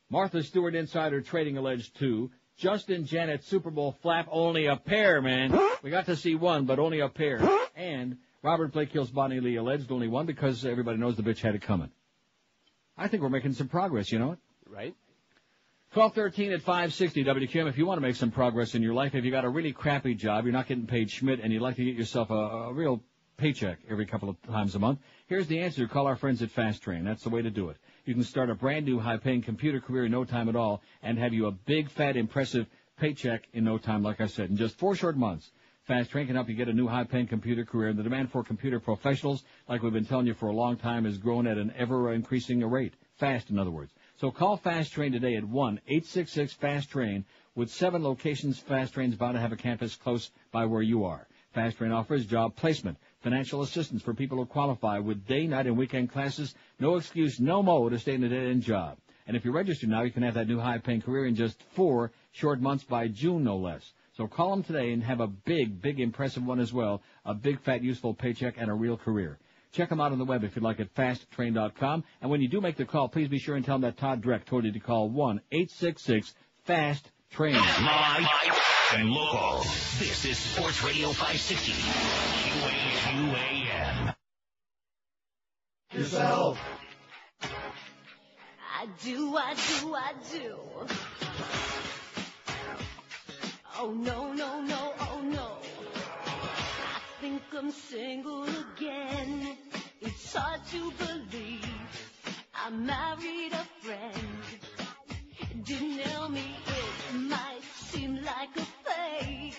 Martha Stewart insider trading alleged, 2. Justin Janet Super Bowl flap, only a pair, man. We got to see one, but only a pair. And Robert Blake kills Bonnie Lee alleged, only one, because everybody knows the bitch had it coming. I think we're making some progress, you know it?
Right.
12:13 at 560 WQM. If you want to make some progress in your life, if you got a really crappy job, you're not getting paid Schmidt, and you'd like to get yourself a real paycheck every couple of times a month, here's the answer. Call our friends at Fast Train. That's the way to do it. You can start a brand new high-paying computer career in no time at all and have you a big, fat, impressive paycheck in no time, like I said. In just 4 short months, Fast Train can help you get a new high-paying computer career. And the demand for computer professionals, like we've been telling you for a long time, has grown at an ever-increasing rate. Fast, in other words. So call Fast Train today at 1-866-FAST-TRAIN. With 7 locations, Fast Train's bound to have a campus close by where you are. Fast Train offers job placement, financial assistance for people who qualify with day, night, and weekend classes. No excuse, no mo to stay in a dead-end job. And if you register now, you can have that new high-paying career in just 4 short months by June, no less. So call them today and have a big, big, impressive one as well, a big, fat, useful paycheck and a real career. Check them out on the web if you'd like at fasttrain.com. And when you do make the call, please be sure and tell them that Todd Dreck told you to call 1-866-FAST-TRAIN.
Live and local. This is Sports Radio 560. QAQAM.
Yourself.
I do. Oh, no, oh, no. I think I'm single again. It's hard to believe I married a friend. Didn't tell me it might seem like a fake,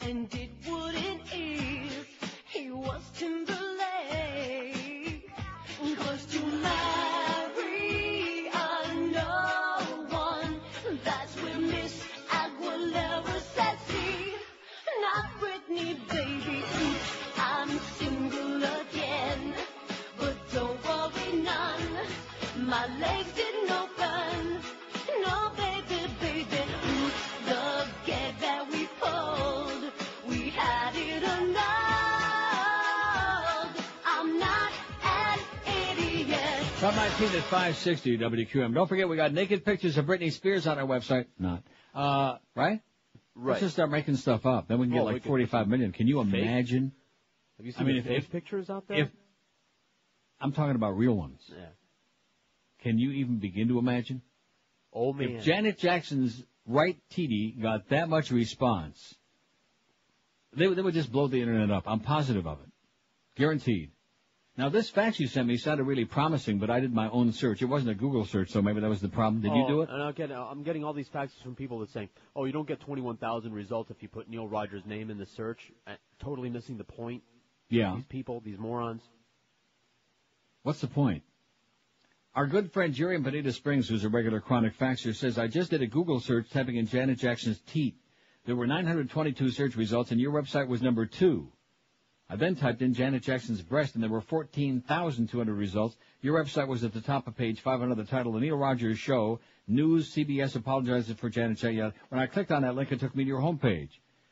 and it wouldn't if he was Timberlake. 'Cause to marry a no one, that's with Miss Aguilera Sassy, not Britney, baby. Oops, I'm single again, but don't worry none. My legs didn't open. No, baby. Oops, the gag that we pulled, we had it annulled. I'm not an idiot.
From 19 at 560 WQM. Don't forget, we got naked pictures of Britney Spears on our website. Not. Right? Let's just start making stuff up. Then we can get like 45 million. Can you imagine?
Have you seen fake pictures out there?
I'm talking about real ones.
Yeah.
Can you even begin to imagine?
Oh, man.
If Janet Jackson's right titty got that much response, they would just blow the internet up. I'm positive of it. Guaranteed. Now, this fax you sent me sounded really promising, but I did my own search. It wasn't a Google search, so maybe that was the problem. Did you do it?
And I'm getting all these faxes from people that saying, oh, you don't get 21,000 results if you put Neil Rogers' name in the search. Totally missing the point.
Yeah.
These people, these morons.
What's the point? Our good friend Jerry in Bonita Springs, who's a regular chronic faxer, says, I just did a Google search typing in Janet Jackson's teat. There were 922 search results, and your website was number 2. I then typed in Janet Jackson's breast, and there were 14,200 results. Your website was at the top of page 5 under the title, The Neil Rogers Show, News, CBS apologizes for Janet Jackson. When I clicked on that link, it took me to your homepage.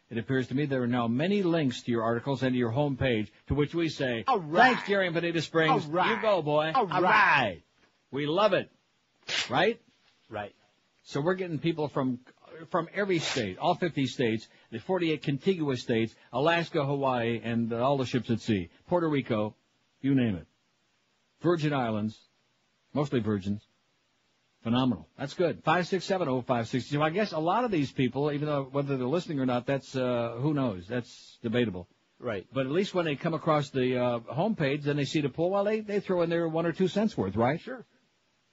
It appears to me there are now many links to your articles and to your homepage, to which we say, all right. Thanks, Jerry in Bonita Springs. All right. You go, boy. All right. We love it. Right?
Right.
So we're getting people from from every state, all 50 states, the 48 contiguous states, Alaska, Hawaii, and all the ships at sea, Puerto Rico, you name it. Virgin Islands, mostly virgins. Phenomenal. That's good. 5670560. So I guess a lot of these people, even though whether they're listening or not, that's who knows. That's debatable.
Right.
But at least when they come across the homepage, then they see the poll, well, they throw in their 1 or 2 cents worth, right?
Sure.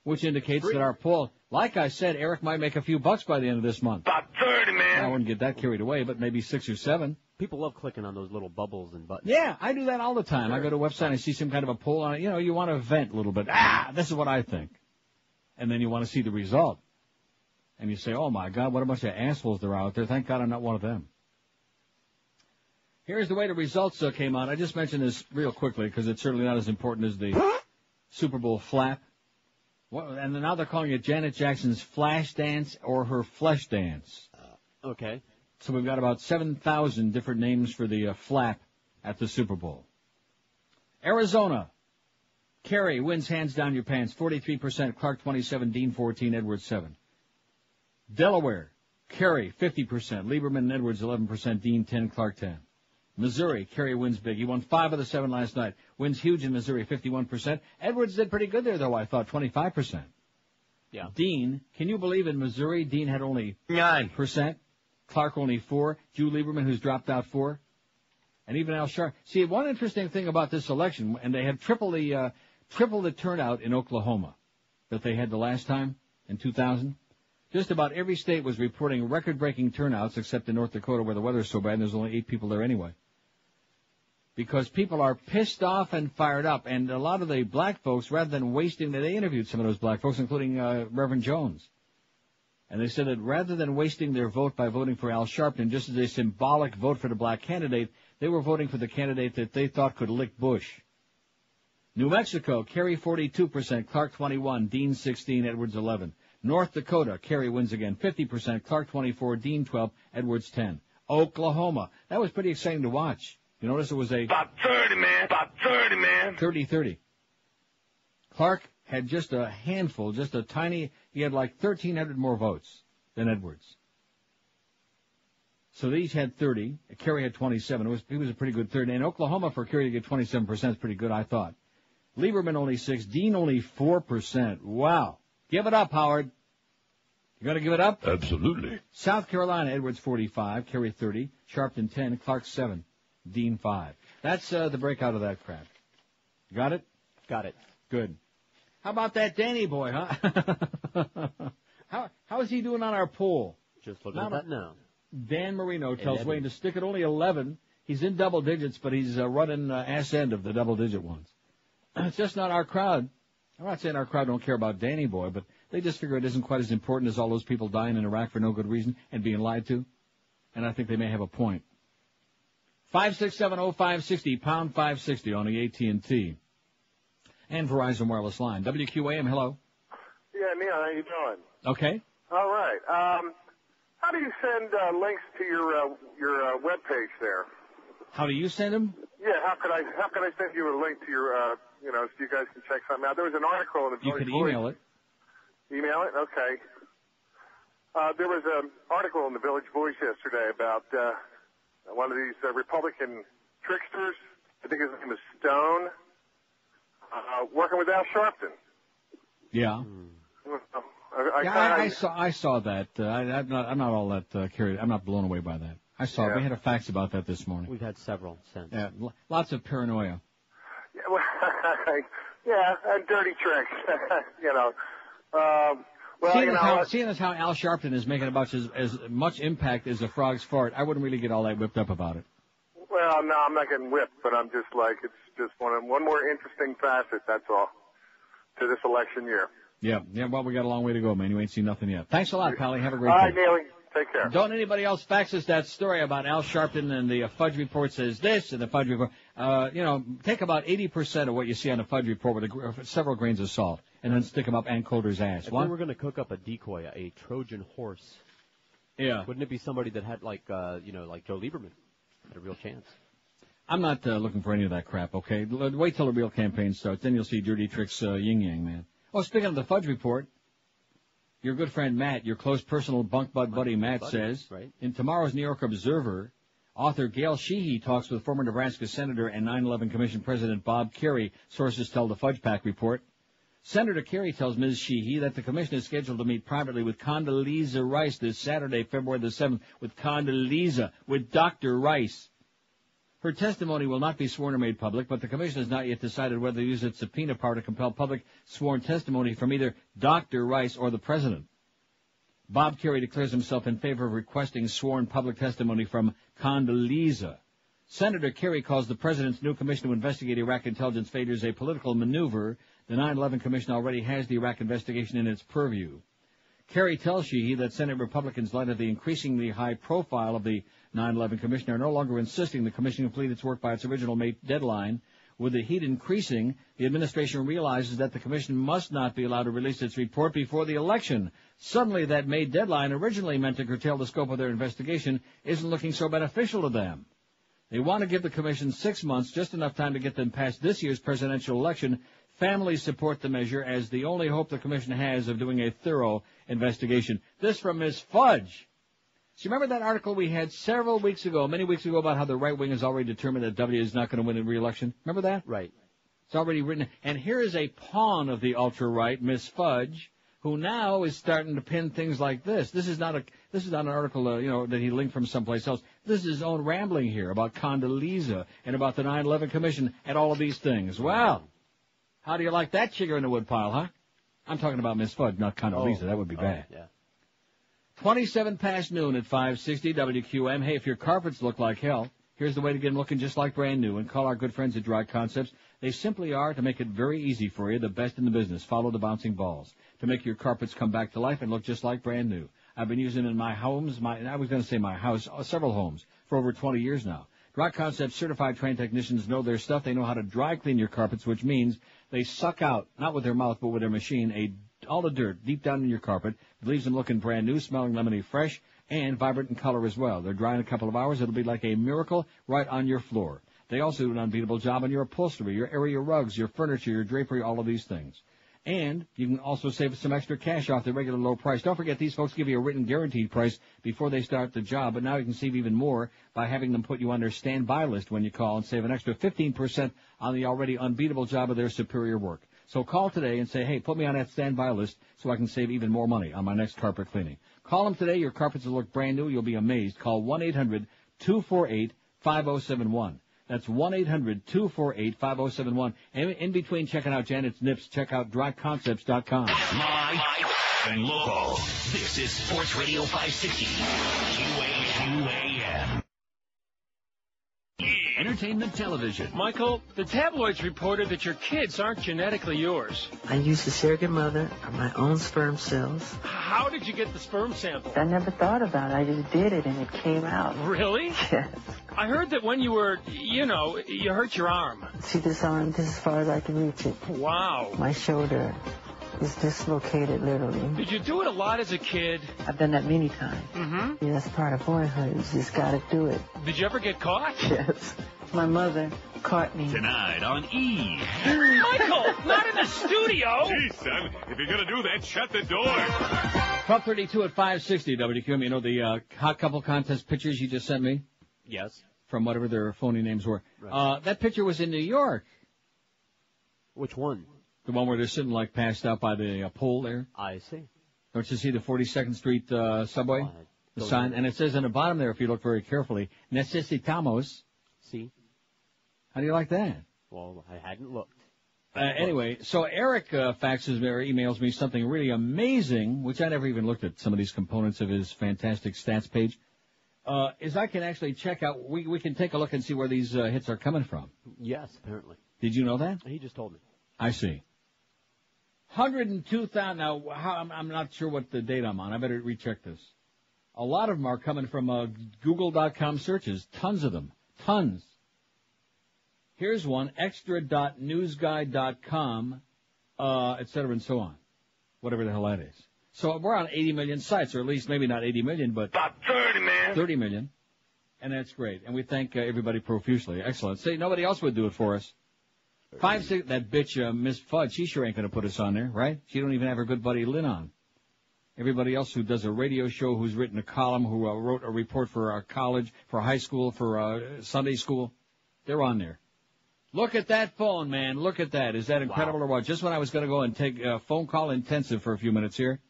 Which indicates that our poll, like I said, Eric might make a few bucks by the end of this month.
About 30, man.
I wouldn't get that carried away, but maybe 6 or 7.
People love clicking on those little bubbles and buttons.
Yeah, I do that all the time. Sure. I go to a website and I see some kind of a poll on it. You know, you want to vent a little bit. This is what I think. And then you want to see the result. And you say, oh, my God, what a bunch of assholes there are out there. Thank God I'm not one of them. Here's the way the results came out. I just mentioned this real quickly because it's certainly not as important as the Super Bowl flap. And now they're calling it Janet Jackson's flash dance or her flesh dance.
Okay.
So we've got about 7,000 different names for the flap at the Super Bowl. Arizona. Kerry wins hands down your pants, 43%, Clark 27, Dean 14, Edwards 7. Delaware, Kerry 50%, Lieberman and Edwards 11%, Dean 10, Clark 10. Missouri, Kerry wins big. He won 5 of the 7 last night. Wins huge in Missouri, 51%. Edwards did pretty good there, though, I thought, 25%.
Yeah.
Dean, can you believe in Missouri, Dean had only 9%, Clark only 4, Drew Lieberman, who's dropped out 4, and even Al Sharpton. See, one interesting thing about this election, and they had triple the turnout in Oklahoma that they had the last time in 2000. Just about every state was reporting record-breaking turnouts except in North Dakota where the weather's so bad and there's only 8 people there anyway. Because people are pissed off and fired up, and a lot of the black folks, rather than wasting, they interviewed some of those black folks, including Reverend Jones. And they said that rather than wasting their vote by voting for Al Sharpton, just as a symbolic vote for the black candidate, they were voting for the candidate that they thought could lick Bush. New Mexico, Kerry 42%, Clark 21, Dean 16, Edwards 11. North Dakota, Kerry wins again, 50%, Clark 24, Dean 12, Edwards 10. Oklahoma, that was pretty exciting to watch. You notice it was
About 30, man. About 30, man.
30-30. Clark had just a handful, just a tiny, he had like 1,300 more votes than Edwards. So they each had 30. Kerry had 27. He was a pretty good third. And Oklahoma, for Kerry to get 27% is pretty good, I thought. Lieberman only 6. Dean only 4%. Wow. Give it up, Howard. You going to give it up?
Absolutely.
South Carolina, Edwards 45, Kerry 30, Sharpton 10, Clark 7, Dean 5. That's the breakout of that crap. Got it?
Got it.
Good. How about that Danny boy, huh? How is he doing on our poll?
Just looking at that now.
Dan Marino tells Wayne to stick at only 11. He's in double digits, but he's running ass end of the double-digit ones. It's just not our crowd. I'm not saying our crowd don't care about Danny Boy, but they just figure it isn't quite as important as all those people dying in Iraq for no good reason and being lied to. And I think they may have a point. 5670560, pound 560 on the AT&T and Verizon Wireless line. WQAM, hello.
Yeah, Neil, how you doing?
Okay.
All right. How do you send links to your web page there?
How do you send them?
Yeah, how could I send you a link to your so you guys can check something out? There was an article in the Village Voice.
You could email it.
Email it? Okay. There was an article in the Village Voice yesterday about one of these Republican tricksters. I think his name is Stone. Working with Al Sharpton.
Yeah. I saw that. I'm not all that carried. I'm not blown away by that. I saw it. We had a fax about that this morning.
We've had several since.
Yeah, lots of paranoia.
Yeah, well, and dirty tricks.
Seeing as how Al Sharpton is making about as much impact as a frog's fart, I wouldn't really get all that whipped up about it.
Well, no, I'm not getting whipped, but I'm just like, it's just one more interesting facet, that's all, to this election year.
Yeah, well, we got a long way to go, man. You ain't seen nothing yet. Thanks a lot, Pally. Have a great day.
All right, Neely. Take care.
Don't anybody else fax us that story about Al Sharpton and the Fudge Report says this and the Fudge Report. Take about 80% of what you see on the Fudge Report with several grains of salt and then stick them up Ann Coulter's ass.
If we were going to cook up a decoy, a Trojan horse, wouldn't it be somebody that had like Joe Lieberman had a real chance?
I'm not looking for any of that crap, okay? Wait till the real campaign starts. Then you'll see Dirty Tricks yin-yang, man. Oh, speaking of the Fudge Report, Your good friend Matt, your close personal bunk buddy Matt says,
right.
in tomorrow's New York Observer, author Gail Sheehy talks with former Nebraska Senator and 9/11 Commission President Bob Kerrey, sources tell the Fudge Pack report. Senator Kerrey tells Ms. Sheehy that the commission is scheduled to meet privately with Condoleezza Rice this Saturday, February the 7th, with Dr. Rice. Her testimony will not be sworn or made public, but the commission has not yet decided whether to use its subpoena power to compel public sworn testimony from either Dr. Rice or the president. Bob Kerrey declares himself in favor of requesting sworn public testimony from Condoleezza. Senator Kerrey calls the president's new commission to investigate Iraq intelligence failures a political maneuver. The 9/11 Commission already has the Iraq investigation in its purview. Kerry tells Sheehy that Senate Republicans, in light of the increasingly high profile of the 9/11 Commission, are no longer insisting the Commission complete its work by its original May deadline. With the heat increasing, the administration realizes that the Commission must not be allowed to release its report before the election. Suddenly, that May deadline, originally meant to curtail the scope of their investigation, isn't looking so beneficial to them. They want to give the Commission 6 months, just enough time to get them past this year's presidential election. Families support the measure as the only hope the Commission has of doing a thorough investigation. This from Ms. Fudge. So you remember that article we had many weeks ago, about how the right wing has already determined that W is not going to win a re-election? Remember that?
Right.
It's already written. And here is a pawn of the ultra-right, Ms. Fudge, who now is starting to pin things like this. This is not an article, that he linked from someplace else. This is his own rambling here about Condoleezza and about the 9/11 Commission and all of these things. Well, how do you like that chigger in the woodpile, huh? I'm talking about Miss Fudge, not Condoleezza. That would be bad.
Yeah.
27 past noon at 560 WQM. Hey, if your carpets look like hell, here's the way to get them looking just like brand new. And call our good friends at Dry Concepts. They simply are, to make it very easy for you, the best in the business. Follow the bouncing balls to make your carpets come back to life and look just like brand new. I've been using it in my homes, several homes, for over 20 years now. Dry Concepts certified trained technicians know their stuff. They know how to dry clean your carpets, which means they suck out, not with their mouth, but with their machine, all the dirt deep down in your carpet. It leaves them looking brand new, smelling lemony fresh, and vibrant in color as well. They're dry in a couple of hours. It'll be like a miracle right on your floor. They also do an unbeatable job on your upholstery, your area rugs, your furniture, your drapery, all of these things. And you can also save some extra cash off the regular low price. Don't forget, these folks give you a written guaranteed price before they start the job, but now you can save even more by having them put you on their standby list when you call and save an extra 15% on the already unbeatable job of their superior work. So call today and say, hey, put me on that standby list so I can save even more money on my next carpet cleaning. Call them today. Your carpets will look brand new. You'll be amazed. Call 1-800-248-5071. That's 1-800-248-5071. And in between checking out Janet's Nips, check out dryconcepts.com.
Live and local. This is Sports Radio 560. QAM.
Entertainment television.
Michael, the tabloids reported that your kids aren't genetically yours.
I used a surrogate mother of my own sperm cells.
How did you get the sperm sample?
I never thought about it. I just did it, and it came out.
Really?
Yes.
I heard that when you were, you hurt your arm.
See this arm? This is as far as I can reach it.
Wow.
My shoulder is dislocated, literally.
Did you do it a lot as a kid?
I've done that many times.
Mm-hmm.
Yeah, that's part of boyhood. You just got to do it.
Did you ever get caught?
Yes. My mother caught me.
Tonight on E!
Michael, not in the studio!
Gee, son, if you're going to do that, shut the door.
12:32 at 560 WQM. You know the hot couple contest pictures you just sent me?
Yes.
From whatever their phony names were.
Right.
That picture was in New York.
Which one?
The one where they're sitting like passed out by the pole there.
I see.
Don't you see the 42nd Street subway? The sign. And it says on the bottom there, if you look very carefully, necesitamos.
See?
How do you like that?
Well, I hadn't looked.
Anyway, so Eric faxes me or emails me something really amazing, which I never even looked at some of these components of his fantastic stats page, is I can actually check out, we can take a look and see where these hits are coming from.
Yes, apparently.
Did you know that?
He just told me.
I see. 102,000. Now, I'm not sure what the date I'm on. I better recheck this. A lot of them are coming from Google.com searches. Tons of them. Tons. Here's one, extra.newsguide.com, et cetera, and so on. Whatever the hell that is. So we're on 80 million sites, or at least maybe not 80 million, but
about 30, man.
30 million. And that's great. And we thank everybody profusely. Excellent. See, nobody else would do it for us. 5-6, that bitch, Miss Fudge, she sure ain't going to put us on there, right? She don't even have her good buddy Lynn on. Everybody else who does a radio show, who's written a column, who wrote a report for college, for high school, for Sunday school, they're on there. Look at that phone, man. Look at that. Is that incredible or what? Just when I was going to go and take a phone call intensive for a few minutes here.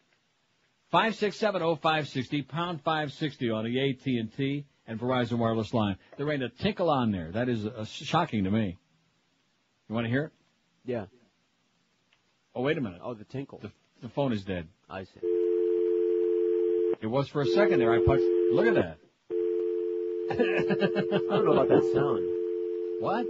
5670560, pound 560 on the AT&T and Verizon wireless line. There ain't a tinkle on there. That is shocking to me. You want to hear it?
Yeah.
Oh, wait a minute.
Oh, the tinkle.
The phone is dead.
I see.
It was for a second there. I punched. Look at that.
I don't know about that sound.
What?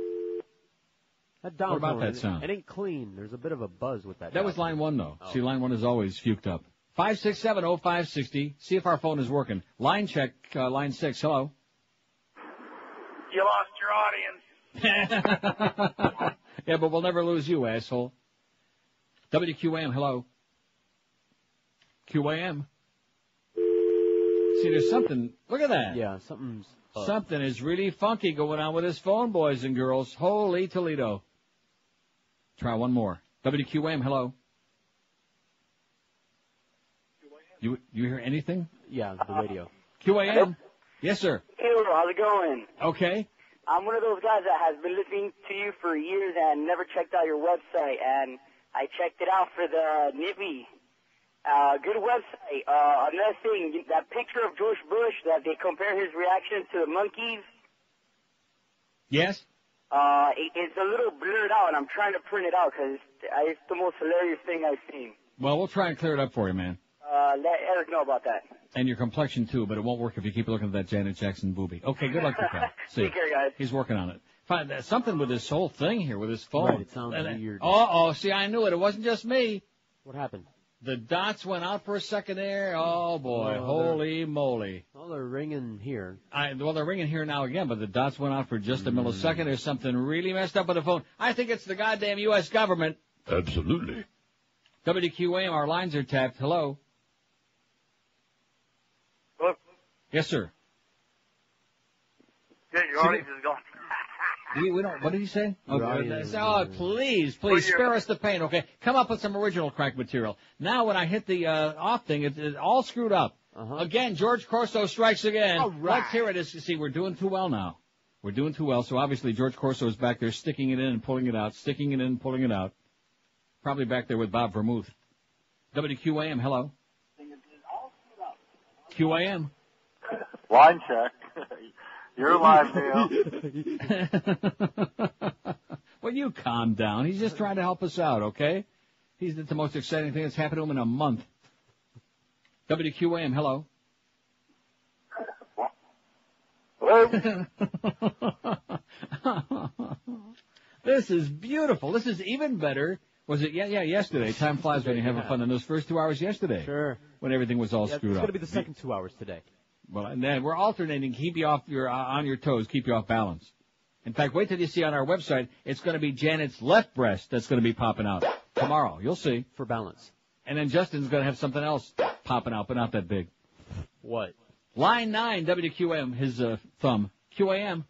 That down
What about
phone,
that sound?
It ain't clean. There's a bit of a buzz with that.
That was line 1, though.
Oh.
See, line 1 is always fuked up. 5670560. See if our phone is working. Line check, line 6. Hello.
You lost your audience.
Yeah, but we'll never lose you, asshole. WQAM, hello. QAM. See, there's something. Look at that.
Yeah, something's up.
Something is really funky going on with this phone, boys and girls. Holy Toledo. Try one more. WQAM, hello. You hear anything?
Yeah, the radio.
QAM.
Hello?
Yes, sir.
Hey, how's it going?
Okay.
I'm one of those guys that has been listening to you for years and never checked out your website, and I checked it out for the Nippy. Good website. Another thing, that picture of George Bush that they compare his reaction to the monkeys.
Yes?
It's a little blurred out, and I'm trying to print it out because it's the most hilarious thing I've seen.
Well, we'll try and clear it up for you, man.
Let Eric know about that.
And your complexion, too, but it won't work if you keep looking at that Janet Jackson boobie. Okay, good luck with that. See,
Take care, guys.
He's working on it. Fine, there's something with this whole thing here, with his phone.
Right, it sounds weird.
Uh-oh, see, I knew it. It wasn't just me.
What happened?
The dots went out for a second there. Oh, boy. Holy moly.
Well, they're ringing here.
Well, they're ringing here now again, but the dots went out for just a millisecond. There's something really messed up with the phone. I think it's the goddamn U.S. government.
Absolutely.
WQAM, our lines are tapped. Hello.
Hello?
Yes, sir.
Yeah, your audience is gone.
We don't. What did he say? Please,
Well,
spare us the pain. Okay, come up with some original crack material. Now, when I hit the off thing, it all screwed up. Again, George Corso strikes again.
All right.
Let's hear it. See, we're doing too well now. We're doing too well. So obviously, George Corso is back there sticking it in and pulling it out, sticking it in and pulling it out. Probably back there with Bob Vermouth. WQAM, hello. QAM.
Line check. You're live, Neil.
Well, you calm down. He's just trying to help us out, okay? He's the most exciting thing that's happened to him in a month. WQAM, hello.
Hello?
This is beautiful. This is even better. Was it? Yeah, yesterday. Time flies when you're having fun. In those first 2 hours yesterday.
Sure.
When everything was all screwed
It's
up.
going to be the second 2 hours today.
Well, and then we're alternating. Keep you off on your toes. Keep you off balance. In fact, wait till you see on our website. It's going to be Janet's left breast that's going to be popping out tomorrow. You'll see.
For balance.
And then Justin's going to have something else popping out, but not that big.
What?
Line 9, WQM, his thumb. QAM.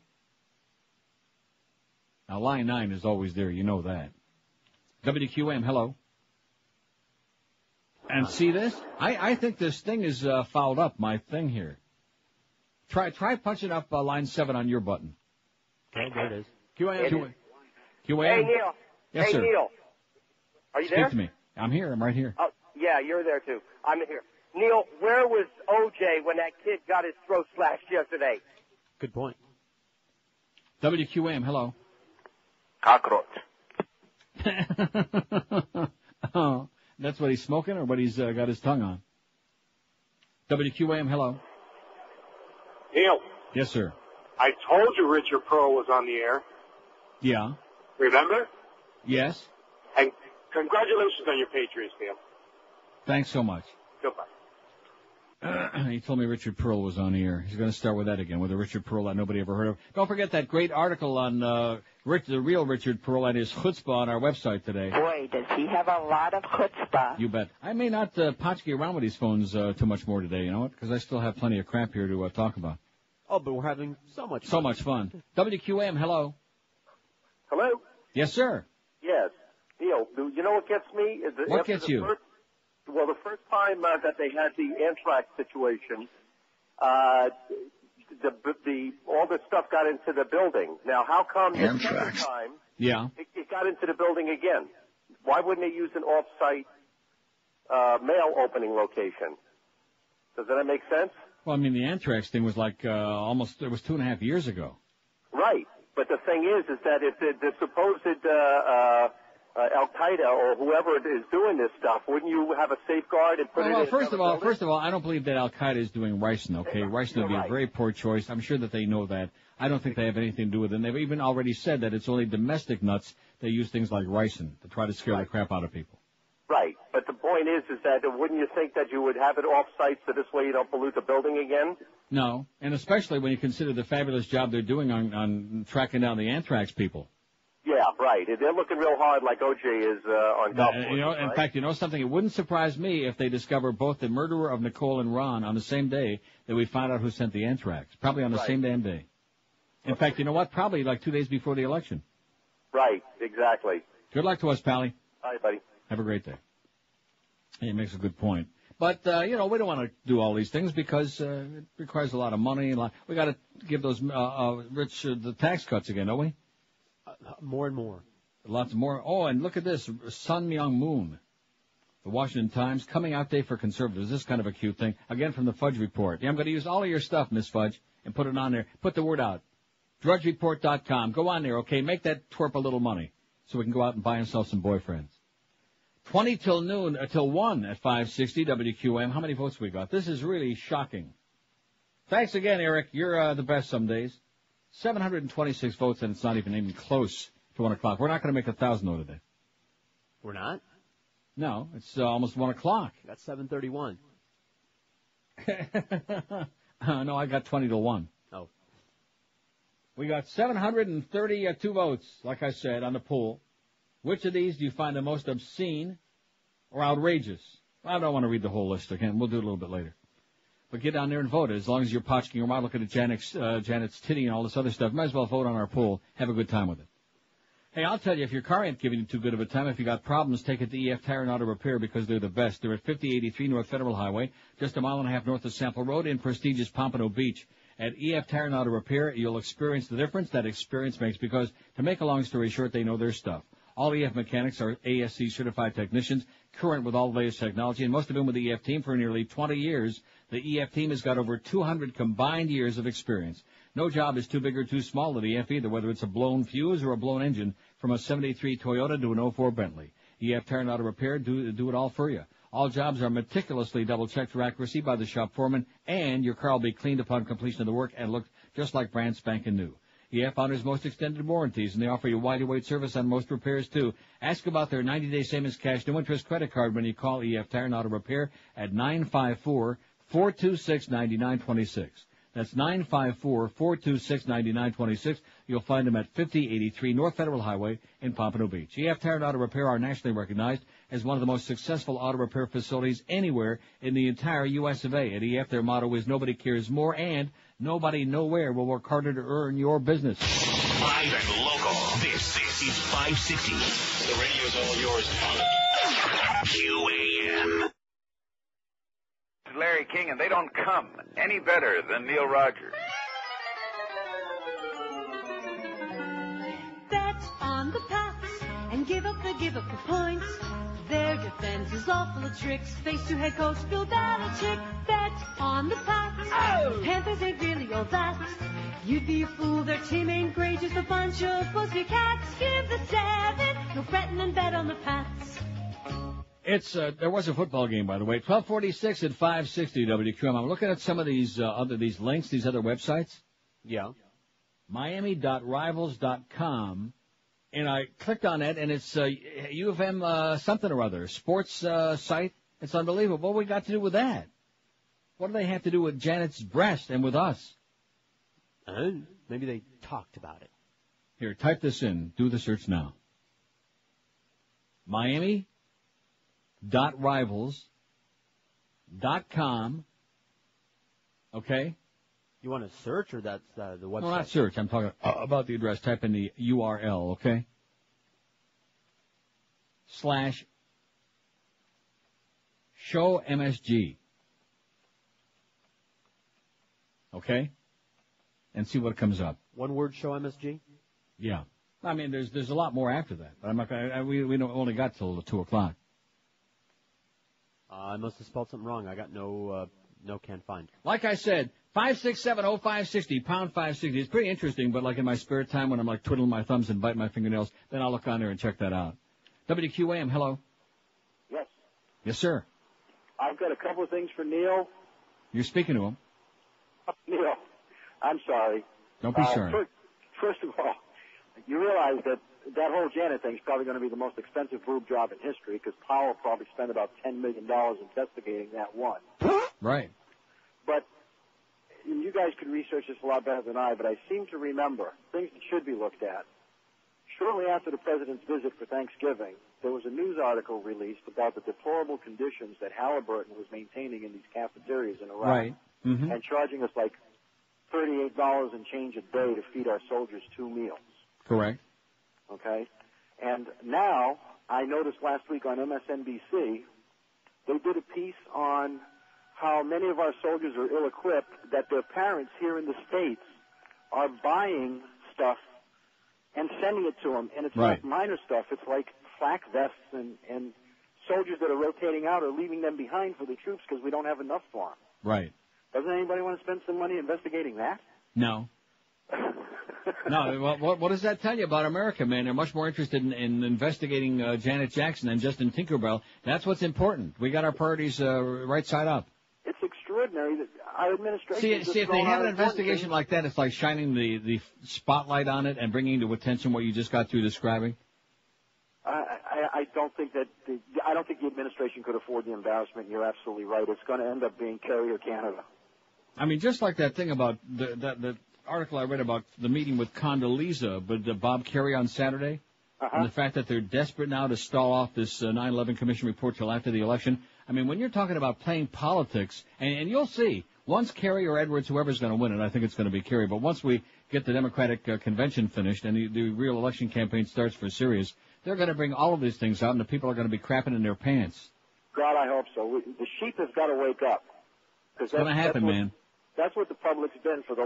Now, line 9 is always there. You know that. WQM, hello. And see this? I think this thing is fouled up, my thing here. Try punching up line 7 on your button.
Okay, there it is.
QAM.
Hey, Neil.
Yes,
hey,
sir.
Neil. Are you there?
Speak to me. I'm here. I'm right here.
Oh, yeah, you're there, too. I'm here. Neil, where was OJ when that kid got his throat slashed yesterday?
Good point.
WQAM, hello.
Cockroach.
Oh, that's what he's smoking or what he's got his tongue on? WQAM, hello.
Neil,
Yes, sir.
I told you Richard Pearl was on the air.
Yeah.
Remember?
Yes.
And congratulations on your Patriots, Neil.
Thanks so much.
Goodbye.
He told me Richard Pearl was on the air. He's going to start with that again, with a Richard Pearl that nobody ever heard of. Don't forget that great article on the real Richard Pearl and his chutzpah on our website today.
Boy, does he have a lot of chutzpah.
You bet. I may not potchkey around with these phones too much more today, you know what? Because I still have plenty of crap here to talk about.
Oh, but we're having so much fun.
So much fun. WQAM, hello.
Hello?
Yes, sir.
Yes. Neil, you know what gets me?
What gets you?
Well, the first time that they had the anthrax situation, all this stuff got into the building. Now, how come the second time it got into the building again? Why wouldn't they use an off-site mail opening location? Does that make sense?
Well, I mean, the anthrax thing was like it was 2.5 years ago.
Right. But the thing is that if the supposed Al-Qaeda or whoever is doing this stuff, wouldn't you have a safeguard and put it in
first of all, I don't believe that Al-Qaeda is doing ricin, okay? Ricin would be a very poor choice. I'm sure that they know that. I don't think they have anything to do with it. And they've even already said that it's only domestic nuts that use things like ricin to try to scare the crap out of people.
Right. But the point is that wouldn't you think that you would have it off-site so this way you don't pollute the building again?
No, and especially when you consider the fabulous job they're doing on tracking down the anthrax people.
Yeah, right. They're looking real hard like O.J. is on golf courses,
in fact, something? It wouldn't surprise me if they discover both the murderer of Nicole and Ron on the same day that we find out who sent the anthrax. Probably on the same damn day. In fact, you know what? Probably like 2 days before the election.
Right, exactly.
Good luck to us, Pally.
All right, buddy.
Have a great day. He makes a good point. But, we don't want to do all these things because it requires a lot of money. We got to give those rich the tax cuts again, don't we?
More and more.
Lots more. Oh, and look at this. Sun Myung Moon. The Washington Times, coming out day for conservatives. This is kind of a cute thing. Again, from the Fudge Report. Yeah, I'm going to use all of your stuff, Miss Fudge, and put it on there. Put the word out. DrudgeReport.com. Go on there, okay? Make that twerp a little money so we can go out and buy ourselves some boyfriends. 20 till noon, till 1 at 560 WQM. How many votes we got? This is really shocking. Thanks again, Eric. You're the best some days. 726 votes, and it's not even close to 1 o'clock. We're not going to make 1,000 though today.
We're not?
No, it's almost 1 o'clock.
That's 7:31.
No, I got 20 to 1.
Oh.
We got 732 votes, like I said, on the poll. Which of these do you find the most obscene or outrageous? I don't want to read the whole list again. We'll do it a little bit later. But get down there and vote. As long as you're potchking around looking at Janet's titty and all this other stuff, might as well vote on our poll. Have a good time with it. Hey, I'll tell you, if your car ain't giving you too good of a time, if you got problems, take it to EF Tire and Auto Repair because they're the best. They're at 5083 North Federal Highway, just a mile and a half north of Sample Road in prestigious Pompano Beach. At EF Tire and Auto Repair, you'll experience the difference that experience makes because, to make a long story short, they know their stuff. All EF mechanics are ASC certified technicians, current with all the latest technology, and most have been with the EF team for nearly 20 years. The EF team has got over 200 combined years of experience. No job is too big or too small at EF either, whether it's a blown fuse or a blown engine, from a 73 Toyota to an 04 Bentley. EF Tire and Auto Repair do it all for you. All jobs are meticulously double-checked for accuracy by the shop foreman, and your car will be cleaned upon completion of the work and look just like brand spanking new. EF honors most extended warranties, and they offer you wide-awake service on most repairs, too. Ask about their 90-day same-as-cash, no-interest credit card when you call EF Tire and Auto Repair at 954-426-9926. That's 954-426-9926. You'll find them at 5083 North Federal Highway in Pompano Beach. EF Tire and Auto Repair are nationally recognized as one of the most successful auto repair facilities anywhere in the entire U.S. of A. At EF, their motto is nobody cares more and nobody nowhere will work harder to earn your business.
Live and local. This is 560. The radio's all yours now. QAM.
Larry King, and they don't come any better than Neil Rogers.
Bet on the Pats and give up the points. Their defense is all full of tricks. Face to head coach Bill Belichick. Bet on the Pats. Oh! Panthers ain't really all that. You'd be a fool. Their team ain't great. Just a bunch of pussycats. Give the 7. No fretting and bet on the Pats.
There was a football game, by the way. 1246 at 560 WQM. I'm looking at some of these these links, these other websites.
Yeah.
Miami.rivals.com. And I clicked on it, and it's U of M something or other, sports site. It's unbelievable. What we got to do with that? What do they have to do with Janet's breast and with us?
Maybe they talked about it.
Here, type this in. Do the search now. Miami.rivals.com. Okay?
You want to search, or that's the website?
No, not search. I'm talking about the address. Type in the URL, okay? Show MSG. Okay? And see what comes up.
One word, show MSG?
Yeah. I mean, there's a lot more after that, but I'm not gonna, we only got till 2 o'clock.
I must have spelled something wrong. I got no can't find.
Like I said, 567-0560, pound 560. It's pretty interesting, but like in my spare time when I'm like twiddling my thumbs and biting my fingernails, then I'll look on there and check that out. WQAM, hello.
Yes.
Yes, sir.
I've got a couple of things for Neil.
You're speaking to him.
Neil, I'm sorry.
Don't be sorry.
First of all, you realize that whole Janet thing is probably going to be the most expensive boob job in history because Powell probably spent about $10 million investigating that one.
Right.
But you guys could research this a lot better than I, but I seem to remember things that should be looked at. Shortly after the president's visit for Thanksgiving, there was a news article released about the deplorable conditions that Halliburton was maintaining in these cafeterias in Iraq.
Right. Mm-hmm.
And charging us like $38 and change a day to feed our soldiers 2 meals.
Correct.
Okay? And now, I noticed last week on MSNBC, they did a piece on how many of our soldiers are ill-equipped, that their parents here in the States are buying stuff and sending it to them. And it's
right.
not minor stuff. It's like flak vests and soldiers that are rotating out are leaving them behind for the troops because we don't have enough for them.
Right.
Doesn't anybody want to spend some money investigating that?
No. No, what does that tell you about America, man? They're much more interested in investigating Janet Jackson than Justin Tinkerbell. That's what's important. We got our priorities right side up.
It's extraordinary that our administration...
See, if they have an investigation like that, it's like shining the spotlight on it and bringing to attention what you just got through describing.
I don't think that I don't think the administration could afford the embarrassment. You're absolutely right. It's going to end up being Kerry or Canada.
I mean, just like that thing about the article I read about the meeting with Condoleezza, but Bob Kerry on Saturday, and the fact that they're desperate now to stall off this 9/11 Commission report till after the election. I mean, when you're talking about playing politics, and you'll see, once Kerry or Edwards, whoever's going to win it, I think it's going to be Kerry, but once we get the Democratic convention finished and the real election campaign starts for serious, they're going to bring all of these things out, and the people are going to be crapping in their pants.
God, I hope so. The sheep has got to wake up.
It's going to happen, man.
That's what the public's been for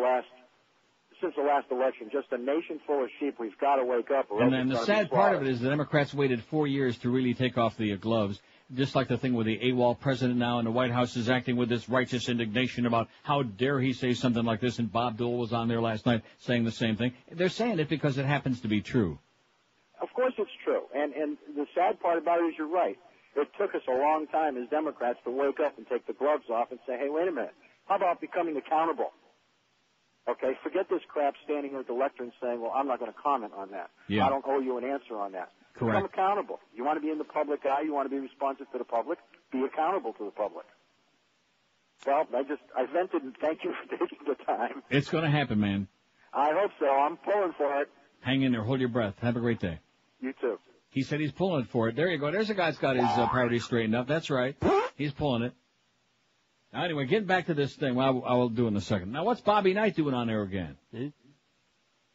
since the last election. Just a nation full of sheep. We've got to wake up.
And then the sad part of it is the Democrats waited 4 years to really take off the gloves. Just like the thing with the AWOL president now, and the White House is acting with this righteous indignation about how dare he say something like this, and Bob Dole was on there last night saying the same thing. They're saying it because it happens to be true.
Of course it's true. And the sad part about it is you're right. It took us a long time as Democrats to wake up and take the gloves off and say, hey, wait a minute. How about becoming accountable? Okay, forget this crap standing here at the lectern saying, well, I'm not going to comment on that.
Yeah.
I don't owe you an answer on that.
Correct.
Become accountable. You want to be in the public eye, you want to be responsive to the public, be accountable to the public. Well, I vented and thank you for taking the time.
It's going to happen, man.
I hope so. I'm pulling for it.
Hang in there. Hold your breath. Have a great day.
You too.
He said he's pulling for it. There you go. There's a guy's got his priorities straightened up. That's right. He's pulling it. Now, anyway, getting back to this thing, well, I will do in a second. Now, what's Bobby Knight doing on there again?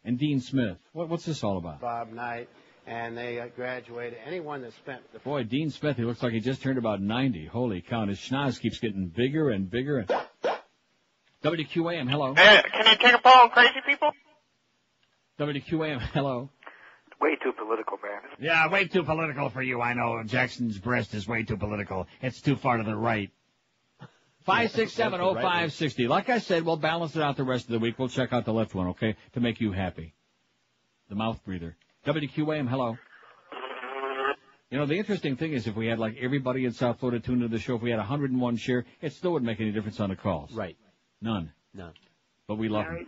And Dean Smith. What's this all about?
Bob Knight, and they graduated. Anyone that spent the...
Boy, Dean Smith, he looks like he just turned about 90. Holy cow, his schnoz keeps getting bigger and bigger. WQAM, hello.
Hey, can you take a poll on crazy people?
WQAM, hello.
Way too political, man.
Yeah, way too political for you. I know Jackson's breast is way too political. It's too far to the right. 5670560. Like I said, we'll balance it out the rest of the week. We'll check out the left one, okay, to make you happy. The mouth breather. WQAM, hello. You know, the interesting thing is if we had like everybody in South Florida tuned into the show, if we had 101 share, it still wouldn't make any difference on the calls.
Right.
None. But we love them.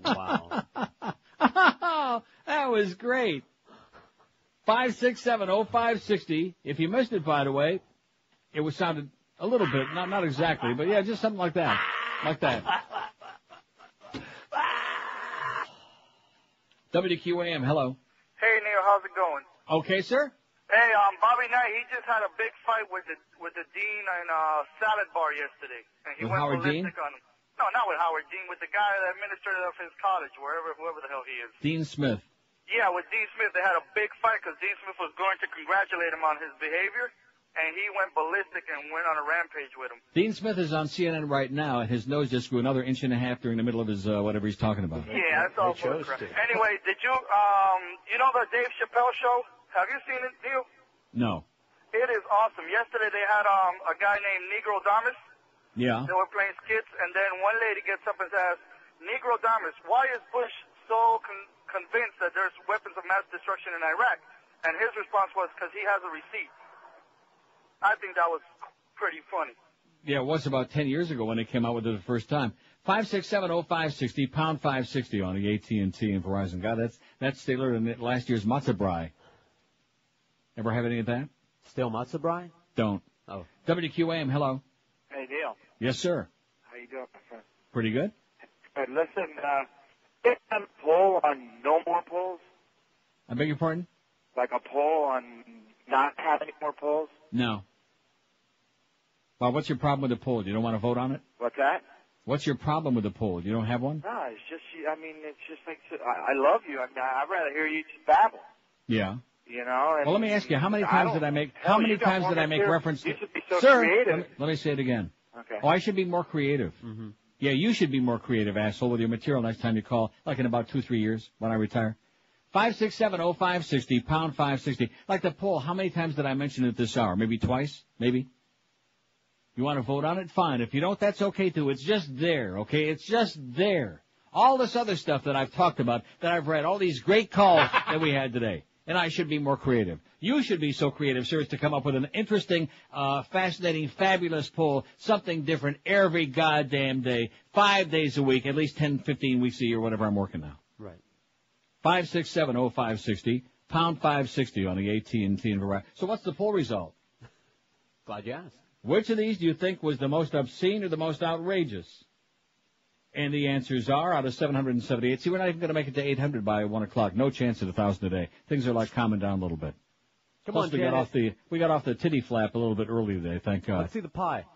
Wow.
That was great. 5670560. If you missed it, by the way, it was sounded a little bit, not exactly, but yeah, just something like that. Like that. WQAM, hello.
Hey, Neil, how's it going?
Okay, sir.
Hey, Bobby Knight, he just had a big fight with the dean in salad bar yesterday, and he
With
went
Howard
ballistic
Dean?
on him. No, not with Howard Dean, with the guy, the administrator of his college, whoever the hell he is.
Dean Smith.
Yeah, Yeah, with Dean Smith, they had a big fight because Dean Smith was going to congratulate him on his behavior, and he went ballistic and went on a rampage with him.
Dean Smith is on CNN right now, and his nose just grew another inch and a half during the middle of his whatever he's talking about.
Yeah, that's all bullcrap. Anyway, did you, you know the Dave Chappelle show? Have you seen it, Neil?
No.
It is awesome. Yesterday they had a guy named Negro Damas.
Yeah.
They were playing skits, and then one lady gets up and says, Negro Damas, why is Bush so convinced that there's weapons of mass destruction in Iraq? And his response was, because he has a receipt. I think that was pretty funny.
Yeah, it was about 10 years ago when they came out with it the first time. 5670560, pound 560 on the AT&T and Verizon. God, that's stiller than last year's matzo brie. Ever have any of that?
Still matzo brie?
Don't.
Oh.
WQAM, hello.
Hey, Neil.
Yes, sir.
How you doing, my friend?
Pretty good.
Hey, listen, get a poll on no more polls.
I beg your pardon?
Like a poll on not having any more polls?
No. Well, what's your problem with the poll? You don't want to vote on it?
What's that?
What's your problem with the poll? You don't have one?
No, it's just, I mean, it's just like, I love you. I mean, I'd rather hear you just babble.
Yeah.
You know? And
well, let me ask you, how many times did I make reference to...
You should be so
Sir,
creative.
let me say it again.
Okay.
Oh, I should be more creative.
Mm-hmm.
Yeah, you should be more creative, asshole, with your material next time you call, like in about 2-3 years when I retire. 5670560, pound 560. Like the poll, how many times did I mention it this hour? Maybe twice? Maybe? You want to vote on it? Fine. If you don't, that's okay too. It's just there, okay? It's just there. All this other stuff that I've talked about, that I've read, all these great calls that we had today. And I should be more creative. You should be so creative, sir, as to come up with an interesting, fascinating, fabulous poll, something different every goddamn day, 5 days a week, at least 10, 15 weeks a year, whatever I'm working now.
Right.
5670560, pound 560 on the AT&T and Verizon. So what's the poll result?
Glad you asked.
Which of these do you think was the most obscene or the most outrageous? And the answers are, out of 778, see, we're not even going to make it to 800 by 1 o'clock. No chance at 1,000 a day. Things are like calming down a little bit. Plus, we got off the titty flap a little bit early today, thank God.
Let's see the pie.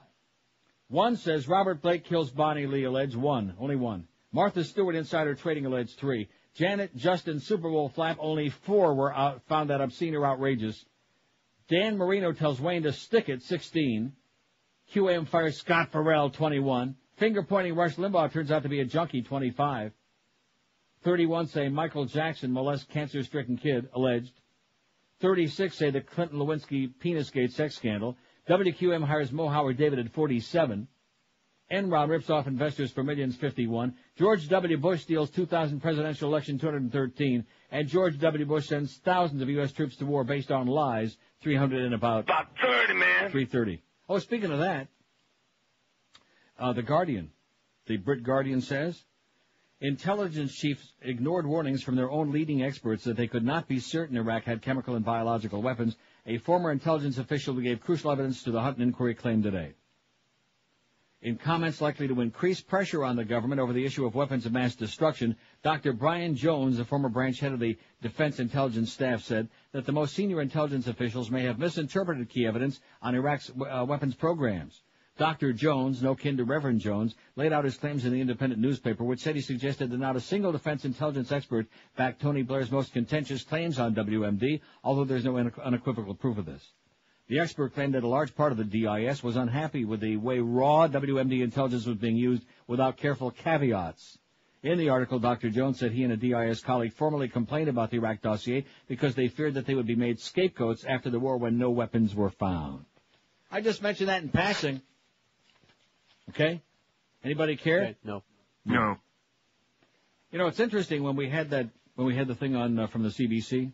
One says Robert Blake kills Bonnie Lee, alleged 1. Only 1. Martha Stewart, insider trading, alleged 3. Janet Justin, Super Bowl flap, only 4 were found that obscene or outrageous. Dan Marino tells Wayne to stick it, 16. QAM fires Scott Farrell, 21. Finger-pointing Rush Limbaugh turns out to be a junkie, 25. 31 say Michael Jackson molests cancer-stricken kid, alleged. 36 say the Clinton-Lewinsky Penisgate sex scandal. WQM hires Mo Howard David at 47. Enron rips off investors for millions, 51. George W. Bush steals 2000 presidential election, 213. And George W. Bush sends thousands of U.S. troops to war based on lies, 300 and about
30, man.
330. Oh, speaking of that, The Guardian, the Brit Guardian says, intelligence chiefs ignored warnings from their own leading experts that they could not be certain Iraq had chemical and biological weapons. A former intelligence official who gave crucial evidence to the Hutton inquiry claimed today. In comments likely to increase pressure on the government over the issue of weapons of mass destruction, Dr. Brian Jones, a former branch head of the Defense Intelligence Staff, said that the most senior intelligence officials may have misinterpreted key evidence on Iraq's weapons programs. Dr. Jones, no kin to Reverend Jones, laid out his claims in the Independent newspaper, which said he suggested that not a single defense intelligence expert backed Tony Blair's most contentious claims on WMD, although there's no unequivocal proof of this. The expert claimed that a large part of the DIS was unhappy with the way raw WMD intelligence was being used without careful caveats. In the article, Dr. Jones said he and a DIS colleague formally complained about the Iraq dossier because they feared that they would be made scapegoats after the war when no weapons were found. I just mentioned that in passing. Okay? Anybody care?
Okay, no.
No.
You know, it's interesting when we had the thing on from the CBC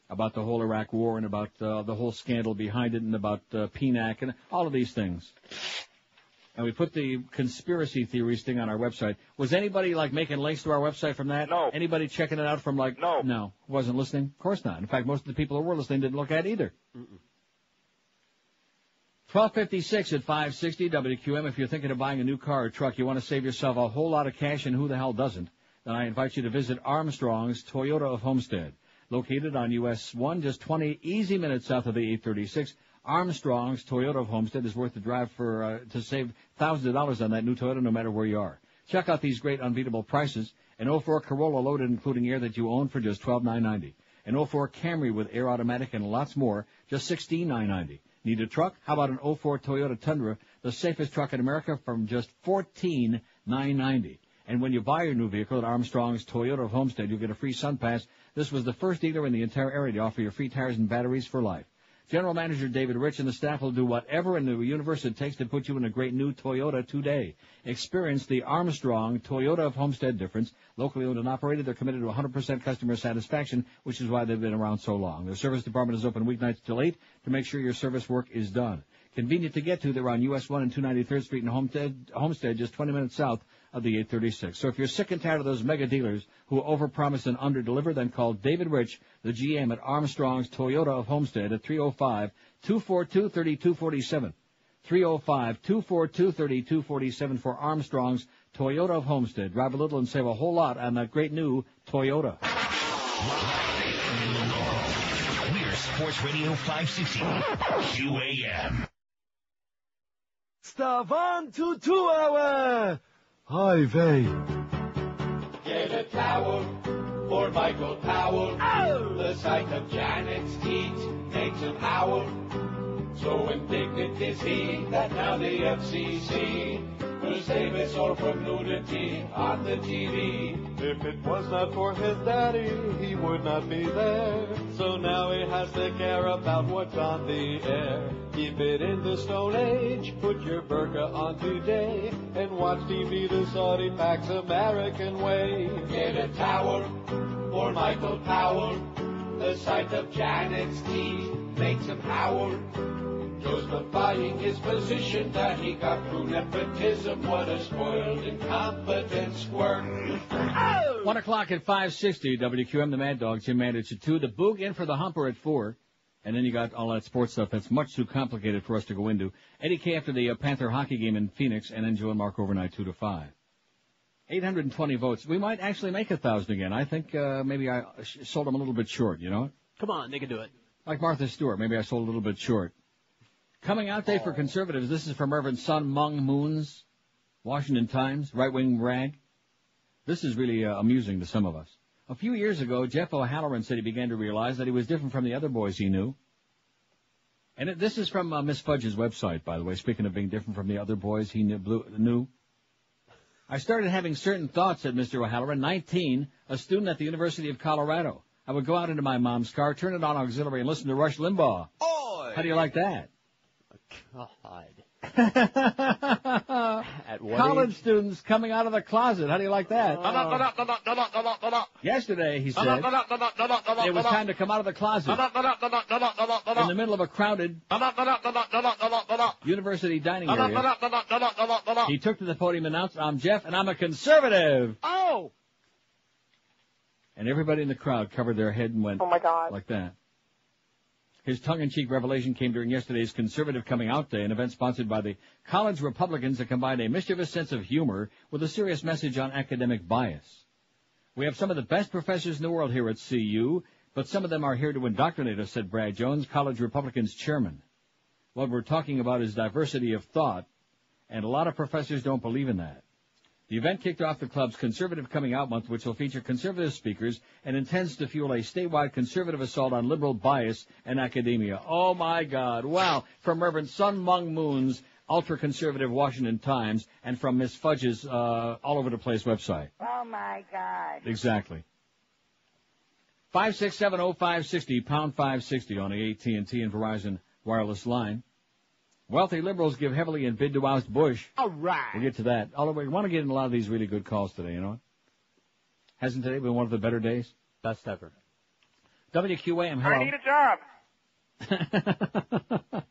about the whole Iraq war and about the whole scandal behind it and about PNAC and all of these things. And we put the conspiracy theories thing on our website. Was anybody, like, making links to our website from that?
No.
Anybody checking it out from, like...
No.
No. Wasn't listening? Of course not. In fact, most of the people who were listening didn't look at it either. 1256 at 560 WQM. If you're thinking of buying a new car or truck, you want to save yourself a whole lot of cash, and who the hell doesn't, then I invite you to visit Armstrong's Toyota of Homestead. Located on US 1, just 20 easy minutes south of the 836, Armstrong's Toyota of Homestead is worth the drive to save thousands of dollars on that new Toyota no matter where you are. Check out these great unbeatable prices An 04 Corolla loaded including air that you own for just $12,990. An 04 Camry with air automatic and lots more, just $16,990. Need a truck? How about an 04 Toyota Tundra, the safest truck in America, from just $14,990. And when you buy your new vehicle at Armstrong's Toyota of Homestead, you'll get a free Sun Pass. This was the first dealer in the entire area to offer you free tires and batteries for life. General Manager David Rich and the staff will do whatever in the universe it takes to put you in a great new Toyota today. Experience the Armstrong Toyota of Homestead difference. Locally owned and operated, they're committed to 100% customer satisfaction, which is why they've been around so long. Their service department is open weeknights till 8 to make sure your service work is done. Convenient to get to. They're on US 1 and 293rd Street in Homestead, just 20 minutes south of the 836. So if you're sick and tired of those mega dealers who overpromise and underdeliver, then call David Rich, the GM at Armstrong's Toyota of Homestead at 305-242-3247. 305-242-3247 for Armstrong's Toyota of Homestead. Drive a little and save a whole lot on that great new Toyota.
We're Sports Radio 560 QAM.
Stavan to 2 hour. Hi, vey.
Get a towel for Michael Powell. Oh! The sight of Janet's teeth makes him howl. So indignant is he that now the FCC will save us all from nudity on the TV.
If it was not for his daddy, he would not be there. So now he has to care about what's on the air. Keep it in the Stone Age, put your burqa on today, and watch TV the Saudi Pax American way.
Get a towel for Michael Powell. The sight of Janet's teeth makes him howl. Justifying his position that he got through nepotism. What a spoiled, incompetent squirt.
1 o'clock at 560, WQM, the Mad Dog, Jim Mandich at 2. The Boog in for the Humper at 4. And then you got all that sports stuff that's much too complicated for us to go into. Eddie K after the Panther hockey game in Phoenix, and then Joe and Mark overnight 2 to 5. 820 votes. We might actually make 1,000 again. I think maybe I sold them a little bit short, you know?
Come on, they can do it.
Like Martha Stewart, maybe I sold a little bit short. Coming out day for conservatives. This is from Reverend Sun Myung Moon's Washington Times, right-wing rag. This is really amusing to some of us. A few years ago, Jeff O'Halloran said he began to realize that he was different from the other boys he knew. And this is from Miss Fudge's website, by the way, speaking of being different from the other boys he knew. I started having certain thoughts, said Mr. O'Halloran, 19, a student at the University of Colorado. I would go out into my mom's car, turn it on auxiliary, and listen to Rush Limbaugh.
Oy!
How do you like that?
God.
At what college age? Students coming out of the closet. How do you like that? Yesterday, he said, it was time to come out of the closet in the middle of a crowded university dining area. He took to the podium and announced, I'm Jeff, and I'm a conservative.
Oh!
And everybody in the crowd covered their head and went,
oh my God,
like that. His tongue-in-cheek revelation came during yesterday's Conservative Coming Out Day, an event sponsored by the college Republicans that combined a mischievous sense of humor with a serious message on academic bias. We have some of the best professors in the world here at CU, but some of them are here to indoctrinate us, said Brad Jones, college Republicans chairman. What we're talking about is diversity of thought, and a lot of professors don't believe in that. The event kicked off the club's Conservative Coming Out Month, which will feature conservative speakers and intends to fuel a statewide conservative assault on liberal bias and academia. Oh, my God. Wow. From Reverend Sun Myung Moon's ultra-conservative Washington Times and from Miss Fudge's all-over-the-place website.
Oh, my God.
Exactly. 5670560, pound 560 on the AT&T and Verizon wireless line. Wealthy liberals give heavily in bid to oust Bush.
All right.
We'll get to that. Although we want to get in a lot of these really good calls today, you know. Hasn't today been one of the better days?
Best ever.
WQAM, hello.
I need a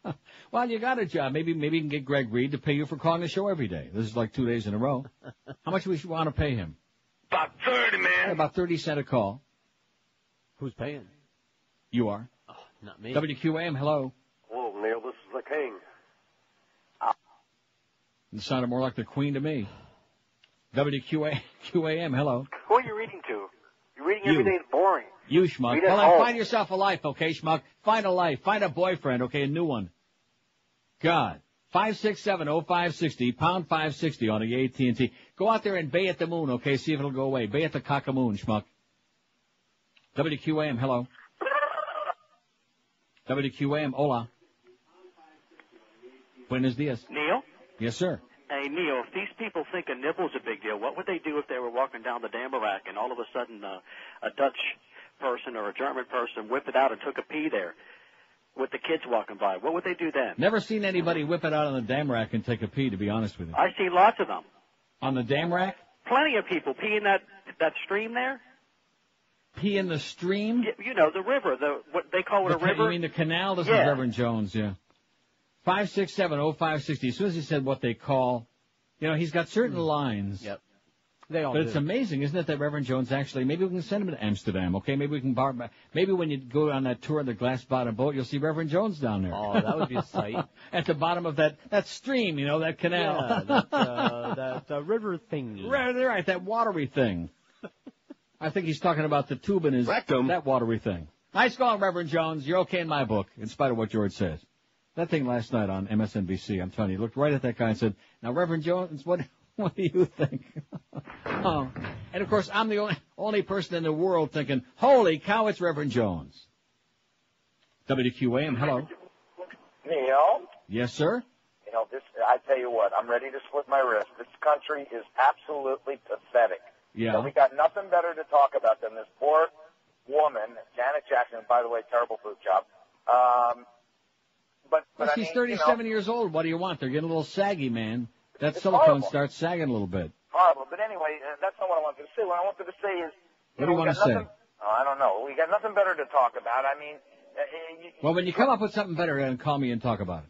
job.
Well, you got a job. Maybe you can get Greg Reed to pay you for calling the show every day. This is like 2 days in a row. How much do we want to pay him?
About 30, man.
Yeah, about 30 cents a call.
Who's paying?
You are.
Oh, not me.
WQAM, hello.
Hello, Neil. This is the king.
It sounded more like the Queen to me. WQAM, hello.
Who are you reading to? You're reading every day is boring.
You, schmuck. Well, then find yourself a life, okay, schmuck? Find a life. Find a boyfriend, okay, a new one. God. 5670560, pound 560 on the AT&T. Go out there and bay at the moon, okay? See if it'll go away. Bay at the cock-a-moon, schmuck. WQAM, hello. WQAM, hola. Buenos dias.
Neil?
Yes, sir.
Hey, Neil, if these people think a nibble's a big deal, what would they do if they were walking down the Damarack and all of a sudden a Dutch person or a German person whipped it out and took a pee there with the kids walking by? What would they do then?
Never seen anybody whip it out on the Damarack and take a pee, to be honest with you.
I see lots of them.
On the Damarack?
Plenty of people pee in that stream there.
Pee in the stream?
You know, the river, what they call it a river.
You mean the canal? This
Yeah.
is Reverend Jones, yeah. 5670560. As soon as he said what they call, he's got certain lines.
Yep. They all
But
do.
it's amazing, isn't it, that Reverend Jones actually, maybe we can send him to Amsterdam, okay? Maybe we can maybe when you go on that tour of the glass-bottom boat, you'll see Reverend Jones down there.
Oh, that would be a sight.
At the bottom of that stream, that canal.
Yeah, that river thing.
Right, that watery thing. I think he's talking about the tube in his rectum. That watery thing. Nice going, Reverend Jones. You're okay in my book, in spite of what George says. That thing last night on MSNBC, I'm telling you, he looked right at that guy and said, "Now, Reverend Jones, what do you think?" Oh. And, of course, I'm the only person in the world thinking, holy cow, it's Reverend Jones. WQAM, hello.
Neil?
Yes, sir?
I tell you what, I'm ready to split my wrist. This country is absolutely pathetic.
Yeah.
We got nothing better to talk about than this poor woman, Janet Jackson, by the way, terrible boot job. But
she's 37 years old. What do you want? They're getting a little saggy, man. That
It's
silicone
horrible.
starts sagging a little bit.
Horrible. But anyway, that's not what I wanted to say. What I wanted to say is,
What do you want to say?
I don't know. We got nothing better to talk about. I mean,
Well, when you come up with something better, then call me and talk about it.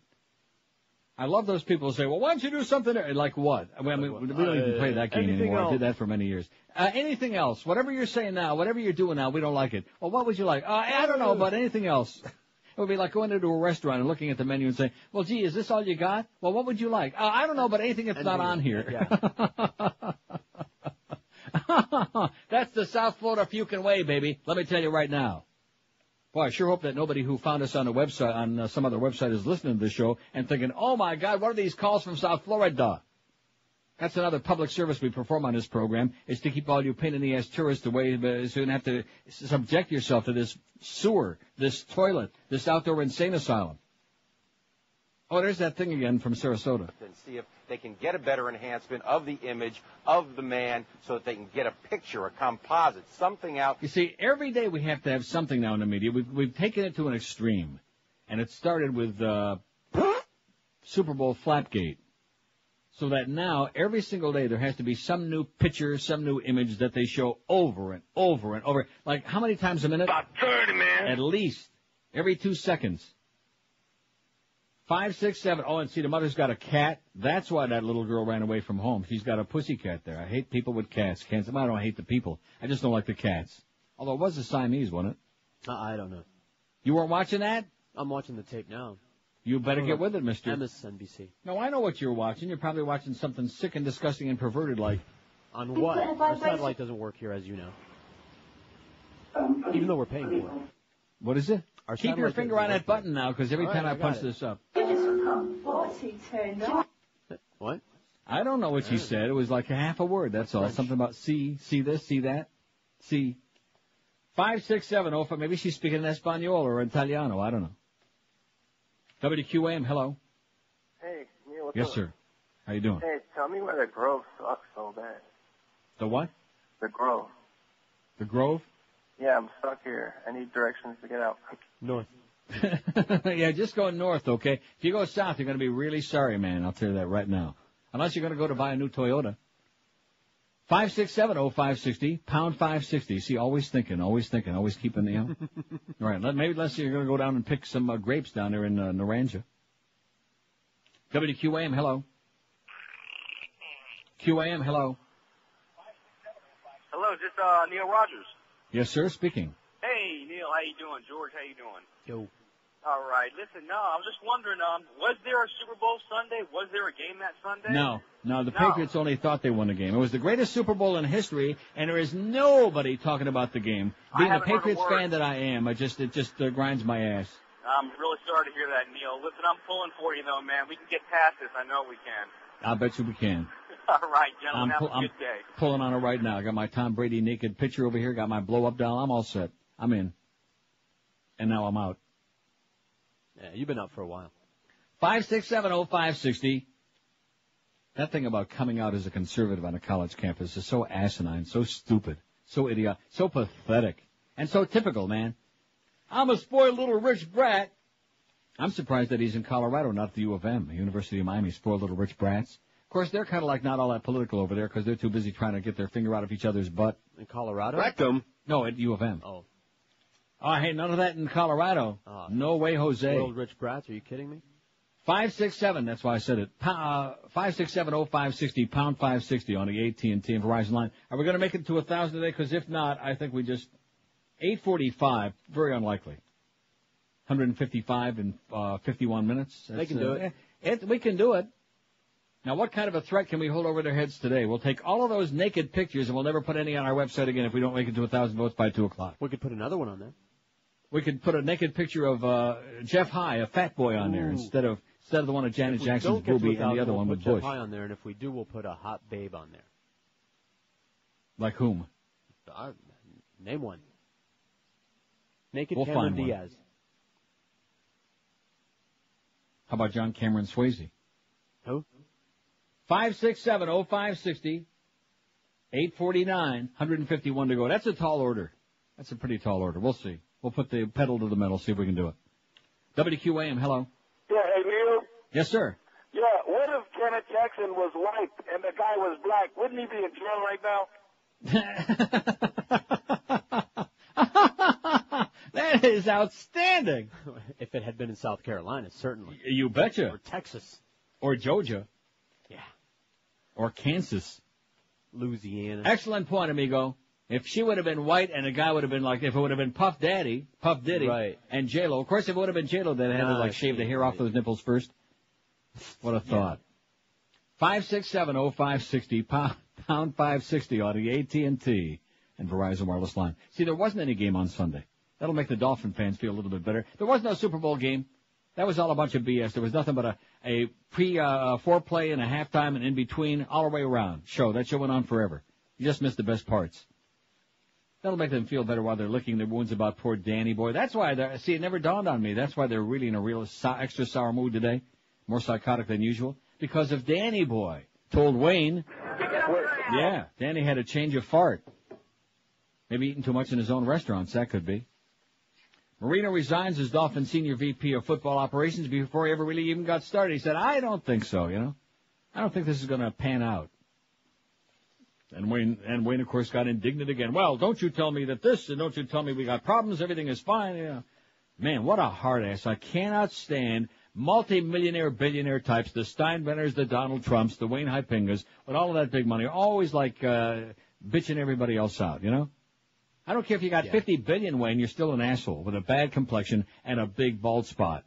I love those people who say, well, why don't you do something like what? I mean, we don't even play that game anymore. I did that for many years. Anything else? Whatever you're saying now, whatever you're doing now, we don't like it. Well, what would you like? I don't know, but anything else. It would be like going into a restaurant and looking at the menu and saying, well, gee, is this all you got? Well, what would you like? I don't know, but anything that's not on here.
Yeah.
That's the South Florida Fukin way, baby. Let me tell you right now. Boy, I sure hope that nobody who found us on a website, on some other website, is listening to this show and thinking, oh, my God, what are these calls from South Florida? That's another public service we perform on this program, is to keep all you pain-in-the-ass tourists away so you don't have to subject yourself to this sewer, this toilet, this outdoor insane asylum. Oh, there's that thing again from Sarasota.
And see if they can get a better enhancement of the image of the man so that they can get a picture, a composite, something out.
You see, every day we have to have something now in the media. We've taken it to an extreme. And it started with Super Bowl Flapgate. So that now, every single day, there has to be some new picture, some new image that they show over and over and over. Like, how many times a minute?
About 30, man.
At least. Every 2 seconds. 5, 6, 7. Oh, and see, the mother's got a cat. That's why that little girl ran away from home. She's got a pussy cat there. I hate people with cats. I don't hate the people. I just don't like the cats. Although it was a Siamese, wasn't it?
I don't know.
You weren't watching that?
I'm watching the tape now.
You better get with it, mister.
MSNBC.
No, I know what you're watching. You're probably watching something sick and disgusting and perverted like.
On what? Our satellite doesn't work here, as you know. Even though we're paying for it.
What is it?
Our
Keep your finger on that button now, because every time I punch this up.
What's he turned on?
What?
I don't know what she said. It was like a half a word, that's all. Something about see this, see that, see. 5, 6, 7, 0, 5. Maybe she's speaking in Espanol or Italiano. I don't know. WQAM, hello.
Hey, Neil, what's
Yes,
up?
sir. How you doing?
Hey, tell me why the Grove sucks so bad.
The what?
The Grove.
The Grove?
Yeah, I'm stuck here. I need directions to get out.
North.
Yeah, just go north, okay? If you go south, you're going to be really sorry, man. I'll tell you that right now. Unless you're going to go to buy a new Toyota. 5670560, pound 560. See, always thinking, always keeping the, All right, maybe let's say you're going to go down and pick some grapes down there in Naranja. WQAM, hello. QAM, hello.
Hello, just Neil Rogers.
Yes, sir, speaking.
Hey, Neil, how you doing? George, how you doing?
Yo.
All right, listen, no, I was just wondering, was there a Super Bowl Sunday? Was there a game that Sunday?
No, the Patriots only thought they won the game. It was the greatest Super Bowl in history, and there is nobody talking about the game. Being a Patriots fan that I am, it just grinds my ass.
I'm really sorry to hear that, Neil. Listen, I'm pulling for you, though, man. We can get past this. I know we can.
I bet you we can.
All right, gentlemen, have a
I'm
good day.
pulling on it right now. I got my Tom Brady naked picture over here. Got my blow-up doll. I'm all set. I'm in. And now I'm out.
Yeah, you've been out for a while.
5670560. That thing about coming out as a conservative on a college campus is so asinine, so stupid, so idiotic, so pathetic, and so typical, man. I'm a spoiled little rich brat. I'm surprised that he's in Colorado, not the U of M, University of Miami, spoiled little rich brats. Of course, they're kind of like not all that political over there because they're too busy trying to get their finger out of each other's butt.
In Colorado?
Rectum. No, at U of M.
Oh.
Oh, hey, none of that in Colorado. No way, Jose.
Spoiled rich brats, are you kidding me?
567, that's why I said it. 5670560, pound 560 on the AT&T and Verizon line. Are we going to make it to 1,000 today? Because if not, I think we just 8:45, very unlikely. 155 in 51 minutes.
They can do it.
We can do it. Now, what kind of a threat can we hold over their heads today? We'll take all of those naked pictures, and we'll never put any on our website again if we don't make it to 1,000 votes by 2 o'clock.
We could put another one on there.
We could put a naked picture of Jeff High, a fat boy, on there instead of the one of Janet Jackson's booby and the other one with Bush.
Jeff High on there, and if we do, we'll put a hot babe on there.
Like whom?
Name one. Naked
We'll
Cameron
find one.
Diaz.
How about John Cameron Swayze?
Who?
5670560, 849, 151 to go. That's a tall order. That's a pretty tall order. We'll see. We'll put the pedal to the metal, see if we can do it. WQAM, hello.
Yeah, hey, Neil.
Yes, sir.
Yeah, what if Janet Jackson was white and the guy was black? Wouldn't he be in jail right now?
That is outstanding.
If it had been in South Carolina, certainly.
You betcha.
Or Texas.
Or Georgia.
Yeah.
Or Kansas.
Louisiana.
Excellent point, amigo. If she would have been white and the guy would have been like, if it would have been Puff Diddy,
right.
and J-Lo. Of course, if it would have been J-Lo, they'd have to like shave the hair off those nipples first. What a thought. 5670560, pound 560 on the AT&T and Verizon wireless line. See, there wasn't any game on Sunday. That'll make the Dolphin fans feel a little bit better. There was no Super Bowl game. That was all a bunch of BS. There was nothing but a foreplay and a halftime and in between all the way around show. That show went on forever. You just missed the best parts. That'll make them feel better while they're licking their wounds about poor Danny boy. That's why see, it never dawned on me. That's why they're really in a real extra sour mood today. More psychotic than usual. Because of Danny boy. Told Wayne. Yeah, Danny had a change of fart. Maybe eating too much in his own restaurants. That could be. Marino resigns as Dolphin Senior VP of Football Operations before he ever really even got started. He said, I don't think so, you know. I don't think this is going to pan out. And Wayne, of course, got indignant again. Well, don't you tell me that this, and don't you tell me we got problems, everything is fine. Yeah. Man, what a hard ass. I cannot stand multi-millionaire, billionaire types, the Steinbrenners, the Donald Trumps, the Wayne Hypingas, with all of that big money, always like bitching everybody else out, you know? I don't care if you got 50 billion, Wayne, you're still an asshole with a bad complexion and a big bald spot.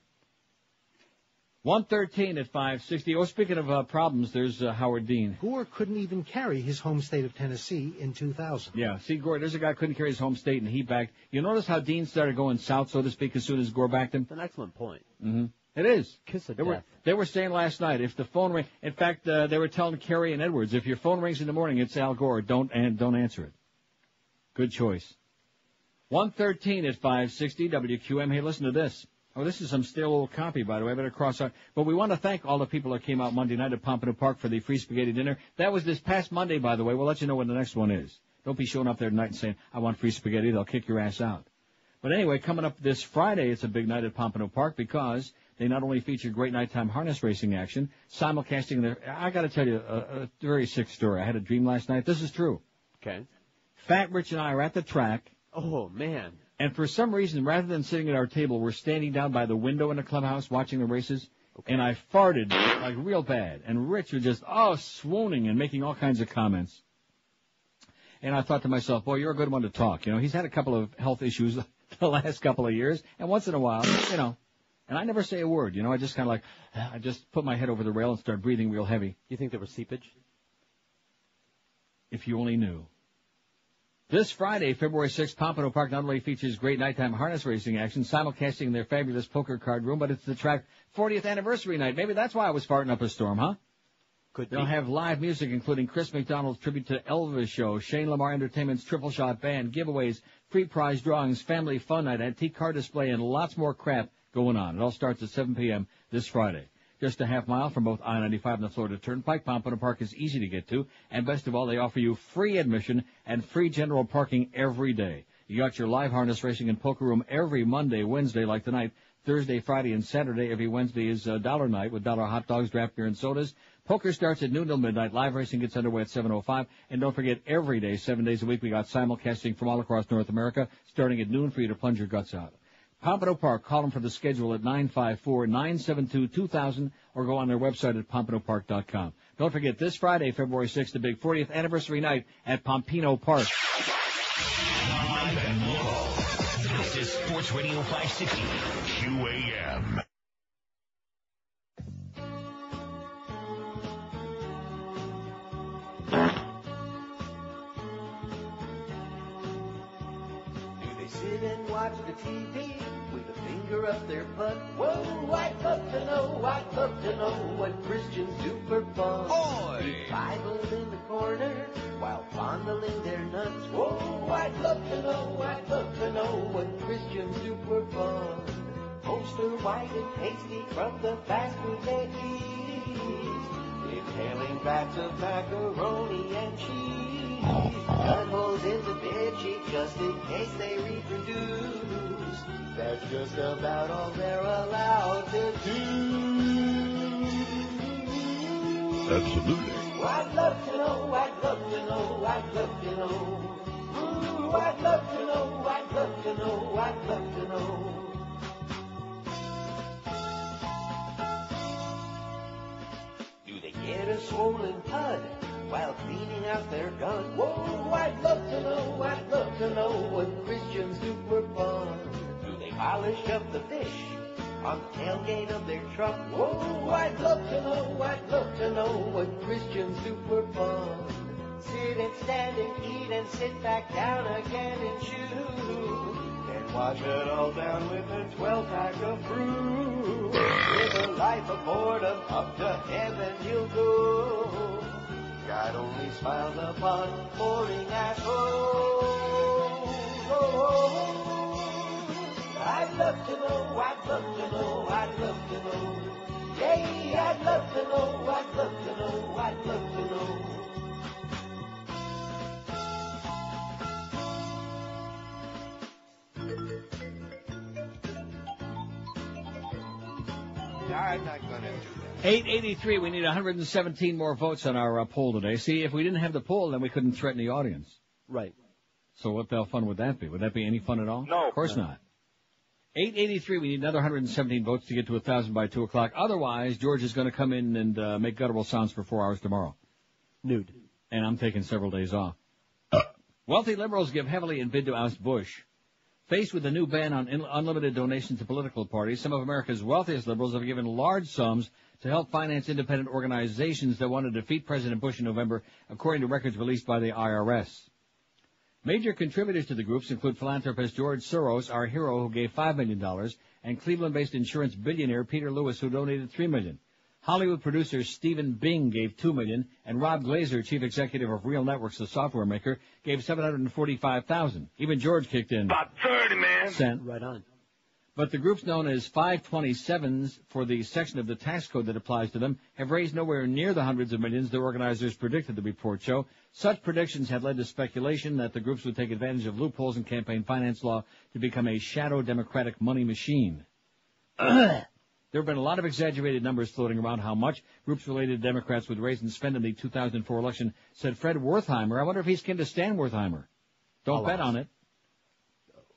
113 at 560. Oh, speaking of problems, there's Howard Dean.
Gore couldn't even carry his home state of Tennessee in 2000.
Yeah, see, Gore, there's a guy who couldn't carry his home state, and he backed. You notice how Dean started going south, so to speak, as soon as Gore backed him?
That's an excellent point.
Mm-hmm. It is.
Kiss of
death. They were saying last night, if the phone rings, in fact, they were telling Kerry and Edwards, if your phone rings in the morning, it's Al Gore, don't answer it. Good choice. 113 at 560 WQM. Hey, listen to this. Oh, this is some stale old copy, by the way. I better cross out. But we want to thank all the people that came out Monday night at Pompano Park for the free spaghetti dinner. That was this past Monday, by the way. We'll let you know when the next one is. Don't be showing up there tonight and saying, I want free spaghetti. They'll kick your ass out. But anyway, coming up this Friday, it's a big night at Pompano Park because they not only feature great nighttime harness racing action, simulcasting their... I got to tell you a very sick story. I had a dream last night. This is true.
Okay.
Fat Rich and I are at the track.
Oh, man.
And for some reason, rather than sitting at our table, we're standing down by the window in the clubhouse watching the races. Okay. And I farted like real bad. And Rich was just, swooning and making all kinds of comments. And I thought to myself, boy, you're a good one to talk. You know, he's had a couple of health issues the last couple of years. And once in a while, you know, and I never say a word. You know, I just kind of like, I just put my head over the rail and start breathing real heavy.
You think there was seepage?
If you only knew. This Friday, February 6th, Pompano Park not only features great nighttime harness racing action, simulcasting in their fabulous poker card room, but it's the track 40th anniversary night. Maybe that's why I was farting up a storm, huh? They'll have live music, including Chris McDonald's tribute to Elvis show, Shane Lamar Entertainment's Triple Shot Band, giveaways, free prize drawings, family fun night, antique car display, and lots more crap going on. It all starts at 7 p.m. this Friday. Just a half mile from both I-95 and the Florida Turnpike. Pompano Park is easy to get to. And best of all, they offer you free admission and free general parking every day. You got your live harness racing and poker room every Monday, Wednesday like tonight, Thursday, Friday, and Saturday. Every Wednesday is dollar night with dollar hot dogs, draft beer, and sodas. Poker starts at noon till midnight. Live racing gets underway at 7:05. And don't forget, every day, 7 days a week, we got simulcasting from all across North America, starting at noon for you to plunge your guts out. Pompano Park, call them for the schedule at 954-972-2000 or go on their website at pompanopark.com. Don't forget, this Friday, February 6th, the big 40th anniversary night at Pompano Park.
Live and local. This is Sports Radio 560 QAM.
Sit and watch the TV with a finger up their butt. Whoa, I'd love to know what Christians do for fun. Read Bible in the corner while fondling their nuts. Whoa, I'd love to know what Christians do for fun. Poster white and pasty from the fast food they eat. Inhaling vats of macaroni and cheese. Cut holes in the bed sheet just in case they reproduce. That's just about all they're allowed to do.
Absolutely.
I'd love to know. Ooh, I'd love to know. Do they get a swollen pud while cleaning out their gun? Whoa, I'd love to know what Christians do for fun. Do they polish up the fish on the tailgate of their truck? Whoa, I'd love to know what Christians do for fun. Sit and stand and eat and sit back down again and chew. And wash it all down with a 12-pack of brew. With a life of boredom, up to heaven you'll go. God only smiles upon boring assholes. I'd love to know. Yay, I'd love to know.
I'm not going to do that.
883, we need 117 more votes on our poll today. See, if we didn't have the poll, then we couldn't threaten the audience.
Right.
So what the hell fun would that be? Would that be any fun at all?
No.
Of course not. 883, we need another 117 votes to get to 1,000 by 2 o'clock. Otherwise, George is going to come in and make guttural sounds for 4 hours tomorrow.
Nude.
And I'm taking several days off. Wealthy liberals give heavily in bid to oust Bush. Faced with a new ban on unlimited donations to political parties, some of America's wealthiest liberals have given large sums to help finance independent organizations that want to defeat President Bush in November, according to records released by the IRS. Major contributors to the groups include philanthropist George Soros, our hero, who gave $5 million, and Cleveland-based insurance billionaire Peter Lewis, who donated $3 million. Hollywood producer Stephen Bing gave $2 million, and Rob Glazer, chief executive of Real Networks, the software maker, gave $745,000. Even George kicked in
about 30, man.
Cent.
Right on.
But the groups known as 527s for the section of the tax code that applies to them have raised nowhere near the hundreds of millions the organizers predicted, the report show. Such predictions had led to speculation that the groups would take advantage of loopholes in campaign finance law to become a shadow Democratic money machine. There have been a lot of exaggerated numbers floating around how much groups-related Democrats would raise and spend in the 2004 election, said Fred Wertheimer. I wonder if he's kin to Stan Wertheimer. Don't bet on it.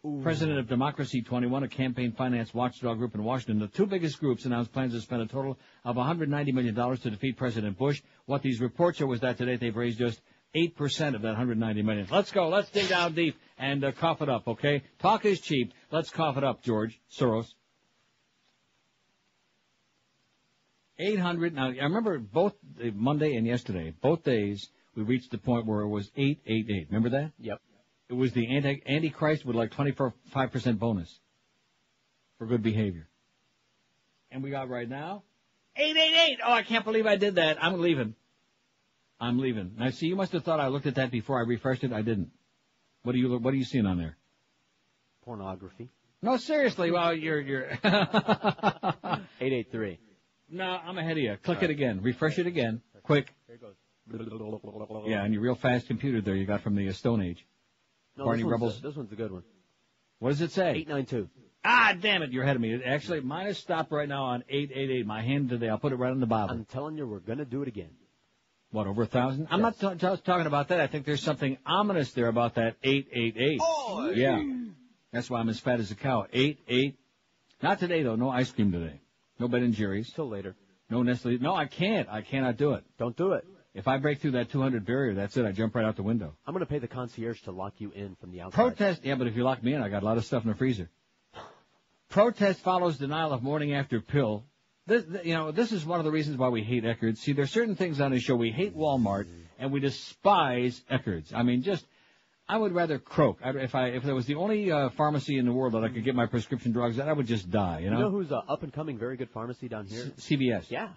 Ooh. President of Democracy 21, a campaign finance watchdog group in Washington. The two biggest groups announced plans to spend a total of $190 million to defeat President Bush. What these reports show is that today they've raised just 8% of that $190 million. Let's go. Let's dig down deep and cough it up, okay? Talk is cheap. Let's cough it up, George Soros. 800. Now, I remember both Monday and yesterday, both days, we reached the point where it was 888. Remember that?
Yep.
It was the Antichrist with like 25% bonus for good behavior. And we got right now 888. Oh, I can't believe I did that. I'm leaving. I'm leaving. Now, see, you must have thought I looked at that before I refreshed it. I didn't. What are you seeing on there?
Pornography.
No, seriously. Well, you're
883.
No, I'm ahead of you. Click it again. Refresh it again. Quick.
Here it goes.
Yeah, and your real fast computer there you got from the Stone Age.
No,
Barney
this
Rebels.
This one's a good one.
What does it say?
892.
Ah, damn it, you're ahead of me. Actually, mine is stopped right now on 888. My hand today, I'll put it right on the bottom.
I'm telling you, we're going to do it again.
What, over 1,000? I'm not talking about that. I think there's something ominous there about that 888. Oh, yeah. That's why I'm as fat as a cow. 88. Not today, though. No ice cream today. No Ben & Jerry's.
Till later.
No Nestle. No, I can't. I cannot do it.
Don't do it.
If I break through that 200 barrier, that's it. I jump right out the window.
I'm going to pay the concierge to lock you in from the outside.
Protest. Yeah, but if you lock me in, I got a lot of stuff in the freezer. Protest follows denial of morning after pill. This is one of the reasons why we hate Eckerd's. See, there's certain things on this show. We hate Walmart, and we despise Eckerd's. I mean, I would rather croak. If there was the only pharmacy in the world that I could get my prescription drugs at, I would just die, you know?
You know who's an up-and-coming, very good pharmacy down here?
CVS.
Yeah.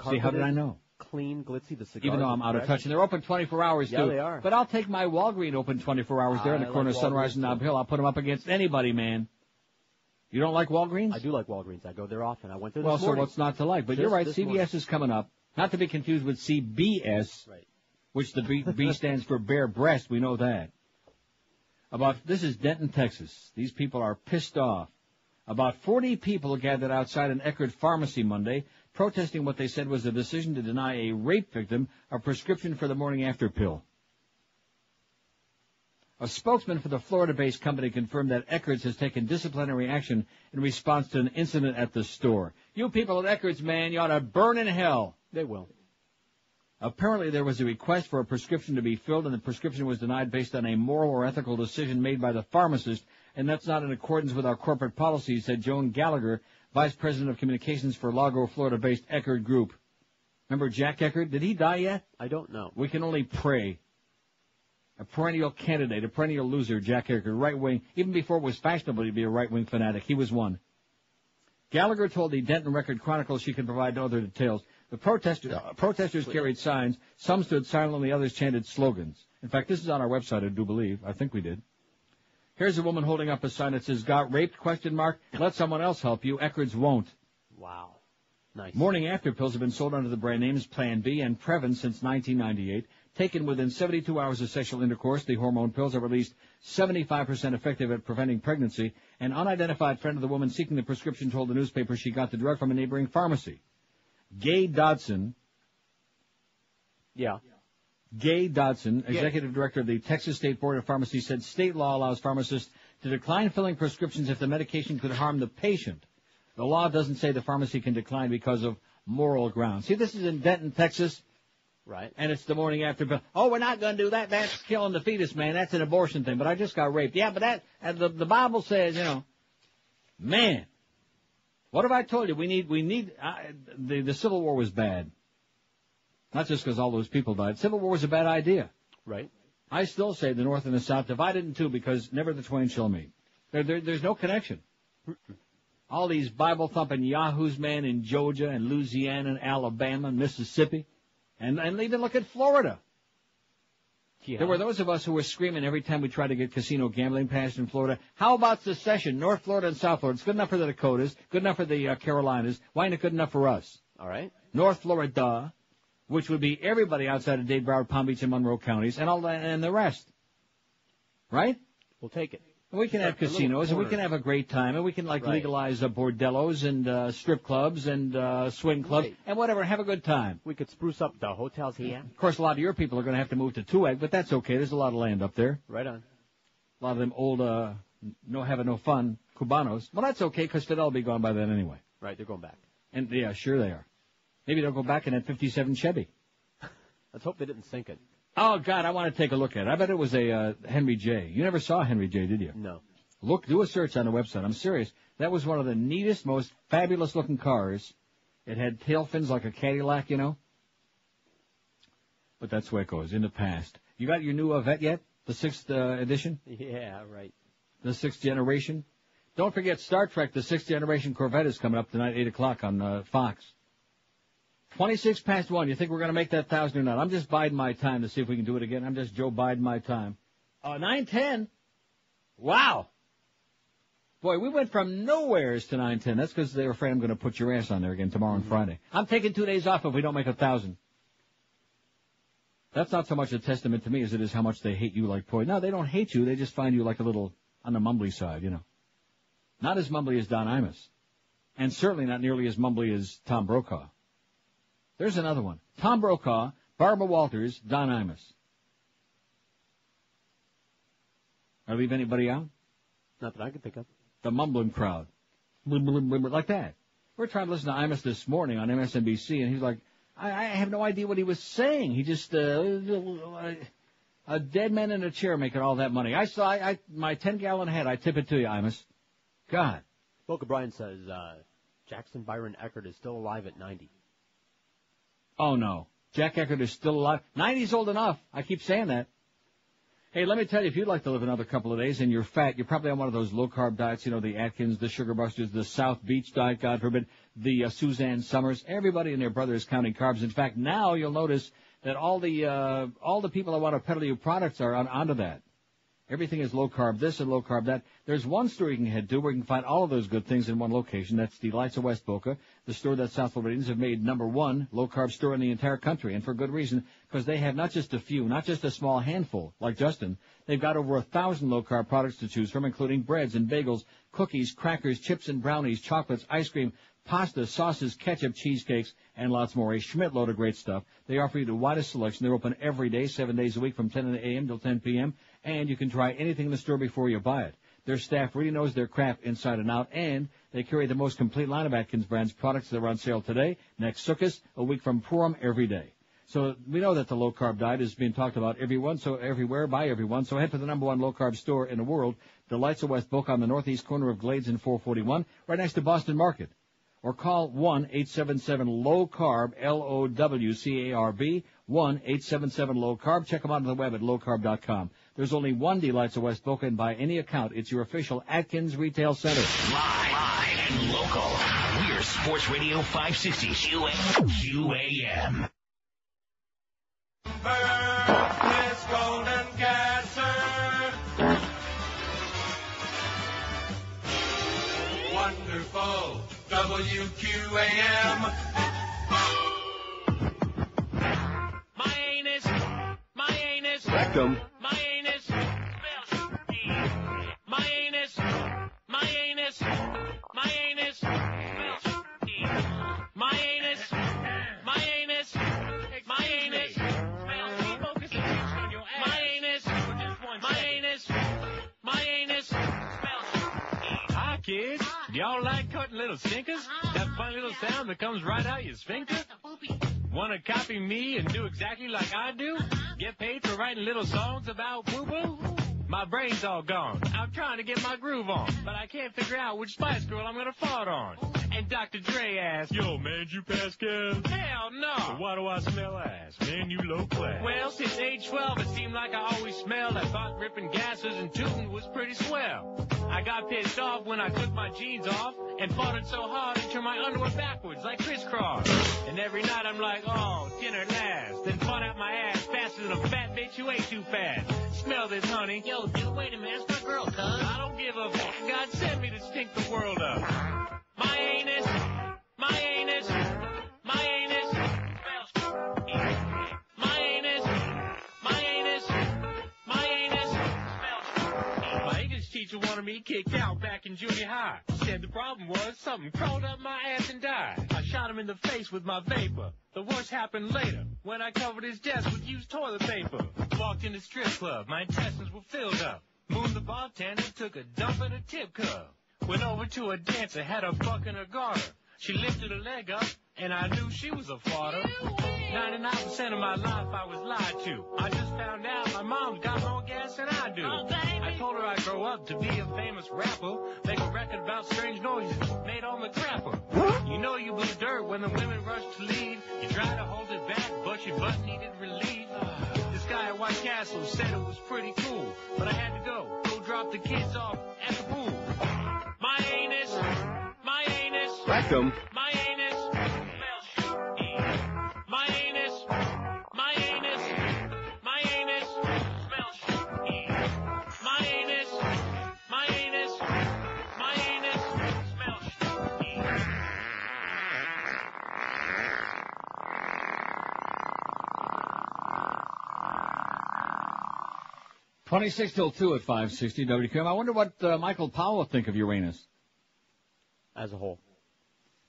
See, how did I know?
Clean, glitzy, the cigars.
Even though I'm out of touch. And they're open 24 hours, too.
Yeah, they are.
But I'll take my Walgreens open 24 hours there in the corner of Sunrise and Nob Hill. I'll put them up against anybody, man. You don't like Walgreens?
I do like Walgreens. I go there often. I went there this
morning. Well, so what's not to like? But you're right, CVS
morning.
is coming up. Not to be confused with CBS,
right.
Which the B stands for bare breast. We know that. This is Denton, Texas. These people are pissed off. About 40 people gathered outside an Eckerd pharmacy Monday, protesting what they said was a decision to deny a rape victim a prescription for the morning after pill. A spokesman for the Florida-based company confirmed that Eckerd's has taken disciplinary action in response to an incident at the store. You people at Eckerd's, man, you ought to burn in hell.
They will.
Apparently there was a request for a prescription to be filled, and the prescription was denied based on a moral or ethical decision made by the pharmacist, and that's not in accordance with our corporate policies, said Joan Gallagher, Vice President of Communications for Largo, Florida-based Eckerd Group. Remember Jack Eckerd? Did he die yet?
I don't know.
We can only pray. A perennial candidate, a perennial loser, Jack Eckerd, right-wing. Even before it was fashionable to be a right-wing fanatic, he was one. Gallagher told the Denton Record Chronicle she could provide no other details. The protesters carried signs. Some stood silently, others chanted slogans. In fact, this is on our website, I do believe. I think we did. Here's a woman holding up a sign that says, "Got raped?" ? Let someone else help you. Eckerd's won't.
Wow. Nice.
Morning after pills have been sold under the brand names Plan B and Previn since 1998. Taken within 72 hours of sexual intercourse, the hormone pills are at least 75% effective at preventing pregnancy. An unidentified friend of the woman seeking the prescription told the newspaper she got the drug from a neighboring pharmacy. Gay Dodson.
Yeah.
Gay Dodson, executive director of the Texas State Board of Pharmacy, said state law allows pharmacists to decline filling prescriptions if the medication could harm the patient. The law doesn't say the pharmacy can decline because of moral grounds. See, this is in Denton, Texas.
Right.
And it's the morning after pill. Oh, we're not going to do that. That's killing the fetus, man. That's an abortion thing. But I just got raped. Yeah, but the Bible says, man. What have I told you? The Civil War was bad. Not just because all those people died. Civil War was a bad idea.
Right.
I still say the North and the South divided in two because never the twain shall meet. There's no connection. All these Bible-thumping yahoos, man, in Georgia and Louisiana and Alabama and Mississippi. And even look at Florida. Yeah. There were those of us who were screaming every time we tried to get casino gambling passed in Florida. How about secession? North Florida and South Florida. It's good enough for the Dakotas, good enough for the Carolinas. Why ain't it good enough for us?
All right.
North Florida, which would be everybody outside of Dade, Broward, Palm Beach, and Monroe counties, and all that, and the rest. Right?
We'll take it.
We can have casinos, and we can have a great time, and we can legalize bordellos and strip clubs and swing clubs and whatever. Have a good time.
We could spruce up the hotels here.
Of course, a lot of your people are going to have to move to Tuag, but that's okay. There's a lot of land up there.
Right on.
A lot of them old, no fun Cubanos. Well, that's okay because Fidel will be gone by then anyway.
Right, they're going back.
And yeah, sure they are. Maybe they'll go back in that 57 Chevy.
Let's hope they didn't sink it.
Oh, God, I want to take a look at it. I bet it was a Henry J. You never saw Henry J., did you?
No.
Do a search on the website. I'm serious. That was one of the neatest, most fabulous-looking cars. It had tail fins like a Cadillac, But that's the way it goes, in the past. You got your new Vet yet? The 6th edition?
Yeah, right.
The 6th generation? Don't forget Star Trek, the 6th generation Corvette is coming up tonight, 8 o'clock on Fox. 26 past 1. You think we're going to make that 1,000 or not? I'm just biding my time to see if we can do it again. I'm just Joe biding my time. 9:10. Wow. Boy, we went from nowheres to 9:10. That's because they were afraid I'm going to put your ass on there again tomorrow and Friday. I'm taking 2 days off if we don't make 1,000. That's not so much a testament to me as it is how much they hate you like poison. No, they don't hate you. They just find you like a little on the mumbly side, you know. Not as mumbly as Don Imus. And certainly not nearly as mumbly as Tom Brokaw. There's another one. Tom Brokaw, Barbara Walters, Don Imus. I leave anybody out?
Not that I can think of.
The mumbling crowd. Like that. We're trying to listen to Imus this morning on MSNBC, and he's like, I have no idea what he was saying. He just, a dead man in a chair making all that money. My 10-gallon head, I tip it to you, Imus. God.
Boca Brian says, Jackson Byron Eckert is still alive at 90.
Oh, no. Jack Eckert is still alive. 90's old enough. I keep saying that. Hey, let me tell you, if you'd like to live another couple of days and you're fat, you're probably on one of those low-carb diets, you know, the Atkins, the Sugar Busters, the South Beach diet, God forbid, the Suzanne Summers. Everybody and their brother is counting carbs. In fact, now you'll notice that all the people that want to peddle you products are onto that. Everything is low-carb this and low-carb that. There's one store you can head to where you can find all of those good things in one location. That's the Lights of West Boca, the store that South Floridians have made #1 low-carb store in the entire country, and for good reason, because they have not just a few, not just a small handful, like Justin. They've got over 1,000 low-carb products to choose from, including breads and bagels, cookies, crackers, chips and brownies, chocolates, ice cream, pasta, sauces, ketchup, cheesecakes, and lots more. A Schmidt load of great stuff. They offer you the widest selection. They're open every day, 7 days a week from 10 a.m. till 10 p.m., and you can try anything in the store before you buy it. Their staff really knows their crap inside and out, and they carry the most complete line of Atkins Brands products that are on sale today, next Sukkot, a week from Purim, every day. So we know that the low-carb diet is being talked about everywhere by everyone. So head to the #1 low-carb store in the world, the Lights of West Boca on the northeast corner of Glades and 441, right next to Boston Market. Or call 1-877-LOW-CARB, LOWCARB, 1-877-LOW-CARB. Check them out on the web at lowcarb.com. There's only one Delights of West Boca, and by any account, it's your official Atkins retail center.
Live and local. We're Sports Radio 560 QAM.
This golden gasser. Wonderful WQAM. My anus.
Rectum.
My anus. My anus. My anus. My anus. My anus. My anus. My anus. My anus. Hi, kids. Y'all like cutting little stinkers? That funny little sound that comes right out your sphincter? Want to copy me and do exactly like I do? Get paid for writing little songs about boo-boo? My brain's all gone. I'm trying to get my groove on, but I can't figure out which Spice Girl I'm gonna fart on. And Dr. Dre asked, yo, man, you pass gas? Hell no. So why do I smell ass? Man, you low class. Well, since age 12, it seemed like I always smelled. I thought ripping gases and tooting was pretty swell. I got pissed off when I took my jeans off and farted so hard it turned my underwear backwards like crisscross. And every night I'm like, oh, dinner last. Then fart out my ass faster than a fat bitch who ate too fast. Smell this, honey. Yo, dude, wait a minute, it's my girl, cuz. I don't give a fuck. God sent me to stink the world up. My anus, my anus, my anus, my anus, my anus, my anus. My English teacher wanted me kicked out back in junior high. Said the problem was something crawled up my ass and died. I shot him in the face with my vapor. The worst happened later when I covered his desk with used toilet paper. Walked in the strip club, my intestines were filled up. Mooned the bartender, took a dump in a tip cup. Went over to a dancer, had her fucking her garter. She lifted her leg up, and I knew she was a farter. 99% of my life I was lied to. I just found out my mom's got more gas than I do. I told her I'd grow up to be a famous rapper. Make a record about strange noises made on the crapper. You know you blew dirt when the women rushed to leave. You tried to hold it back, but your butt needed relief. This guy at White Castle said it was pretty cool, but I had to go drop the kids off at the pool. My anus, my anus,
Rectum.
my anus,
26 till 2 at 560 WQM. I wonder what Michael Powell will think of Uranus.
As a whole.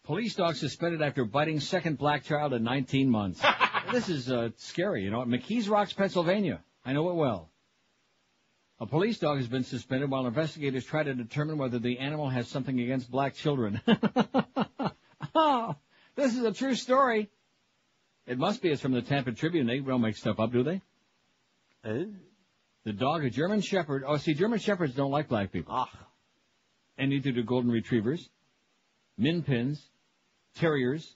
Police dog suspended after biting second black child in 19 months. This is scary, you know. McKees Rocks, Pennsylvania. I know it well. A police dog has been suspended while investigators try to determine whether the animal has something against black children. Oh, this is a true story. It must be. It's from the Tampa Tribune. They don't make stuff up, do they? The dog, a German Shepherd. Oh, see, German Shepherds don't like black people. And neither do Golden Retrievers, Min Pins, Terriers,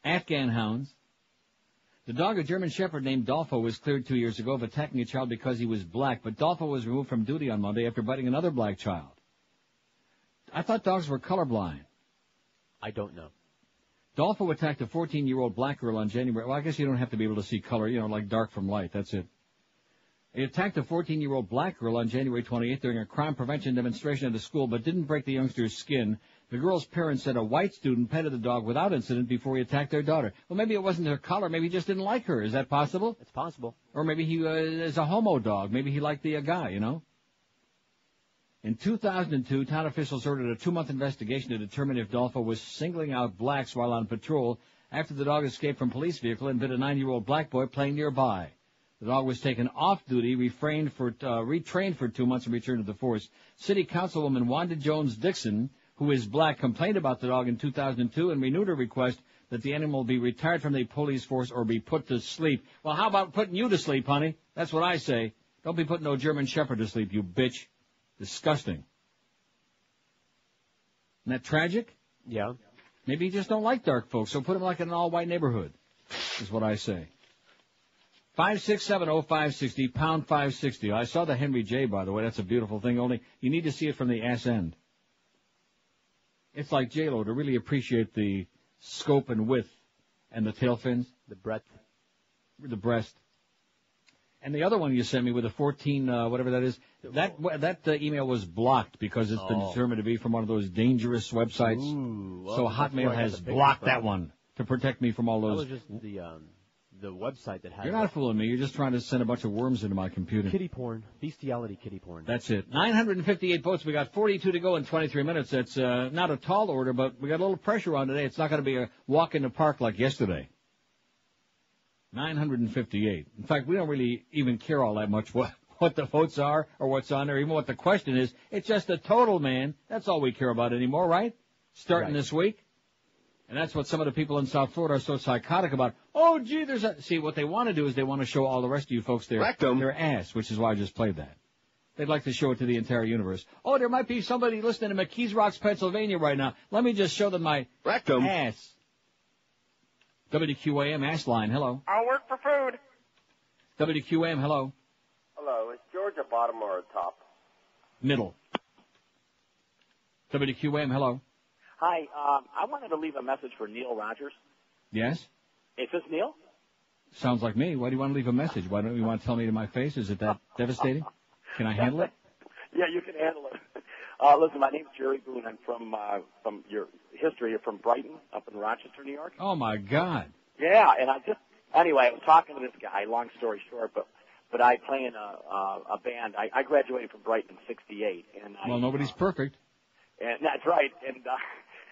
Afghan Hounds. The dog, a German Shepherd named Dolfo, was cleared 2 years ago of attacking a child because he was black, but Dolfo was removed from duty on Monday after biting another black child. I thought dogs were colorblind.
I don't know.
Dolfo attacked a 14-year-old black girl on January. Well, I guess you don't have to be able to see color, you know, like dark from light. That's it. He attacked a 14-year-old black girl on January 28th during a crime prevention demonstration at a school, but didn't break the youngster's skin. The girl's parents said a white student petted the dog without incident before he attacked their daughter. Well, maybe it wasn't her color. Maybe he just didn't like her. Is that possible?
It's possible.
Or maybe he is a homo dog. Maybe he liked the guy, you know? In 2002, town officials ordered a 2-month investigation to determine if Dolfo was singling out blacks while on patrol after the dog escaped from a police vehicle and bit a 9-year-old black boy playing nearby. The dog was taken off duty, retrained for 2 months, and returned to the force. City Councilwoman Wanda Jones-Dixon, who is black, complained about the dog in 2002 and renewed her request that the animal be retired from the police force or be put to sleep. Well, how about putting you to sleep, honey? That's what I say. Don't be putting no German Shepherd to sleep, you bitch. Disgusting. Isn't that tragic?
Yeah.
Maybe you just don't like dark folks, so put him like in an all-white neighborhood, is what I say. 5670560, pound 560. I saw the Henry J, by the way. That's a beautiful thing, only you need to see it from the ass end. It's like J-Lo to really appreciate the scope and width and the tail fins.
The breadth.
The breast. And the other one you sent me with the 14, whatever that is, that email was blocked because it's been determined to be from one of those dangerous websites.
Ooh, well,
so Hotmail has blocked that one to protect me from all those.
That was just the website that had.
You're not fooling me. You're just trying to send a bunch of worms into my computer.
Kitty porn. Bestiality kitty porn.
That's it. 958 votes. We got 42 to go in 23 minutes. That's not a tall order, but we got a little pressure on today. It's not going to be a walk in the park like yesterday. 958. In fact, we don't really even care all that much what the votes are or what's on there, even what the question is. It's just the total, man. That's all we care about anymore, right? Starting this week. And that's what some of the people in South Florida are so psychotic about. Oh, gee, see, what they want to do is they want to show all the rest of you folks their ass, which is why I just played that. They'd like to show it to the entire universe. Oh, there might be somebody listening to McKees Rocks, Pennsylvania right now. Let me just show them my ass. WQAM ass line, hello.
I work for food.
WQAM, hello.
Hello, is George a bottom or a top?
Middle. WQAM, hello.
Hi, I wanted to leave a message for Neil Rogers.
Yes?
Is this Neil?
Sounds like me. Why do you want to leave a message? Why don't you want to tell me to my face? Is it that devastating? Can I handle it?
Yeah, you can handle it. Listen, my name's Jerry Boone. I'm from your history. You're from Brighton, up in Rochester, New York.
Oh my God.
Yeah, and anyway, I was talking to this guy. Long story short, but I play in a band. I graduated from Brighton in '68, and
nobody's perfect.
And that's right.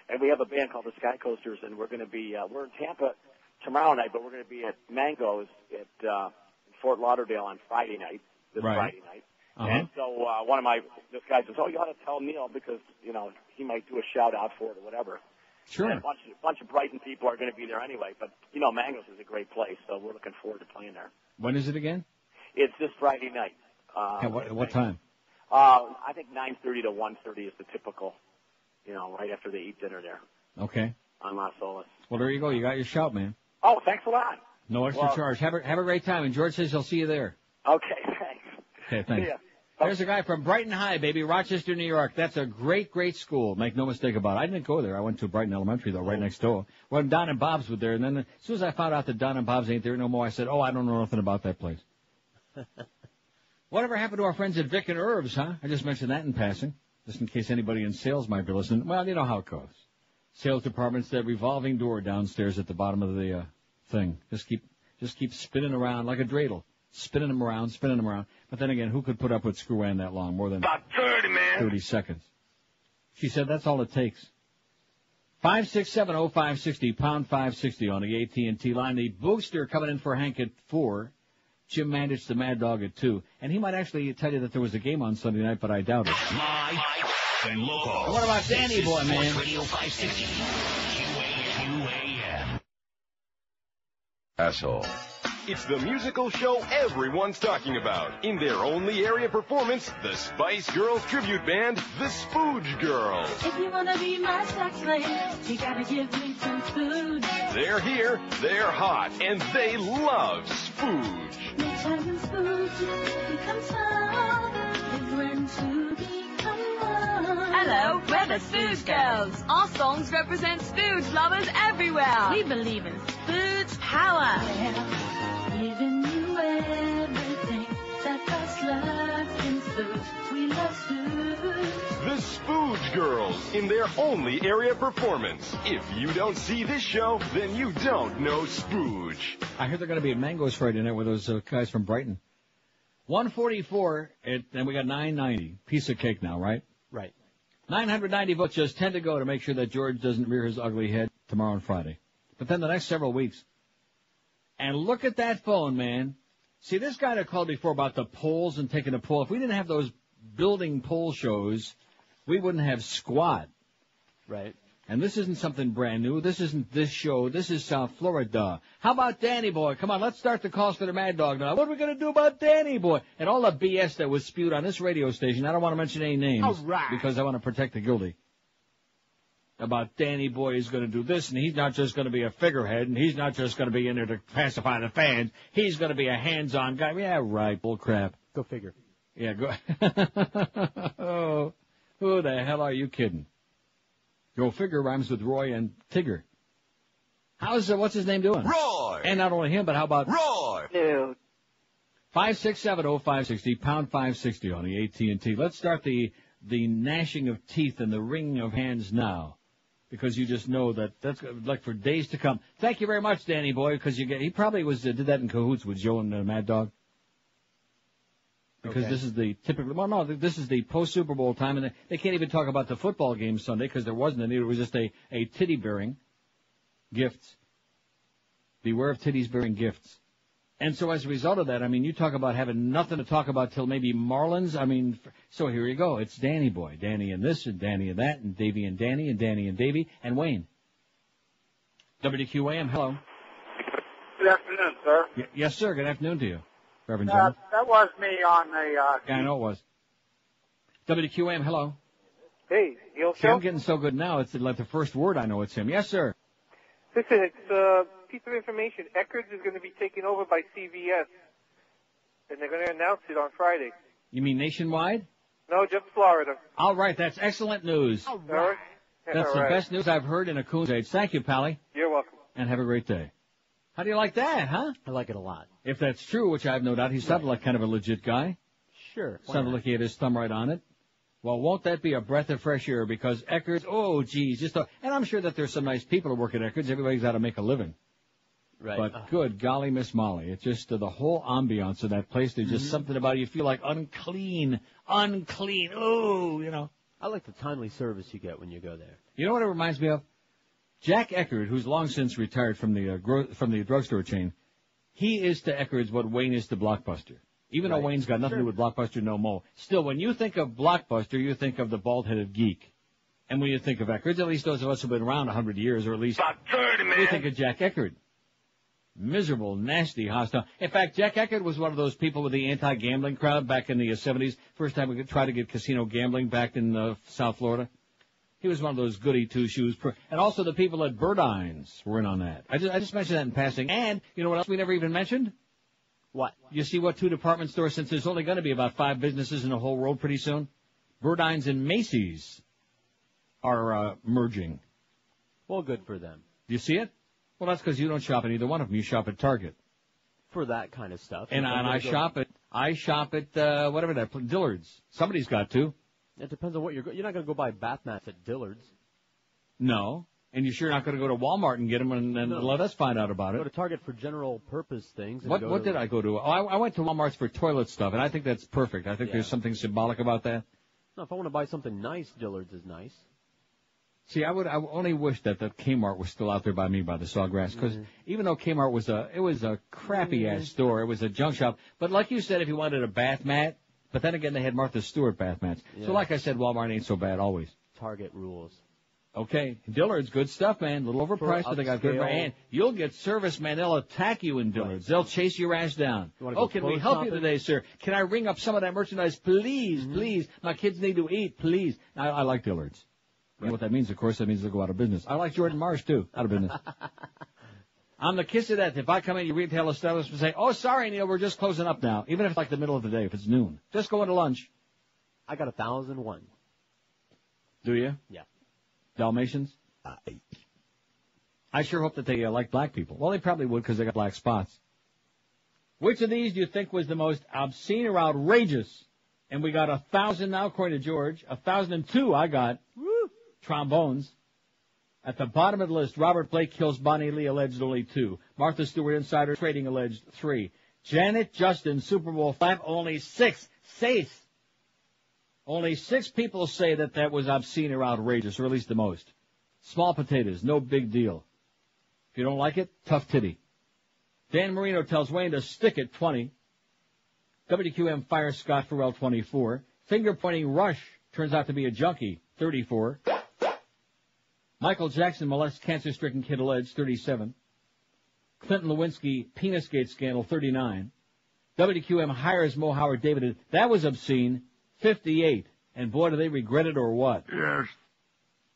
And we have a band called the Sky Coasters, and we're going to be we're in Tampa tomorrow night, but we're going to be at Mango's at Fort Lauderdale on Friday night. Friday night.
Uh-huh.
And so this guy says, "Oh, you ought to tell Neil because he might do a shout out for it or whatever."
Sure.
And a bunch of Brighton people are going to be there anyway, but Mango's is a great place, so we're looking forward to playing there.
When is it again?
It's this Friday night.
What time?
I think 9:30 to 1:30 is the typical, right after they eat dinner there.
Okay.
On Las Olas.
Well, there you go. You got your shout, man.
Oh, thanks a lot.
No extra charge. Have a great time. And George says he'll see you there.
Okay, thanks.
Okay, thanks.
See ya.
There's a guy from Brighton High, baby, Rochester, New York. That's a great, great school. Make no mistake about it. I didn't go there. I went to Brighton Elementary, though, right next door. When Don and Bob's were there, and then as soon as I found out that Don and Bob's ain't there no more, I said, I don't know nothing about that place. Whatever happened to our friends at Vic and Herbs, huh? I just mentioned that in passing, just in case anybody in sales might be listening. Well, you know how it goes. Sales department's that revolving door downstairs at the bottom of the thing. Just keep spinning around like a dreidel. spinning them around. But then again, who could put up with Screw Ann that long? More than
about 30, man.
30 seconds. She said that's all it takes. 5670560, pound 560 on the AT&T line. The booster coming in for Hank at 4. Jim Mandich, the Mad Dog, at 2. And he might actually tell you that there was a game on Sunday night, but I doubt it.
Live and local.
And what about Danny Boy, man?
Sports Radio 560. QAM.
Asshole. It's the musical show everyone's talking about. In their only area performance, the Spice Girls tribute band, the Spooge Girls.
If you wanna be my sex slave, you gotta give me some food.
They're here, they're hot, and they love Spooge.
Next time in Spooge becomes fun, is when to become one.
Hello, we're the Spooge Girls. Our songs represent Spooge lovers everywhere. We believe in Spooge power.
Giving you everything that us sluts can Spooge. We love Spooge.
The Spooge Girls, in their only area performance. If you don't see this show, then you don't know Spooge.
I heard they're going to be at Mango's Friday night with those guys from Brighton. 144, and we got 990. Piece of cake now, right?
Right.
990 votes, just 10 to go to make sure that George doesn't rear his ugly head tomorrow and Friday. But then the next several weeks. And look at that phone, man. See, this guy that called before about the polls and taking a poll, if we didn't have those building poll shows, we wouldn't have squat.
Right.
And this isn't something brand new. This isn't this show. This is South Florida. How about Danny Boy? Come on, let's start the calls for the Mad Dog now. What are we going to do about Danny Boy? And all the BS that was spewed on this radio station. I don't want to mention any names.
All right.
Because I want to protect the guilty. About Danny Boy is going to do this, and he's not just going to be a figurehead, and he's not just going to be in there to pacify the fans. He's going to be a hands-on guy. Yeah, right, bull crap.
Go figure.
Yeah, go. Oh, who the hell are you kidding? Go figure rhymes with Roy and Tigger. How's what's his name doing?
Roy!
And not only him, but how about
Roy!
Dude.
5670560, pound 560 on the AT&T. Let's start the gnashing of teeth and the wringing of hands now. Because you just know that that's like for days to come. Thank you very much, Danny Boy, because he probably did that in cahoots with Joe and Mad Dog. Because This is the typical, this is the post-Super Bowl time, and they can't even talk about the football game Sunday because there wasn't any. It was just a titty-bearing gifts. Beware of titties bearing gifts. And so as a result of that, I mean, you talk about having nothing to talk about till maybe Marlins. I mean, so here you go. It's Danny Boy. Danny and this and Danny and that and Davy and Danny and Danny and Davy and Wayne. WQAM, hello.
Good afternoon, sir.
Yes, sir. Good afternoon to you, Reverend John.
That was me on the...
Yeah, I know it was. WQAM, hello.
Hey, Neil
See, I'm getting so good now, it's like the first word I know it's him. Yes, sir.
Listen, it's a piece of information. Eckerd's is going to be taken over by CVS, and they're going to announce it on Friday.
You mean nationwide?
No, just Florida.
All right, that's excellent news.
All right.
That's the best news I've heard in a coon's age. Thank you, Pally.
You're welcome.
And have a great day. How do you like that, huh?
I like it a lot.
If that's true, which I have no doubt, he sounded like kind of a legit guy.
Sure.
Sounded like he had his thumb right on it. Well, won't that be a breath of fresh air? Because Eckerd's, oh, geez, and I'm sure that there's some nice people who work at Eckerd's. Everybody's got to make a living.
Right.
But good golly, Miss Molly, it's just the whole ambiance of that place. There's just something about it. You feel like unclean. Oh, you know.
I like the timely service you get when you go there.
You know what it reminds me of? Jack Eckerd, who's long since retired from the drugstore chain, he is to Eckerd's what Wayne is to Blockbuster. Even though Wayne's got nothing to do with Blockbuster no more. Still, when you think of Blockbuster, you think of the bald-headed geek. And when you think of Eckerd's, at least those of us who have been around 100 years, or at least...
About 30, man.
We think of Jack Eckerd. Miserable, nasty, hostile. In fact, Jack Eckerd was one of those people with the anti-gambling crowd back in the 70s. First time we tried to get casino gambling back in South Florida. He was one of those goody two-shoes. And also the people at Burdines were in on that. I just mentioned that in passing. And you know what else we never even mentioned?
What?
You see what two department stores, since there's only going to be about 5 businesses in the whole world pretty soon? Burdines and Macy's are merging.
Well, good for them.
Do you see it? Well, that's because you don't shop at either one of them. You shop at Target.
For that kind of stuff.
And I shop at whatever that, Dillard's. Somebody's got to.
It depends on what you're not going to go buy bath mats at Dillard's.
No. And you're sure not going to go to Walmart and get them and let us find out about it.
Go to Target for general purpose things. And
What did I go to? Oh, I went to Walmart's for toilet stuff, and I think that's perfect. I think there's something symbolic about that.
No, if I want to buy something nice, Dillard's is nice.
See, I only wish that Kmart was still out there by me by the Sawgrass, because even though Kmart was a crappy ass store, it was a junk shop. But like you said, if you wanted a bath mat, but then again they had Martha Stewart bath mats. Yeah. So like I said, Walmart ain't so bad always.
Target rules.
Okay, Dillard's, good stuff, man. A little overpriced, but they got good. And you'll get service, man. They'll attack you in Dillard's. Right. They'll chase your ass down. Oh, can we help you today, sir? Can I ring up some of that merchandise, please, please? My kids need to eat, please. I like Dillard's. You know what that means? Of course, that means they'll go out of business. I like Jordan Marsh, too, out of business. I'm the kiss of death. If I come in, you retail establishment and say, oh, sorry, Neil, we're just closing up now. Even if it's like the middle of the day, if it's noon. Just go into lunch.
I got 1,001.
Do you?
Yeah.
Dalmatians? I sure hope that they like black people. Well, they probably would because they got black spots. Which of these do you think was the most obscene or outrageous? And we got 1,000 now, according to George. 1,002 I got. Woo! Trombones. At the bottom of the list, Robert Blake kills Bonnie Lee, alleged only 2. Martha Stewart insider trading, alleged 3. Janet Justin, Super Bowl flap, only 6. 6. Only 6 people say that was obscene or outrageous, or at least the most. Small potatoes, no big deal. If you don't like it, tough titty. Dan Marino tells Wayne to stick it, 20. WQM fires Scott Farrell, 24. Finger-pointing Rush turns out to be a junkie, 34. Michael Jackson molests cancer-stricken kid, alleged, 37. Clinton Lewinsky Penisgate scandal, 39. WQM hires Mo Howard David. That was obscene, 58. And boy, do they regret it or what?
Yes.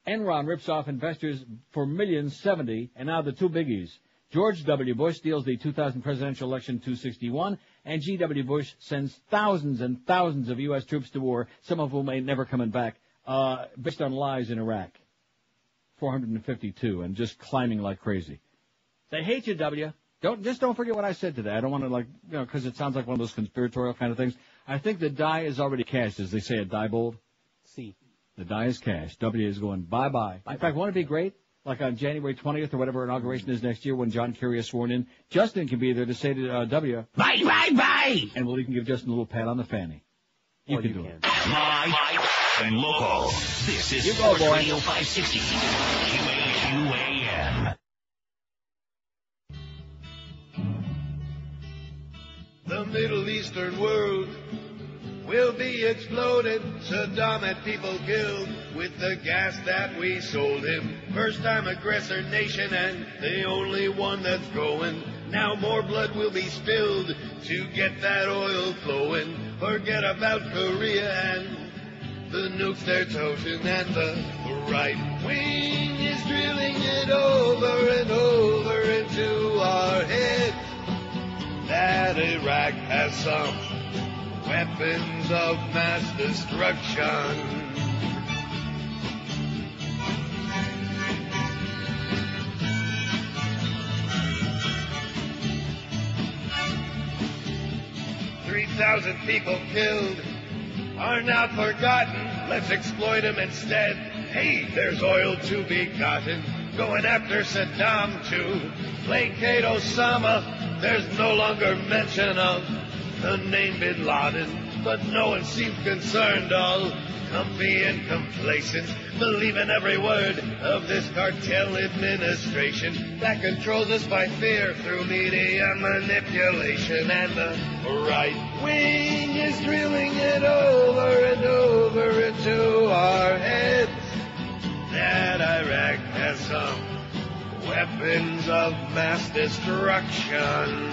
Enron rips off investors for millions, 70. And now the 2 biggies. George W. Bush steals the 2000 presidential election, 261. And G.W. Bush sends thousands and thousands of U.S. troops to war, some of whom ain't never coming back, based on lies in Iraq. 452, and just climbing like crazy. They hate you, W. Don't forget what I said today. I don't want to, because it sounds like one of those conspiratorial kind of things. I think the die is already cast, as they say at Diebold.
C.
The die is cast. W is going bye-bye. In fact, won't it be great? Like on January 20th or whatever inauguration is next year when John Kerry is sworn in, Justin can be there to say to W, bye, bye, bye! And we'll even give Justin a little pat on the fanny. You can do it.
Live and local. This is Sports Radio 560. QAM.
The Middle Eastern world will be exploded. Saddam had people killed with the gas that we sold him. First time aggressor nation and the only one that's going. Now more blood will be spilled to get that oil flowing. Forget about Korea and the nukes they're toting, and the right wing is drilling it over and over into our heads that Iraq has some weapons of mass destruction. "3,000 people killed are not forgotten. Let's exploit them instead. Hey, there's oil to be gotten. Going after Saddam to placate Osama. There's no longer mention of the name Bin Laden, but no one seems concerned. All comfy and complacent, believing every word of this cartel administration that controls us by fear through media manipulation. And the right wing is drilling it over and over into our heads that Iraq has some weapons of mass destruction.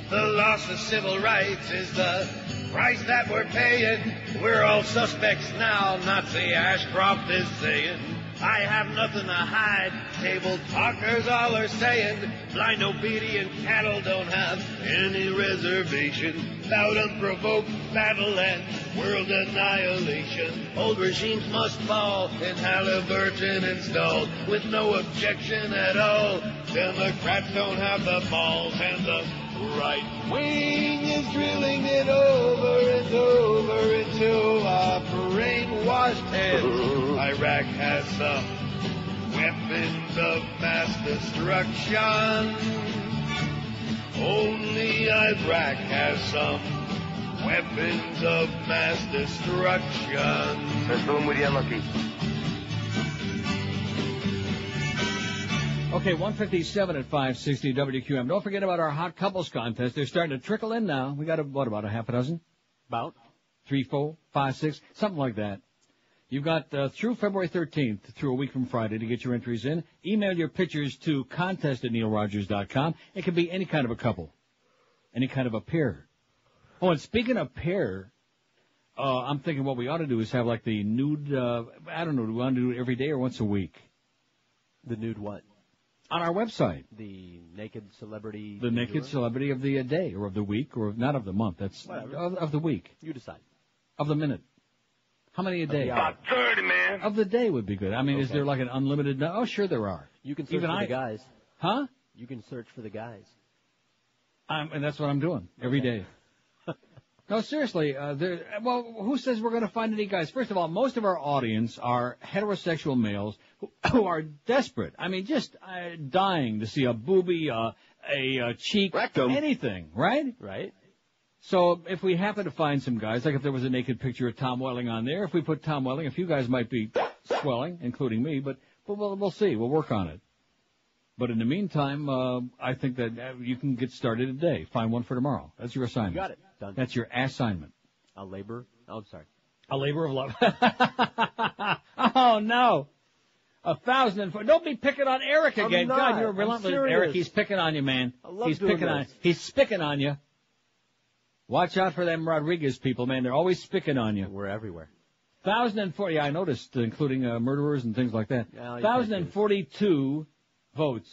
The loss of civil rights is the price that we're paying. We're all suspects now, Nazi Ashcroft is saying. I have nothing to hide,
table talkers all are saying blind obedient cattle don't have any reservation. Without unprovoked battle and world annihilation, old regimes must fall and Halliburton installed with no objection at all. Democrats don't have the balls and the right wing is drilling it over and over into our brainwashed heads. Iraq has some weapons of mass destruction. Only Iraq has some weapons of mass destruction.
Okay, 157 at 560 WQM. Don't forget about our hot couples contest. They're starting to trickle in now. We got about a half a dozen?
About
3, 4, 5, 6, something like that. You've got through February 13th, through a week from Friday, to get your entries in. Email your pictures to contest@neilrogers.com. It can be any kind of a couple, any kind of a pair. Oh, and speaking of pair, I'm thinking what we ought to do is have like the nude, I don't know, do we want to do it every day or once a week?
The nude what?
On our website.
The naked celebrity.
The naked celebrity of the day or of the week or not of the month. That's of the week.
You decide.
Of the minute. How many a day?
About 30, man.
Of the day would be good. I mean, Is there like an unlimited? Oh, sure there are.
You can search for the guys.
Huh?
You can search for the guys.
And that's what I'm doing every day. No, seriously. Well, who says we're going to find any guys? First of all, most of our audience are heterosexual males who are desperate. I mean, just dying to see a boobie, a cheek, rectum, anything, right?
Right.
So if we happen to find some guys, like if there was a naked picture of Tom Welling on there, if we put Tom Welling, a few guys might be swelling, including me, but we'll see. We'll work on it. But in the meantime, I think that you can get started today. Find one for tomorrow. That's your assignment.
You got it. Done.
That's your assignment.
A labor. Oh, I'm sorry.
A labor of love. Oh, no. 1,004. Don't be picking on Eric again. God, you're relentless. Eric, he's picking on you, man. He's picking on you. He's spicking on you. Watch out for them Rodriguez people, man. They're always spicking on you.
We're everywhere.
1,004. Yeah, I noticed, including murderers and things like that. 1,042 votes,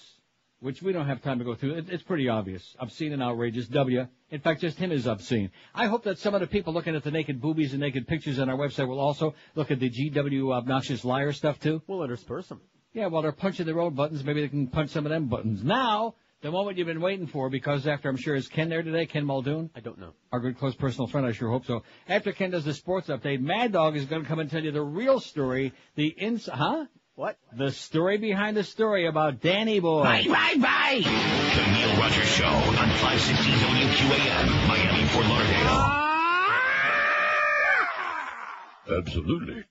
which we don't have time to go through. It's pretty obvious. Obscene and outrageous. W. In fact, just him is obscene. I hope that some of the people looking at the naked boobies and naked pictures on our website will also look at the GW obnoxious liar stuff, too.
We'll intersperse them.
Yeah, while they're punching their own buttons, maybe they can punch some of them buttons. Now, the moment you've been waiting for, because after, I'm sure, is Ken there today? Ken Muldoon?
I don't know.
Our good, close personal friend, I sure hope so. After Ken does the sports update, Mad Dog is going to come and tell you the real story, Huh?
What?
The story behind the story about Danny Boy.
Bye. The Neil Rogers Show on 560 WQAM, Miami, Fort Lauderdale.
Absolutely.